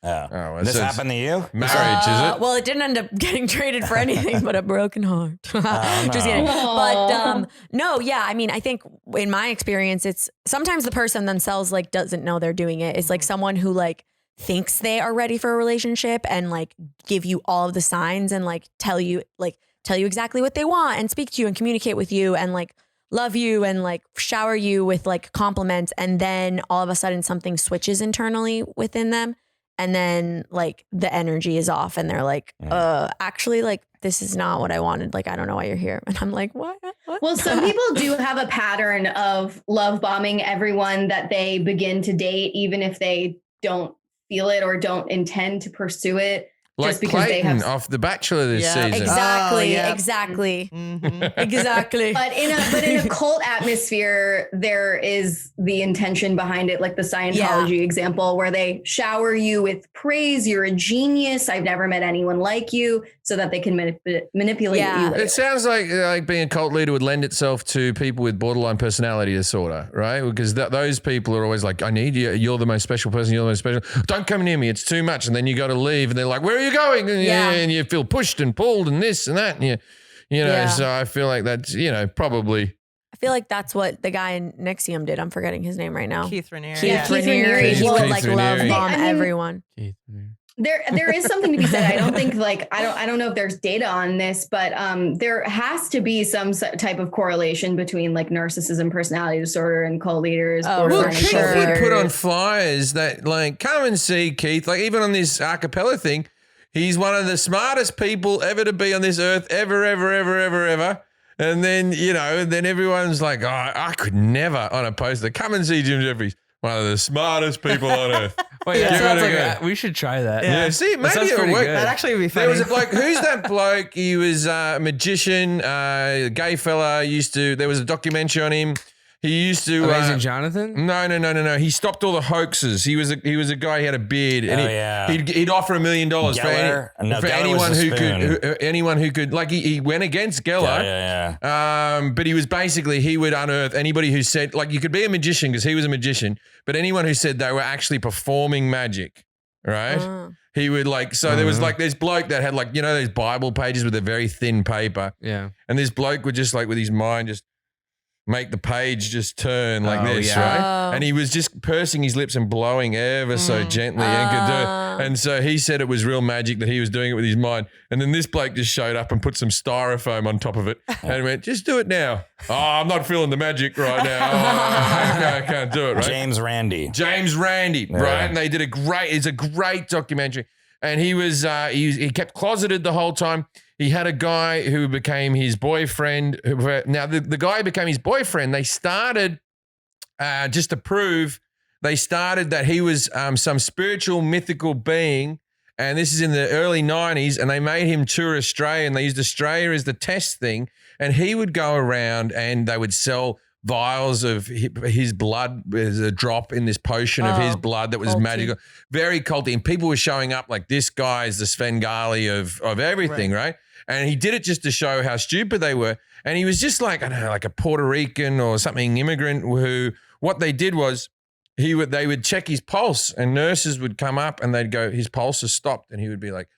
[SPEAKER 2] yeah.
[SPEAKER 1] Oh, well,
[SPEAKER 2] This
[SPEAKER 1] so it's
[SPEAKER 2] happened to you?
[SPEAKER 1] Marriage, is it?
[SPEAKER 6] Well, it didn't end up getting traded for anything but a broken heart.
[SPEAKER 2] no.
[SPEAKER 6] Just kidding.
[SPEAKER 7] Aw.
[SPEAKER 6] But no, yeah. I mean, I think in my experience, it's sometimes the person themselves like doesn't know they're doing it. It's like someone who like thinks they are ready for a relationship and like give you all of the signs and like tell you exactly what they want and speak to you and communicate with you and like love you and like shower you with like compliments. And then all of a sudden something switches internally within them. And then like the energy is off and they're like, actually like, this is not what I wanted. Like, I don't know why you're here. And I'm like, what?
[SPEAKER 7] Well, some people do have a pattern of love bombing everyone that they begin to date, even if they don't feel it or don't intend to pursue it.
[SPEAKER 1] Like
[SPEAKER 7] just because
[SPEAKER 1] Clayton
[SPEAKER 7] they have
[SPEAKER 1] off The Bachelor this season.
[SPEAKER 6] Exactly.
[SPEAKER 3] Oh, yeah.
[SPEAKER 6] Exactly.
[SPEAKER 3] Mhm.
[SPEAKER 6] Exactly.
[SPEAKER 7] But in a cult atmosphere, there is the intention behind it, like the Scientology example, where they shower you with praise. You're a genius. I've never met anyone like you, so that they can manipulate
[SPEAKER 6] Yeah.
[SPEAKER 7] you later.
[SPEAKER 1] It sounds like being a cult leader would lend itself to people with borderline personality disorder, right? Because those people are always like, I need you. You're the most special person. You're the most special. Don't come near me. It's too much. And then you got to leave. And they're like, where are you going? And you feel pushed and pulled and this and that. And you know, so I feel like that's, probably.
[SPEAKER 6] I feel like that's what the guy in Nexium did. I'm forgetting his name right now.
[SPEAKER 3] Keith Raniere.
[SPEAKER 6] Keith
[SPEAKER 3] Yeah.
[SPEAKER 6] Raniere. He would like
[SPEAKER 1] Keith
[SPEAKER 6] love
[SPEAKER 1] Raniere.
[SPEAKER 6] bomb
[SPEAKER 7] I mean,
[SPEAKER 6] everyone.
[SPEAKER 7] There is something to be said. I don't think I don't know if there's data on this, but there has to be some type of correlation between like narcissism, personality disorder, and cult leaders.
[SPEAKER 6] Oh,
[SPEAKER 1] Well,
[SPEAKER 6] for
[SPEAKER 1] Keith
[SPEAKER 6] sure.
[SPEAKER 1] would put on flyers that like, come and see Keith. Like even on this Acapella thing, he's one of the smartest people ever to be on this earth, ever. And then, then everyone's like, oh, I could never on a poster, come and see Jim Jefferies, one of the smartest people on earth.
[SPEAKER 4] Wait, that
[SPEAKER 1] Give
[SPEAKER 4] sounds
[SPEAKER 1] it a
[SPEAKER 4] like we should try that.
[SPEAKER 1] Yeah, see,
[SPEAKER 4] That sounds
[SPEAKER 1] maybe it'll
[SPEAKER 4] pretty
[SPEAKER 1] work.
[SPEAKER 4] good.
[SPEAKER 3] That actually would be funny.
[SPEAKER 1] There was a bloke. Who's that bloke? He was a magician, gay fella. There was a documentary on him. He used to.
[SPEAKER 4] Amazing Jonathan?
[SPEAKER 1] No. He stopped all the hoaxes. He was a guy. He had a beard. And
[SPEAKER 2] yeah.
[SPEAKER 1] He'd offer $1 million for
[SPEAKER 2] Geller
[SPEAKER 1] anyone
[SPEAKER 2] was
[SPEAKER 1] who
[SPEAKER 2] the
[SPEAKER 1] could. Anyone who could. Like he went against Geller.
[SPEAKER 2] Yeah.
[SPEAKER 1] But he was basically, he would unearth anybody who said, like, you could be a magician because he was a magician, but anyone who said they were actually performing magic, right? He would there was like this bloke that had like, those Bible pages with a very thin paper.
[SPEAKER 4] Yeah.
[SPEAKER 1] And this bloke would just like with his mind just make the page just turn like this,
[SPEAKER 4] yeah.
[SPEAKER 1] right? And he was just pursing his lips and blowing ever so gently and could do it. And so he said it was real magic that he was doing it with his mind. And then this bloke just showed up and put some styrofoam on top of it and went, just do it now. Oh, I'm not feeling the magic right now. Oh, I can't do it, right?
[SPEAKER 2] James Randi,
[SPEAKER 1] right? And they did it's a great documentary. And he was, he kept closeted the whole time. He had a guy who became his boyfriend. Now, the guy became his boyfriend. They started, just to prove, that he was some spiritual, mythical being. And this is in the early 90s. And they made him tour Australia. And they used Australia as the test thing. And he would go around and they would sell vials of his blood as a drop in this potion of his blood that was magical, very culty. And people were showing up like, this guy is the Svengali of everything, right? And he did it just to show how stupid they were. And he was just like, I don't know, like a Puerto Rican or something immigrant who, what they did was they would check his pulse and nurses would come up and they'd go, his pulse has stopped. And he would be like,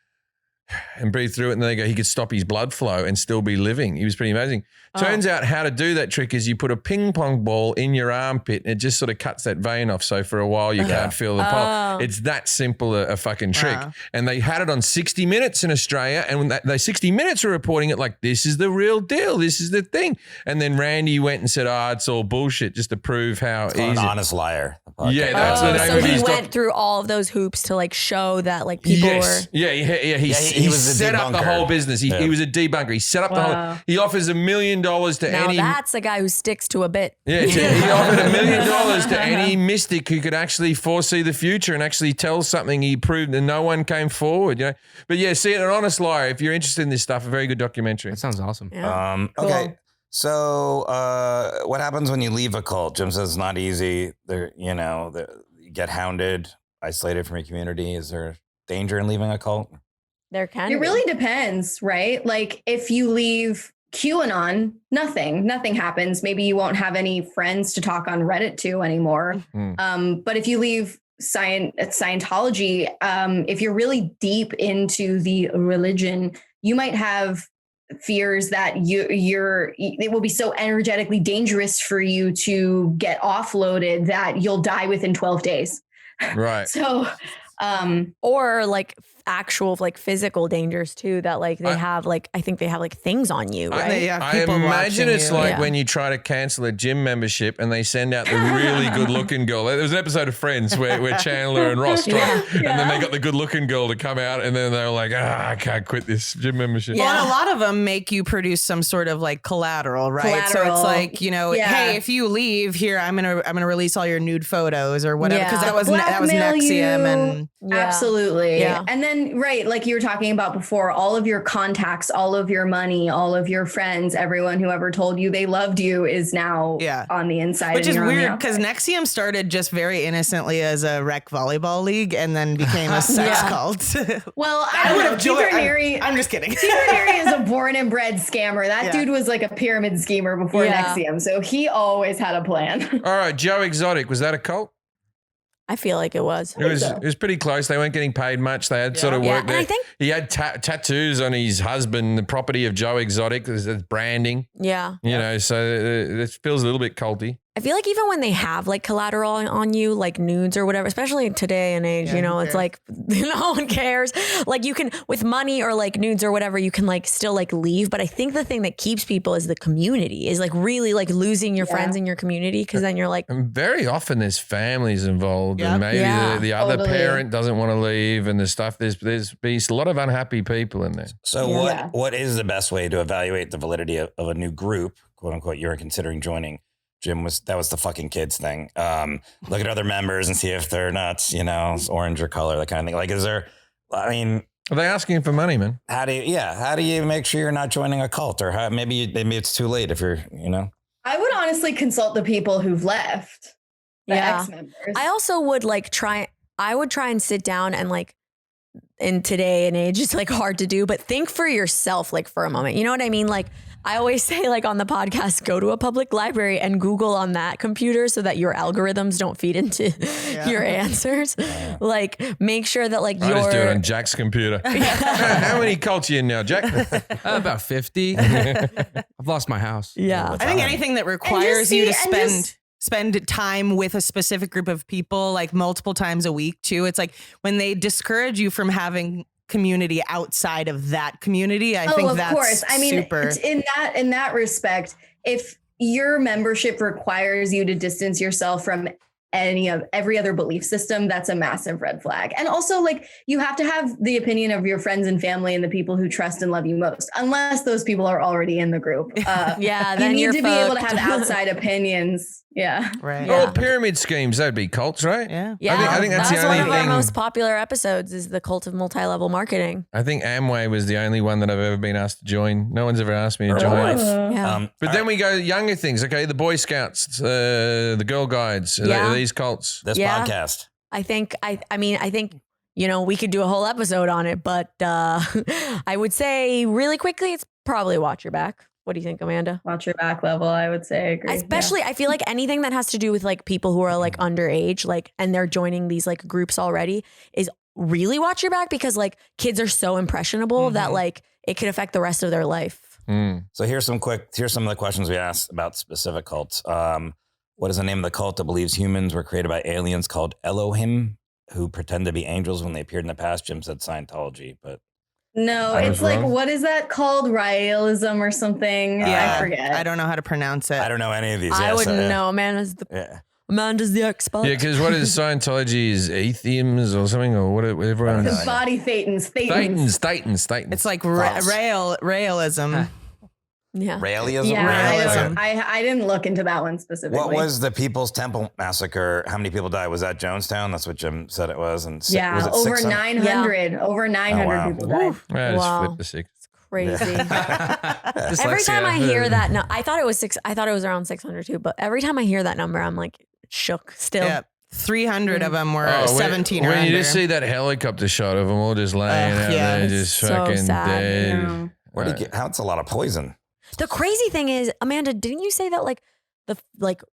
[SPEAKER 1] and breathe through it. And then they go, he could stop his blood flow and still be living. He was pretty amazing. Turns out how to do that trick is you put a ping pong ball in your armpit and it just sort of cuts that vein off. So for a while you can't feel the pulse. It's that simple a fucking trick. And they had it on 60 Minutes in Australia. And when they 60 Minutes were reporting it like, this is the real deal. This is the thing. And then Randy went and said, it's all bullshit, just to prove how easy.
[SPEAKER 2] An honest liar.
[SPEAKER 1] Yeah, that's the name
[SPEAKER 6] so
[SPEAKER 1] of
[SPEAKER 6] he
[SPEAKER 1] his
[SPEAKER 6] went through all of those hoops to like show that like people were.
[SPEAKER 1] He
[SPEAKER 2] was a
[SPEAKER 1] set up the
[SPEAKER 2] debunker.
[SPEAKER 1] whole business. He was a debunker. He set up the whole. He offers $1 million to
[SPEAKER 6] Now
[SPEAKER 1] any.
[SPEAKER 6] that's a guy who sticks to a bit.
[SPEAKER 1] Yeah, he offered $1 million to any mystic who could actually foresee the future and actually tell something. He proved that no one came forward. But yeah, see, An Honest Liar. If you're interested in this stuff, a very good documentary.
[SPEAKER 4] That sounds awesome.
[SPEAKER 6] Yeah.
[SPEAKER 2] Okay. So, what happens when you leave a cult? Jim says it's not easy. You get hounded, isolated from your community. Is there danger in leaving a cult?
[SPEAKER 6] There can
[SPEAKER 7] It
[SPEAKER 6] be.
[SPEAKER 7] really depends, right? Like if you leave QAnon, nothing happens. Maybe you won't have any friends to talk on Reddit to anymore. But if you leave Scientology, if you're really deep into the religion, you might have fears that it will be so energetically dangerous for you to get offloaded that you'll die within 12 days.
[SPEAKER 1] Right.
[SPEAKER 7] So,
[SPEAKER 6] or like actual like physical dangers too. That like they have like I think they have like things on you, right?
[SPEAKER 3] They have
[SPEAKER 1] I
[SPEAKER 3] people
[SPEAKER 1] imagine
[SPEAKER 3] watching
[SPEAKER 1] it's
[SPEAKER 3] you.
[SPEAKER 1] like
[SPEAKER 6] Yeah.
[SPEAKER 1] when you try to cancel a gym membership and they send out the really good-looking girl. There was an episode of Friends where Chandler and Ross tried, and then they got the good-looking girl to come out, and then they were like, I can't quit this gym membership.
[SPEAKER 3] Well,
[SPEAKER 6] Yeah.
[SPEAKER 3] and a lot of them make you produce some sort of like collateral, right? So
[SPEAKER 7] Collateral.
[SPEAKER 3] it's like, you know,
[SPEAKER 7] Yeah.
[SPEAKER 3] hey, if you leave here, I'm gonna release all your nude photos or whatever, because
[SPEAKER 6] Yeah.
[SPEAKER 3] that was
[SPEAKER 7] Blackmail
[SPEAKER 3] Nexium
[SPEAKER 7] you.
[SPEAKER 3] and
[SPEAKER 6] Yeah.
[SPEAKER 7] Absolutely.
[SPEAKER 6] Yeah.
[SPEAKER 7] And then, right, like you were talking about before, all of your contacts, all of your money, all of your friends, everyone who ever told you they loved you is now
[SPEAKER 3] Yeah.
[SPEAKER 7] on the inside.
[SPEAKER 3] which
[SPEAKER 7] and
[SPEAKER 3] is
[SPEAKER 7] you're on the
[SPEAKER 3] weird because
[SPEAKER 7] outside.
[SPEAKER 3] Nexium started just very innocently as a rec volleyball league and then became a sex
[SPEAKER 6] Yeah.
[SPEAKER 3] cult.
[SPEAKER 7] Well,
[SPEAKER 3] I
[SPEAKER 7] I
[SPEAKER 3] would
[SPEAKER 7] would
[SPEAKER 3] have
[SPEAKER 7] have
[SPEAKER 3] joined.
[SPEAKER 7] Neri.
[SPEAKER 3] I'm just kidding.
[SPEAKER 7] Neri is a born and bred scammer. That
[SPEAKER 3] Yeah.
[SPEAKER 7] dude was like a pyramid schemer before
[SPEAKER 6] Yeah.
[SPEAKER 7] Nexium. So he always had a plan.
[SPEAKER 1] All right, Joe Exotic, was that a cult?
[SPEAKER 6] I feel like it was.
[SPEAKER 1] It was pretty close. They weren't getting paid much. They had sort of
[SPEAKER 6] Yeah,
[SPEAKER 1] work
[SPEAKER 6] and
[SPEAKER 1] there.
[SPEAKER 6] I think-
[SPEAKER 1] he had tattoos on his husband, the property of Joe Exotic. There's branding,
[SPEAKER 6] Yeah.
[SPEAKER 1] you know, so it feels a little bit culty.
[SPEAKER 6] I feel like even when they have like collateral on you, like nudes or whatever, especially in today and age,
[SPEAKER 3] Yeah,
[SPEAKER 6] you know,
[SPEAKER 3] who
[SPEAKER 6] it's
[SPEAKER 3] cares?
[SPEAKER 6] like no one cares. Like you can with money or like nudes or whatever, you can like still like leave. But I think the thing that keeps people is the community, is like really like losing your friends in your community, because then you're like,
[SPEAKER 1] And very often there's families involved,
[SPEAKER 3] Yep.
[SPEAKER 1] and maybe
[SPEAKER 6] Yeah.
[SPEAKER 1] the other
[SPEAKER 7] Totally.
[SPEAKER 1] parent doesn't want to leave, and there's stuff. There's a lot of unhappy people in there.
[SPEAKER 2] So
[SPEAKER 7] Yeah.
[SPEAKER 2] what is the best way to evaluate the validity of a new group, quote unquote, you're considering joining? Jim, that was the fucking kids thing. Look at other members and see if they're nuts, you know, orange or color, that kind of thing. Like, I mean,
[SPEAKER 1] Are they asking for money, man?
[SPEAKER 2] how do you make sure you're not joining a cult, or maybe it's too late if you're, you know?
[SPEAKER 7] I would honestly consult the people who've left. The
[SPEAKER 6] Yeah.
[SPEAKER 7] ex-members.
[SPEAKER 6] I also would like I would try and sit down and like, in today and age, it's like hard to do, but think for yourself, like for a moment. You know what I mean? Like I always say, like on the podcast, go to a public library and Google on that computer so that your algorithms don't feed into your answers. Like make sure that like
[SPEAKER 1] I just do it
[SPEAKER 6] your
[SPEAKER 1] on Jack's computer. How many cults are you in now, Jack?
[SPEAKER 4] About 50. I've lost my house.
[SPEAKER 6] yeah.
[SPEAKER 3] I think anything that requires
[SPEAKER 7] see-
[SPEAKER 3] you to
[SPEAKER 7] and just-
[SPEAKER 3] spend time with a specific group of people, like multiple times a week too. It's like when they discourage you from having community outside of that community, I think
[SPEAKER 7] of
[SPEAKER 3] that's
[SPEAKER 7] course. I mean,
[SPEAKER 3] super.
[SPEAKER 7] it's in that respect, if your membership requires you to distance yourself from every other belief system, that's a massive red flag. And also, like, you have to have the opinion of your friends and family and the people who trust and love you most, unless those people are already in the group.
[SPEAKER 6] Yeah,
[SPEAKER 7] You
[SPEAKER 6] then
[SPEAKER 7] need
[SPEAKER 6] you're
[SPEAKER 7] to be able to
[SPEAKER 6] fucked.
[SPEAKER 7] have outside opinions. Yeah.
[SPEAKER 3] right.
[SPEAKER 6] Yeah.
[SPEAKER 1] Oh, pyramid schemes, that'd be cults, right?
[SPEAKER 3] Yeah.
[SPEAKER 6] Yeah,
[SPEAKER 1] I think that's the
[SPEAKER 6] one
[SPEAKER 1] only
[SPEAKER 6] of our
[SPEAKER 1] thing-
[SPEAKER 6] most popular episodes is the cult of multi-level marketing.
[SPEAKER 1] I think Amway was the only one that I've ever been asked to join. No one's ever asked me to
[SPEAKER 2] Herbalife.
[SPEAKER 1] join.
[SPEAKER 6] Yeah.
[SPEAKER 1] But then we go younger things. Okay, the Boy Scouts, the Girl Guides,
[SPEAKER 6] Yeah.
[SPEAKER 1] these cults.
[SPEAKER 2] This
[SPEAKER 6] Yeah.
[SPEAKER 2] podcast.
[SPEAKER 6] I think you know, we could do a whole episode on it, but I would say really quickly, it's probably watch your back. What do you think, Amanda?
[SPEAKER 7] Watch your back level, I would say. I agree.
[SPEAKER 6] Especially, I feel like anything that has to do with like people who are like underage, like, and they're joining these like groups already, is really watch your back, because like kids are so impressionable that like it could affect the rest of their life.
[SPEAKER 1] Mm.
[SPEAKER 2] So here's some of the questions we asked about specific cults. What is the name of the cult that believes humans were created by aliens called Elohim, who pretend to be angels when they appeared in the past? Jim said Scientology, but
[SPEAKER 7] No,
[SPEAKER 1] I was
[SPEAKER 7] it's like,
[SPEAKER 1] wrong.
[SPEAKER 7] what is that called? Idealism or something?
[SPEAKER 3] Yeah.
[SPEAKER 7] I forget.
[SPEAKER 3] I don't know how to pronounce it.
[SPEAKER 2] I don't know any of these.
[SPEAKER 6] I
[SPEAKER 2] Yeah,
[SPEAKER 6] wouldn't
[SPEAKER 2] so, yeah.
[SPEAKER 6] know.
[SPEAKER 2] Yeah.
[SPEAKER 6] Amanda's the expert.
[SPEAKER 1] Yeah, because what is Scientology? Is atheisms or something, or what? Everyone.
[SPEAKER 7] The body thetans.
[SPEAKER 1] Thetans.
[SPEAKER 3] It's like
[SPEAKER 2] False.
[SPEAKER 3] raelism.
[SPEAKER 6] Yeah.
[SPEAKER 2] Realism?
[SPEAKER 7] Yeah,
[SPEAKER 3] Realism.
[SPEAKER 7] I didn't look into that one specifically.
[SPEAKER 2] What was the People's Temple massacre? How many people died? Was that Jonestown? That's what Jim said it was. And
[SPEAKER 7] Yeah,
[SPEAKER 2] was it
[SPEAKER 7] over
[SPEAKER 2] 600?
[SPEAKER 7] 900. Over 900
[SPEAKER 2] wow.
[SPEAKER 7] people died.
[SPEAKER 1] I just
[SPEAKER 6] Wow.
[SPEAKER 1] flipped the six.
[SPEAKER 6] Crazy.
[SPEAKER 4] Dyslexia.
[SPEAKER 6] Every time I hear that, no, I thought it was around 600 too, but every time I hear that number, I'm like shook still.
[SPEAKER 3] Yeah. 300 of them were
[SPEAKER 1] Oh,
[SPEAKER 3] 17 or
[SPEAKER 1] when you
[SPEAKER 3] under.
[SPEAKER 1] just see that helicopter shot of them all just laying out
[SPEAKER 3] yeah.
[SPEAKER 1] there,
[SPEAKER 6] It's
[SPEAKER 1] just
[SPEAKER 6] so
[SPEAKER 1] fucking
[SPEAKER 6] sad.
[SPEAKER 1] dead.
[SPEAKER 7] Yeah.
[SPEAKER 2] Where do you get? How it's a lot of poison.
[SPEAKER 6] The crazy thing is, Amanda, didn't you say that like the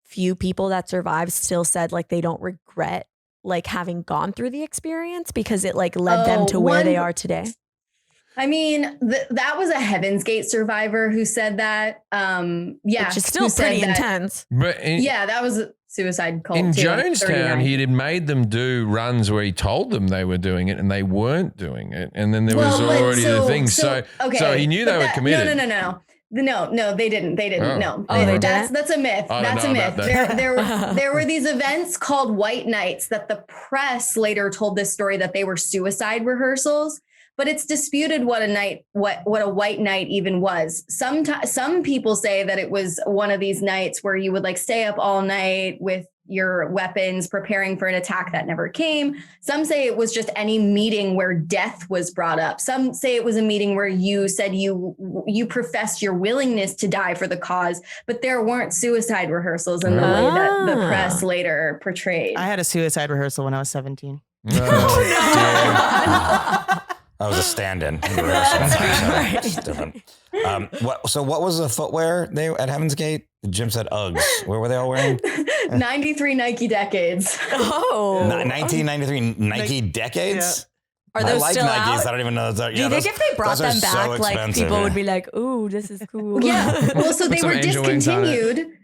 [SPEAKER 6] few people that survived still said like they don't regret like having gone through the experience because it like led them to where they are today?
[SPEAKER 7] I mean, that was a Heaven's Gate survivor who said that. Yeah.
[SPEAKER 6] Which is still
[SPEAKER 7] who said
[SPEAKER 6] pretty
[SPEAKER 7] that-
[SPEAKER 6] intense.
[SPEAKER 1] But
[SPEAKER 7] Yeah, that was suicide cult.
[SPEAKER 1] In
[SPEAKER 7] too,
[SPEAKER 1] Jonestown,
[SPEAKER 7] 39.
[SPEAKER 1] he had made them do runs where he told them they were doing it and they weren't doing it. And then there was
[SPEAKER 7] Well, but
[SPEAKER 1] already the thing. So he knew they were committed.
[SPEAKER 7] No, they didn't. They didn't.
[SPEAKER 1] Oh.
[SPEAKER 7] No,
[SPEAKER 6] Oh, they
[SPEAKER 7] that's
[SPEAKER 6] didn't?
[SPEAKER 7] a myth.
[SPEAKER 1] I don't
[SPEAKER 7] That's a
[SPEAKER 1] know
[SPEAKER 7] myth.
[SPEAKER 1] about that.
[SPEAKER 7] There were these events called White Nights that the press later told this story that they were suicide rehearsals, but it's disputed what a white night even was. Some people say that it was one of these nights where you would like stay up all night with your weapons preparing for an attack that never came. Some say it was just any meeting where death was brought up. Some say it was a meeting where you said you professed your willingness to die for the cause, but there weren't suicide rehearsals in the way that the press later portrayed.
[SPEAKER 3] I had a suicide rehearsal when I was 17.
[SPEAKER 2] I was a stand-in. It's different. What was the footwear they at Heaven's Gate? Jim said Uggs. What were they all wearing?
[SPEAKER 7] 93 Nike decades.
[SPEAKER 6] Oh.
[SPEAKER 2] 1993 Nike decades?
[SPEAKER 6] Are those
[SPEAKER 2] I like
[SPEAKER 6] still
[SPEAKER 2] Nikes.
[SPEAKER 6] out?
[SPEAKER 2] I don't even know.
[SPEAKER 6] Do you think if they brought them back, like people would be like, "Ooh, this is cool."
[SPEAKER 7] Yeah. Well, so they
[SPEAKER 4] some
[SPEAKER 7] were
[SPEAKER 4] angel wings on it.
[SPEAKER 7] discontinued.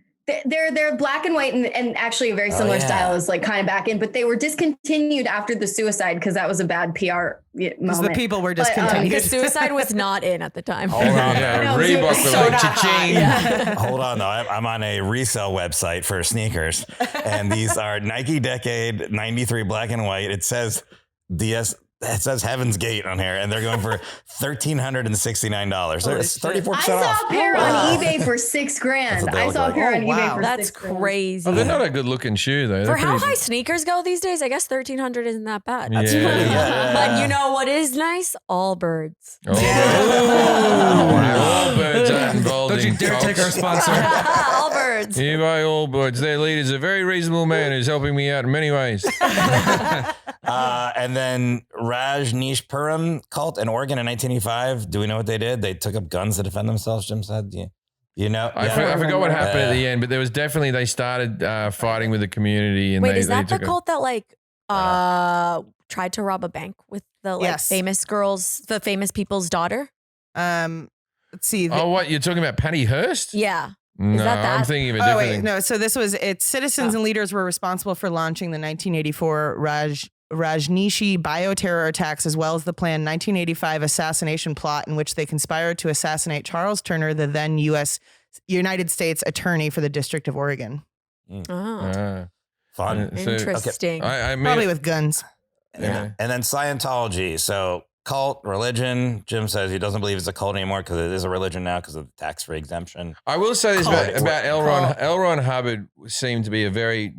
[SPEAKER 7] They're black and white and actually a very similar style is like kind of back in, but they were discontinued after the suicide because that was a bad PR
[SPEAKER 3] Because
[SPEAKER 7] moment.
[SPEAKER 3] the people were
[SPEAKER 7] But,
[SPEAKER 3] discontinued.
[SPEAKER 6] Because suicide was not in at the time.
[SPEAKER 2] Hold on.
[SPEAKER 1] Yeah,
[SPEAKER 7] No,
[SPEAKER 1] Reebok
[SPEAKER 7] so
[SPEAKER 1] was
[SPEAKER 7] not
[SPEAKER 1] like,
[SPEAKER 7] hot.
[SPEAKER 1] cha-ching.
[SPEAKER 2] Hold on, though. I'm on a resale website for sneakers, and these are Nike Decade 93 black and white. It says Heaven's Gate on here, and they're going for $1,369. There's 34%
[SPEAKER 7] I saw
[SPEAKER 2] off.
[SPEAKER 7] a pair on eBay for $6,000.
[SPEAKER 2] That's what they
[SPEAKER 7] I
[SPEAKER 2] look
[SPEAKER 7] saw a
[SPEAKER 2] like.
[SPEAKER 7] pair on
[SPEAKER 3] Oh,
[SPEAKER 7] eBay
[SPEAKER 3] wow.
[SPEAKER 7] for
[SPEAKER 6] That's
[SPEAKER 7] $6,000.
[SPEAKER 6] crazy.
[SPEAKER 1] Oh, they're not a good looking shoe though.
[SPEAKER 6] For
[SPEAKER 1] They're
[SPEAKER 6] how
[SPEAKER 1] pretty-
[SPEAKER 6] high sneakers go these days, I guess 1,300 isn't that bad.
[SPEAKER 2] That's
[SPEAKER 1] Yeah.
[SPEAKER 2] pretty good.
[SPEAKER 6] But you know what is nice? Allbirds.
[SPEAKER 1] Oh, wow. All birds aren't involved
[SPEAKER 4] Don't you
[SPEAKER 1] in
[SPEAKER 4] dare take our
[SPEAKER 1] cults.
[SPEAKER 4] sponsor.
[SPEAKER 6] Allbirds.
[SPEAKER 1] Here by all birds. Their leader's a very reasonable man who's helping me out in many ways.
[SPEAKER 2] And then Rajneeshpuram cult in Oregon in 1985. Do we know what they did? They took up guns to defend themselves, Jim said. You know?
[SPEAKER 1] I forgot what happened at the end, but there was definitely, they started fighting with the community. And
[SPEAKER 6] Wait,
[SPEAKER 1] they,
[SPEAKER 6] is that
[SPEAKER 1] they
[SPEAKER 6] the
[SPEAKER 1] took
[SPEAKER 6] cult that like tried to rob a bank with the like
[SPEAKER 3] Yes.
[SPEAKER 6] famous girls, the famous people's daughter?
[SPEAKER 3] Let's see.
[SPEAKER 1] Oh, what? You're talking about Patty Hearst?
[SPEAKER 6] Yeah.
[SPEAKER 1] No,
[SPEAKER 6] that
[SPEAKER 1] I'm
[SPEAKER 6] that?
[SPEAKER 1] thinking of a
[SPEAKER 3] Oh,
[SPEAKER 1] different
[SPEAKER 3] wait,
[SPEAKER 1] thing.
[SPEAKER 3] no. So this was, its citizens and leaders were responsible for launching the 1984 Rajneeshi bioterror attacks, as well as the planned 1985 assassination plot in which they conspired to assassinate Charles Turner, the then United States Attorney for the District of Oregon.
[SPEAKER 6] Oh,
[SPEAKER 1] Ah.
[SPEAKER 2] Fun.
[SPEAKER 1] So-
[SPEAKER 6] interesting.
[SPEAKER 1] I mean,
[SPEAKER 3] Probably with guns.
[SPEAKER 1] yeah.
[SPEAKER 2] And then Scientology. So cult, religion. Jim says he doesn't believe it's a cult anymore because it is a religion now because of the tax-free exemption.
[SPEAKER 1] I will say this
[SPEAKER 2] Cult.
[SPEAKER 1] about L. Ron Hubbard seemed to be a very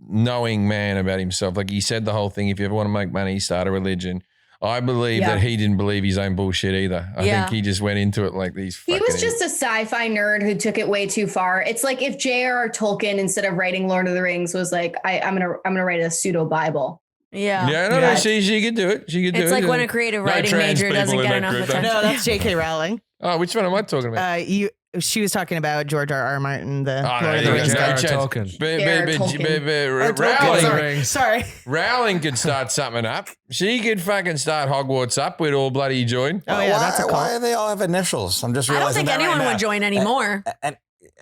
[SPEAKER 1] knowing man about himself. Like he said the whole thing, if you ever want to make money, start a religion. I believe
[SPEAKER 7] Yeah.
[SPEAKER 1] that he didn't believe his own bullshit either. I
[SPEAKER 6] Yeah.
[SPEAKER 1] think he just went into it like these
[SPEAKER 7] He
[SPEAKER 1] fucking
[SPEAKER 7] was just a sci-fi nerd who took it way too far. It's like if J.R.R. Tolkien, instead of writing Lord of the Rings, was like, I'm gonna write a pseudo Bible.
[SPEAKER 6] yeah.
[SPEAKER 1] Yeah, no,
[SPEAKER 7] Yeah.
[SPEAKER 1] she could do it. She could do it.
[SPEAKER 6] It's like when a creative writing
[SPEAKER 1] trans
[SPEAKER 6] major doesn't
[SPEAKER 1] people in
[SPEAKER 6] get
[SPEAKER 1] that
[SPEAKER 6] enough
[SPEAKER 1] group,
[SPEAKER 6] attention.
[SPEAKER 3] No, that's J.K. Rowling.
[SPEAKER 1] Oh, which one am I talking about?
[SPEAKER 3] She was talking about George R.R. Martin, the
[SPEAKER 1] Oh,
[SPEAKER 3] Lord of the
[SPEAKER 1] no,
[SPEAKER 3] Rings
[SPEAKER 1] no
[SPEAKER 3] guy.
[SPEAKER 1] chance.
[SPEAKER 4] Tolkien.
[SPEAKER 7] J.R.R.
[SPEAKER 1] Rowling,
[SPEAKER 3] Sorry.
[SPEAKER 1] Rowling could start something up. She could fucking start Hogwarts up. We'd all bloody join.
[SPEAKER 3] Oh, yeah,
[SPEAKER 2] why,
[SPEAKER 3] that's a cult.
[SPEAKER 2] Why do they all have initials? I'm just
[SPEAKER 6] I don't
[SPEAKER 2] realizing
[SPEAKER 6] think
[SPEAKER 2] that
[SPEAKER 6] anyone
[SPEAKER 2] right
[SPEAKER 6] would
[SPEAKER 2] now.
[SPEAKER 6] join anymore.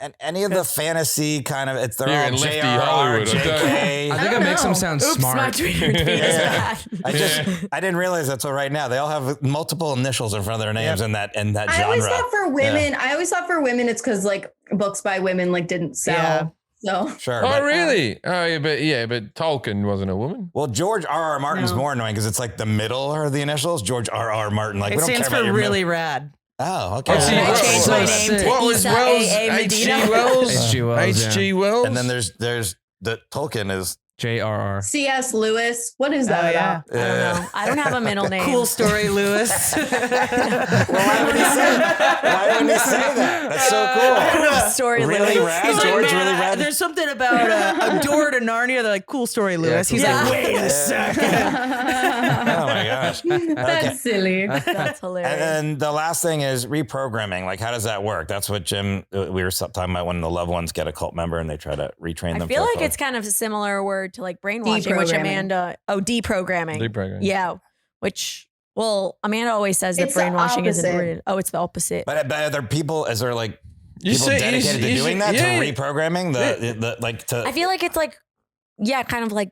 [SPEAKER 2] And any of the fantasy kind of, they're
[SPEAKER 1] You're
[SPEAKER 2] all
[SPEAKER 1] in lefty
[SPEAKER 2] JRR,
[SPEAKER 1] Hollywood, I'm telling
[SPEAKER 2] JK.
[SPEAKER 4] I think it makes them sound
[SPEAKER 6] Oops, my
[SPEAKER 4] smart.
[SPEAKER 6] Twitter feed is
[SPEAKER 2] Yeah.
[SPEAKER 6] bad.
[SPEAKER 2] I didn't realize that till right now. They all have multiple initials in front of their names in that genre.
[SPEAKER 7] I always thought for women, it's because like books by women like didn't sell.
[SPEAKER 3] Yeah.
[SPEAKER 7] So
[SPEAKER 2] Sure.
[SPEAKER 1] Oh,
[SPEAKER 2] but-
[SPEAKER 1] really? Oh, yeah, but Tolkien wasn't a woman.
[SPEAKER 2] Well, George R.R. Martin's
[SPEAKER 7] No.
[SPEAKER 2] more annoying because it's like the middle are the initials. George R.R. Martin. Like
[SPEAKER 3] It
[SPEAKER 2] we don't
[SPEAKER 3] stands
[SPEAKER 2] care about
[SPEAKER 3] for
[SPEAKER 2] your
[SPEAKER 3] really
[SPEAKER 2] middle.
[SPEAKER 3] rad.
[SPEAKER 2] Oh, okay.
[SPEAKER 1] Oh, see,
[SPEAKER 6] I
[SPEAKER 1] what-
[SPEAKER 6] changed my name to
[SPEAKER 1] what was
[SPEAKER 6] Isa
[SPEAKER 1] Wells?
[SPEAKER 6] A.A.
[SPEAKER 1] H.G.
[SPEAKER 6] Medina.
[SPEAKER 1] Wells?
[SPEAKER 4] H.G. Wells,
[SPEAKER 1] H.G. Wells?
[SPEAKER 2] And then there's the Tolkien is
[SPEAKER 4] JRR.
[SPEAKER 7] C.S. Lewis. What is
[SPEAKER 3] Oh,
[SPEAKER 7] that
[SPEAKER 3] yeah.
[SPEAKER 7] about?
[SPEAKER 6] I don't know. I don't have a middle name.
[SPEAKER 3] Cool story, Lewis.
[SPEAKER 2] why wouldn't he say that? That's so cool.
[SPEAKER 6] Story
[SPEAKER 2] Really
[SPEAKER 6] Lewis.
[SPEAKER 2] rad?
[SPEAKER 3] He's like,
[SPEAKER 2] George
[SPEAKER 3] "Man,
[SPEAKER 2] really rad?
[SPEAKER 3] There's something about a door to Narnia. They're like, cool story, Lewis. He's
[SPEAKER 6] Yeah.
[SPEAKER 3] like, wait a second.
[SPEAKER 2] Oh my gosh.
[SPEAKER 7] That's silly.
[SPEAKER 6] That's hilarious.
[SPEAKER 2] And then the last thing is reprogramming. Like, how does that work? That's what Jim, we were talking about when the loved ones get a cult member and they try to retrain them.
[SPEAKER 6] I feel
[SPEAKER 2] for
[SPEAKER 6] like
[SPEAKER 2] cult.
[SPEAKER 6] it's kind of a similar word to like brainwashing, which
[SPEAKER 7] Deprogramming.
[SPEAKER 6] Amanda, deprogramming.
[SPEAKER 1] Deprogramming.
[SPEAKER 6] Yeah. Which, well, Amanda always says that
[SPEAKER 7] It's the
[SPEAKER 6] brainwashing isn't
[SPEAKER 7] opposite.
[SPEAKER 6] rooted. Oh, it's the opposite.
[SPEAKER 2] But are there people, is there like People dedicated to doing that, to
[SPEAKER 1] yeah.
[SPEAKER 2] reprogramming the like to.
[SPEAKER 6] I feel like it's like, yeah, kind of like.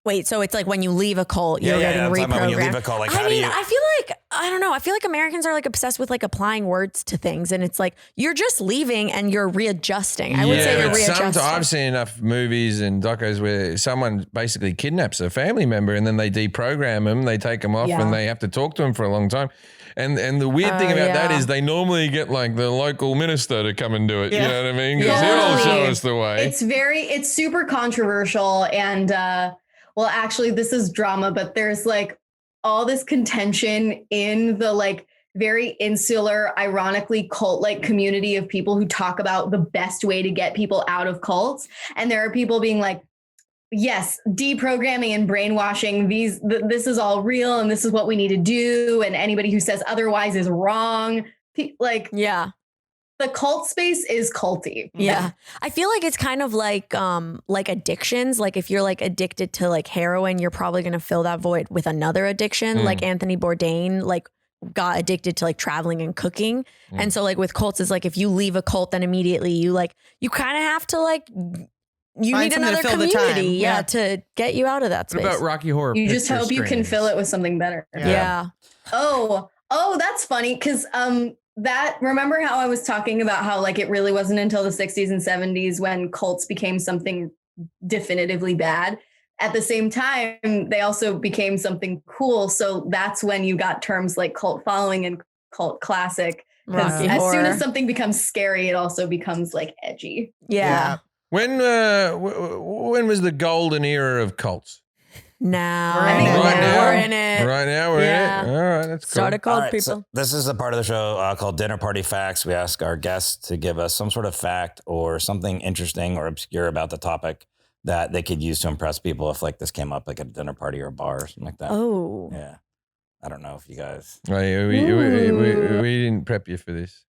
[SPEAKER 6] Wait, so it's like when you leave a cult, you're getting
[SPEAKER 2] I'm talking about when you leave
[SPEAKER 6] reprogrammed.
[SPEAKER 2] a cult, like,
[SPEAKER 6] I
[SPEAKER 2] how do
[SPEAKER 6] mean,
[SPEAKER 2] you?
[SPEAKER 6] I feel like, I don't know. I feel like Americans are like obsessed with like applying words to things. And it's like, you're just leaving and you're readjusting. I would say you're
[SPEAKER 1] but
[SPEAKER 6] readjusting.
[SPEAKER 1] I've seen enough movies and docos where someone basically kidnaps a family member and then they deprogram them, they take them off
[SPEAKER 7] Yeah.
[SPEAKER 1] and they have to talk to them for a long time. And the weird thing about that is they normally get like the local minister to come and do it.
[SPEAKER 3] Yeah.
[SPEAKER 1] You know what I mean? Because
[SPEAKER 7] Yeah.
[SPEAKER 1] he'll show us the way.
[SPEAKER 7] It's super controversial. And well, actually, this is drama, but there's like all this contention in the like very insular, ironically cult-like community of people who talk about the best way to get people out of cults. And there are people being like, yes, deprogramming and brainwashing, this is all real and this is what we need to do. And anybody who says otherwise is wrong. Like,
[SPEAKER 6] Yeah.
[SPEAKER 7] the cult space is culty.
[SPEAKER 6] Yeah. I feel like it's kind of like addictions. Like if you're like addicted to like heroin, you're probably going to fill that void with another addiction. Like Anthony Bourdain, like got addicted to like traveling and cooking. And so like with cults, it's like if you leave a cult, then immediately you kind of have to like, you
[SPEAKER 3] Find
[SPEAKER 6] need
[SPEAKER 3] something to
[SPEAKER 6] another
[SPEAKER 3] fill the
[SPEAKER 6] community.
[SPEAKER 3] time.
[SPEAKER 6] To get you out of that
[SPEAKER 4] What
[SPEAKER 6] space.
[SPEAKER 4] about Rocky Horror?
[SPEAKER 7] You just
[SPEAKER 4] Picture
[SPEAKER 7] hope you can
[SPEAKER 4] Screenings?
[SPEAKER 7] fill it with something better.
[SPEAKER 6] Yeah.
[SPEAKER 7] Oh, that's funny. Cause remember how I was talking about how like it really wasn't until the 60s and 70s when cults became something definitively bad. At the same time, they also became something cool. So that's when you got terms like cult following and cult classic. Because
[SPEAKER 6] Rocky
[SPEAKER 7] as soon
[SPEAKER 6] Horror.
[SPEAKER 7] as something becomes scary, it also becomes like edgy.
[SPEAKER 6] Yeah.
[SPEAKER 1] When was the golden era of cults?
[SPEAKER 6] Now.
[SPEAKER 3] We're in it.
[SPEAKER 1] Right now.
[SPEAKER 6] We're in it.
[SPEAKER 1] Right now we're
[SPEAKER 6] Yeah.
[SPEAKER 1] in it. All right, that's cool.
[SPEAKER 6] Start a cult,
[SPEAKER 2] All right,
[SPEAKER 6] people.
[SPEAKER 2] so this is a part of the show called Dinner Party Facts. We ask our guests to give us some sort of fact or something interesting or obscure about the topic that they could use to impress people if like this came up like at a dinner party or a bar or something like that.
[SPEAKER 6] Oh.
[SPEAKER 2] Yeah. I don't know if you guys.
[SPEAKER 1] Oh, yeah, we didn't prep you for this.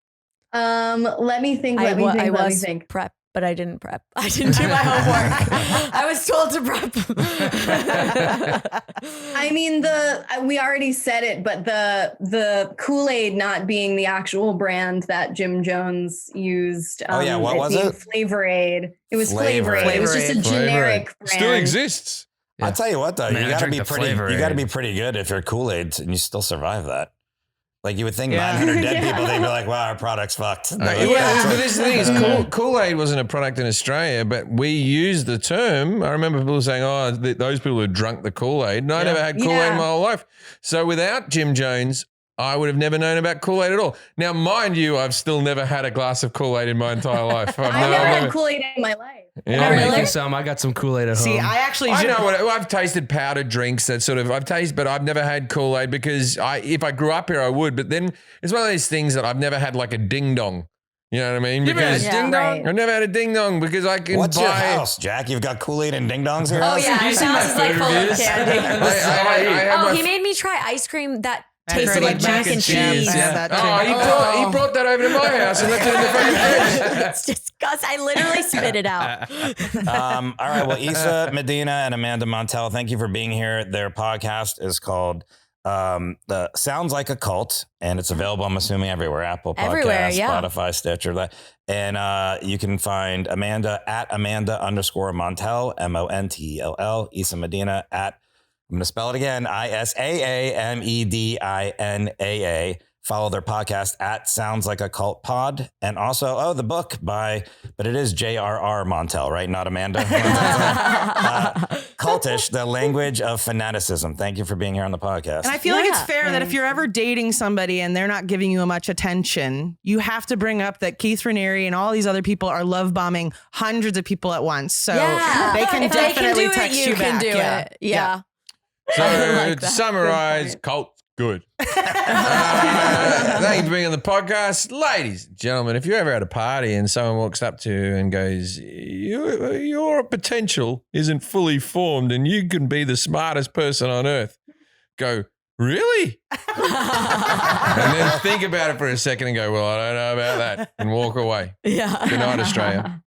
[SPEAKER 7] Let me think.
[SPEAKER 6] I
[SPEAKER 7] Let me
[SPEAKER 6] was
[SPEAKER 7] think.
[SPEAKER 6] prep, but I didn't prep. I didn't do my homework. I was told to prep.
[SPEAKER 7] I mean, we already said it, but the Kool-Aid not being the actual brand that Jim Jones used.
[SPEAKER 2] Oh, yeah, what was
[SPEAKER 7] being
[SPEAKER 2] it?
[SPEAKER 7] Flavor Aid. It was
[SPEAKER 2] Flavor
[SPEAKER 7] Flavor Aid. It was just a
[SPEAKER 3] Flavor
[SPEAKER 1] Aid.
[SPEAKER 7] generic brand.
[SPEAKER 1] Still exists.
[SPEAKER 4] Yeah.
[SPEAKER 2] I'll tell you what though,
[SPEAKER 4] Man,
[SPEAKER 2] you
[SPEAKER 4] I
[SPEAKER 2] gotta
[SPEAKER 4] drink
[SPEAKER 2] be
[SPEAKER 4] the
[SPEAKER 2] pretty.
[SPEAKER 4] Flavor
[SPEAKER 2] You gotta
[SPEAKER 4] Aid.
[SPEAKER 2] be pretty good if you're Kool-Aid and you still survive that. Like you would think
[SPEAKER 3] Yeah.
[SPEAKER 2] 900 dead people, they'd be like, "Wow, our product's fucked."
[SPEAKER 1] Well, but this is the thing is Kool-Aid wasn't a product in Australia, but we used the term. I remember people saying, "Oh, those people who drunk the Kool-Aid." And I never had Kool-Aid in
[SPEAKER 7] Yeah.
[SPEAKER 1] my whole life. So without Jim Jones, I would have never known about Kool-Aid at all. Now, mind you, I've still never had a glass of Kool-Aid in my entire life.
[SPEAKER 7] I never had Kool-Aid in my life.
[SPEAKER 1] Yeah.
[SPEAKER 4] I'll
[SPEAKER 6] really?
[SPEAKER 4] make you some. I got some Kool-Aid at
[SPEAKER 3] See,
[SPEAKER 4] home.
[SPEAKER 3] I actually
[SPEAKER 1] I know what I've tasted powdered drinks that sort of but I've never had Kool-Aid because if I grew up here, I would. But then it's one of these things that I've never had like a ding dong. You know what I mean?
[SPEAKER 4] You ever had
[SPEAKER 1] Because
[SPEAKER 4] ding dong?
[SPEAKER 7] Right.
[SPEAKER 1] I've never had a ding dong because I can
[SPEAKER 2] What's
[SPEAKER 1] buy.
[SPEAKER 2] your house, Jack? You've got Kool-Aid and ding dongs here.
[SPEAKER 6] Oh yeah, his house is like full of candy.
[SPEAKER 1] I have
[SPEAKER 6] Oh,
[SPEAKER 1] my-
[SPEAKER 6] he made me try ice cream that
[SPEAKER 3] I've
[SPEAKER 6] tasted
[SPEAKER 3] heard
[SPEAKER 6] like
[SPEAKER 3] of
[SPEAKER 6] mac and cheese.
[SPEAKER 3] I have that too.
[SPEAKER 1] Oh, he brought that over to my house and left it in the fucking fridge.
[SPEAKER 6] It's disgusting. I literally spit it out.
[SPEAKER 2] All right. Well, Isa Medina and Amanda Montell, thank you for being here. Their podcast is called the Sounds Like a Cult, and it's available, I'm assuming, everywhere. Apple Podcasts,
[SPEAKER 6] Everywhere, yeah.
[SPEAKER 2] Spotify, Stitcher. And you can find Amanda at Amanda_Montell, Montell, Isa Medina at, I'm going to spell it again, ISAAMEDINAA. Follow their podcast at Sounds Like a Cult Pod. And also, the book but it is J.R.R. Montell, right? Not Amanda. Cultish, The Language of Fanaticism. Thank you for being here on the podcast.
[SPEAKER 3] And I feel like it's
[SPEAKER 6] Yeah.
[SPEAKER 3] fair that if you're ever dating somebody and they're not giving you much attention, you have to bring up that Keith Raniere and all these other people are love bombing hundreds of people at once. So
[SPEAKER 6] Yeah.
[SPEAKER 3] they can
[SPEAKER 6] If they can
[SPEAKER 3] definitely
[SPEAKER 6] do it,
[SPEAKER 3] text
[SPEAKER 6] you
[SPEAKER 3] you
[SPEAKER 6] can
[SPEAKER 3] back.
[SPEAKER 6] do
[SPEAKER 3] Yeah.
[SPEAKER 6] it. Yeah.
[SPEAKER 1] So
[SPEAKER 6] I like
[SPEAKER 1] to
[SPEAKER 6] that.
[SPEAKER 1] summarize, cult good. Thank you for being on the podcast. Ladies and gentlemen, if you're ever at a party and someone walks up to you and goes, your potential isn't fully formed and you can be the smartest person on earth, go, really? And then think about it for a second and go, well, I don't know about that, and walk away.
[SPEAKER 6] Yeah.
[SPEAKER 1] Good night, Australia.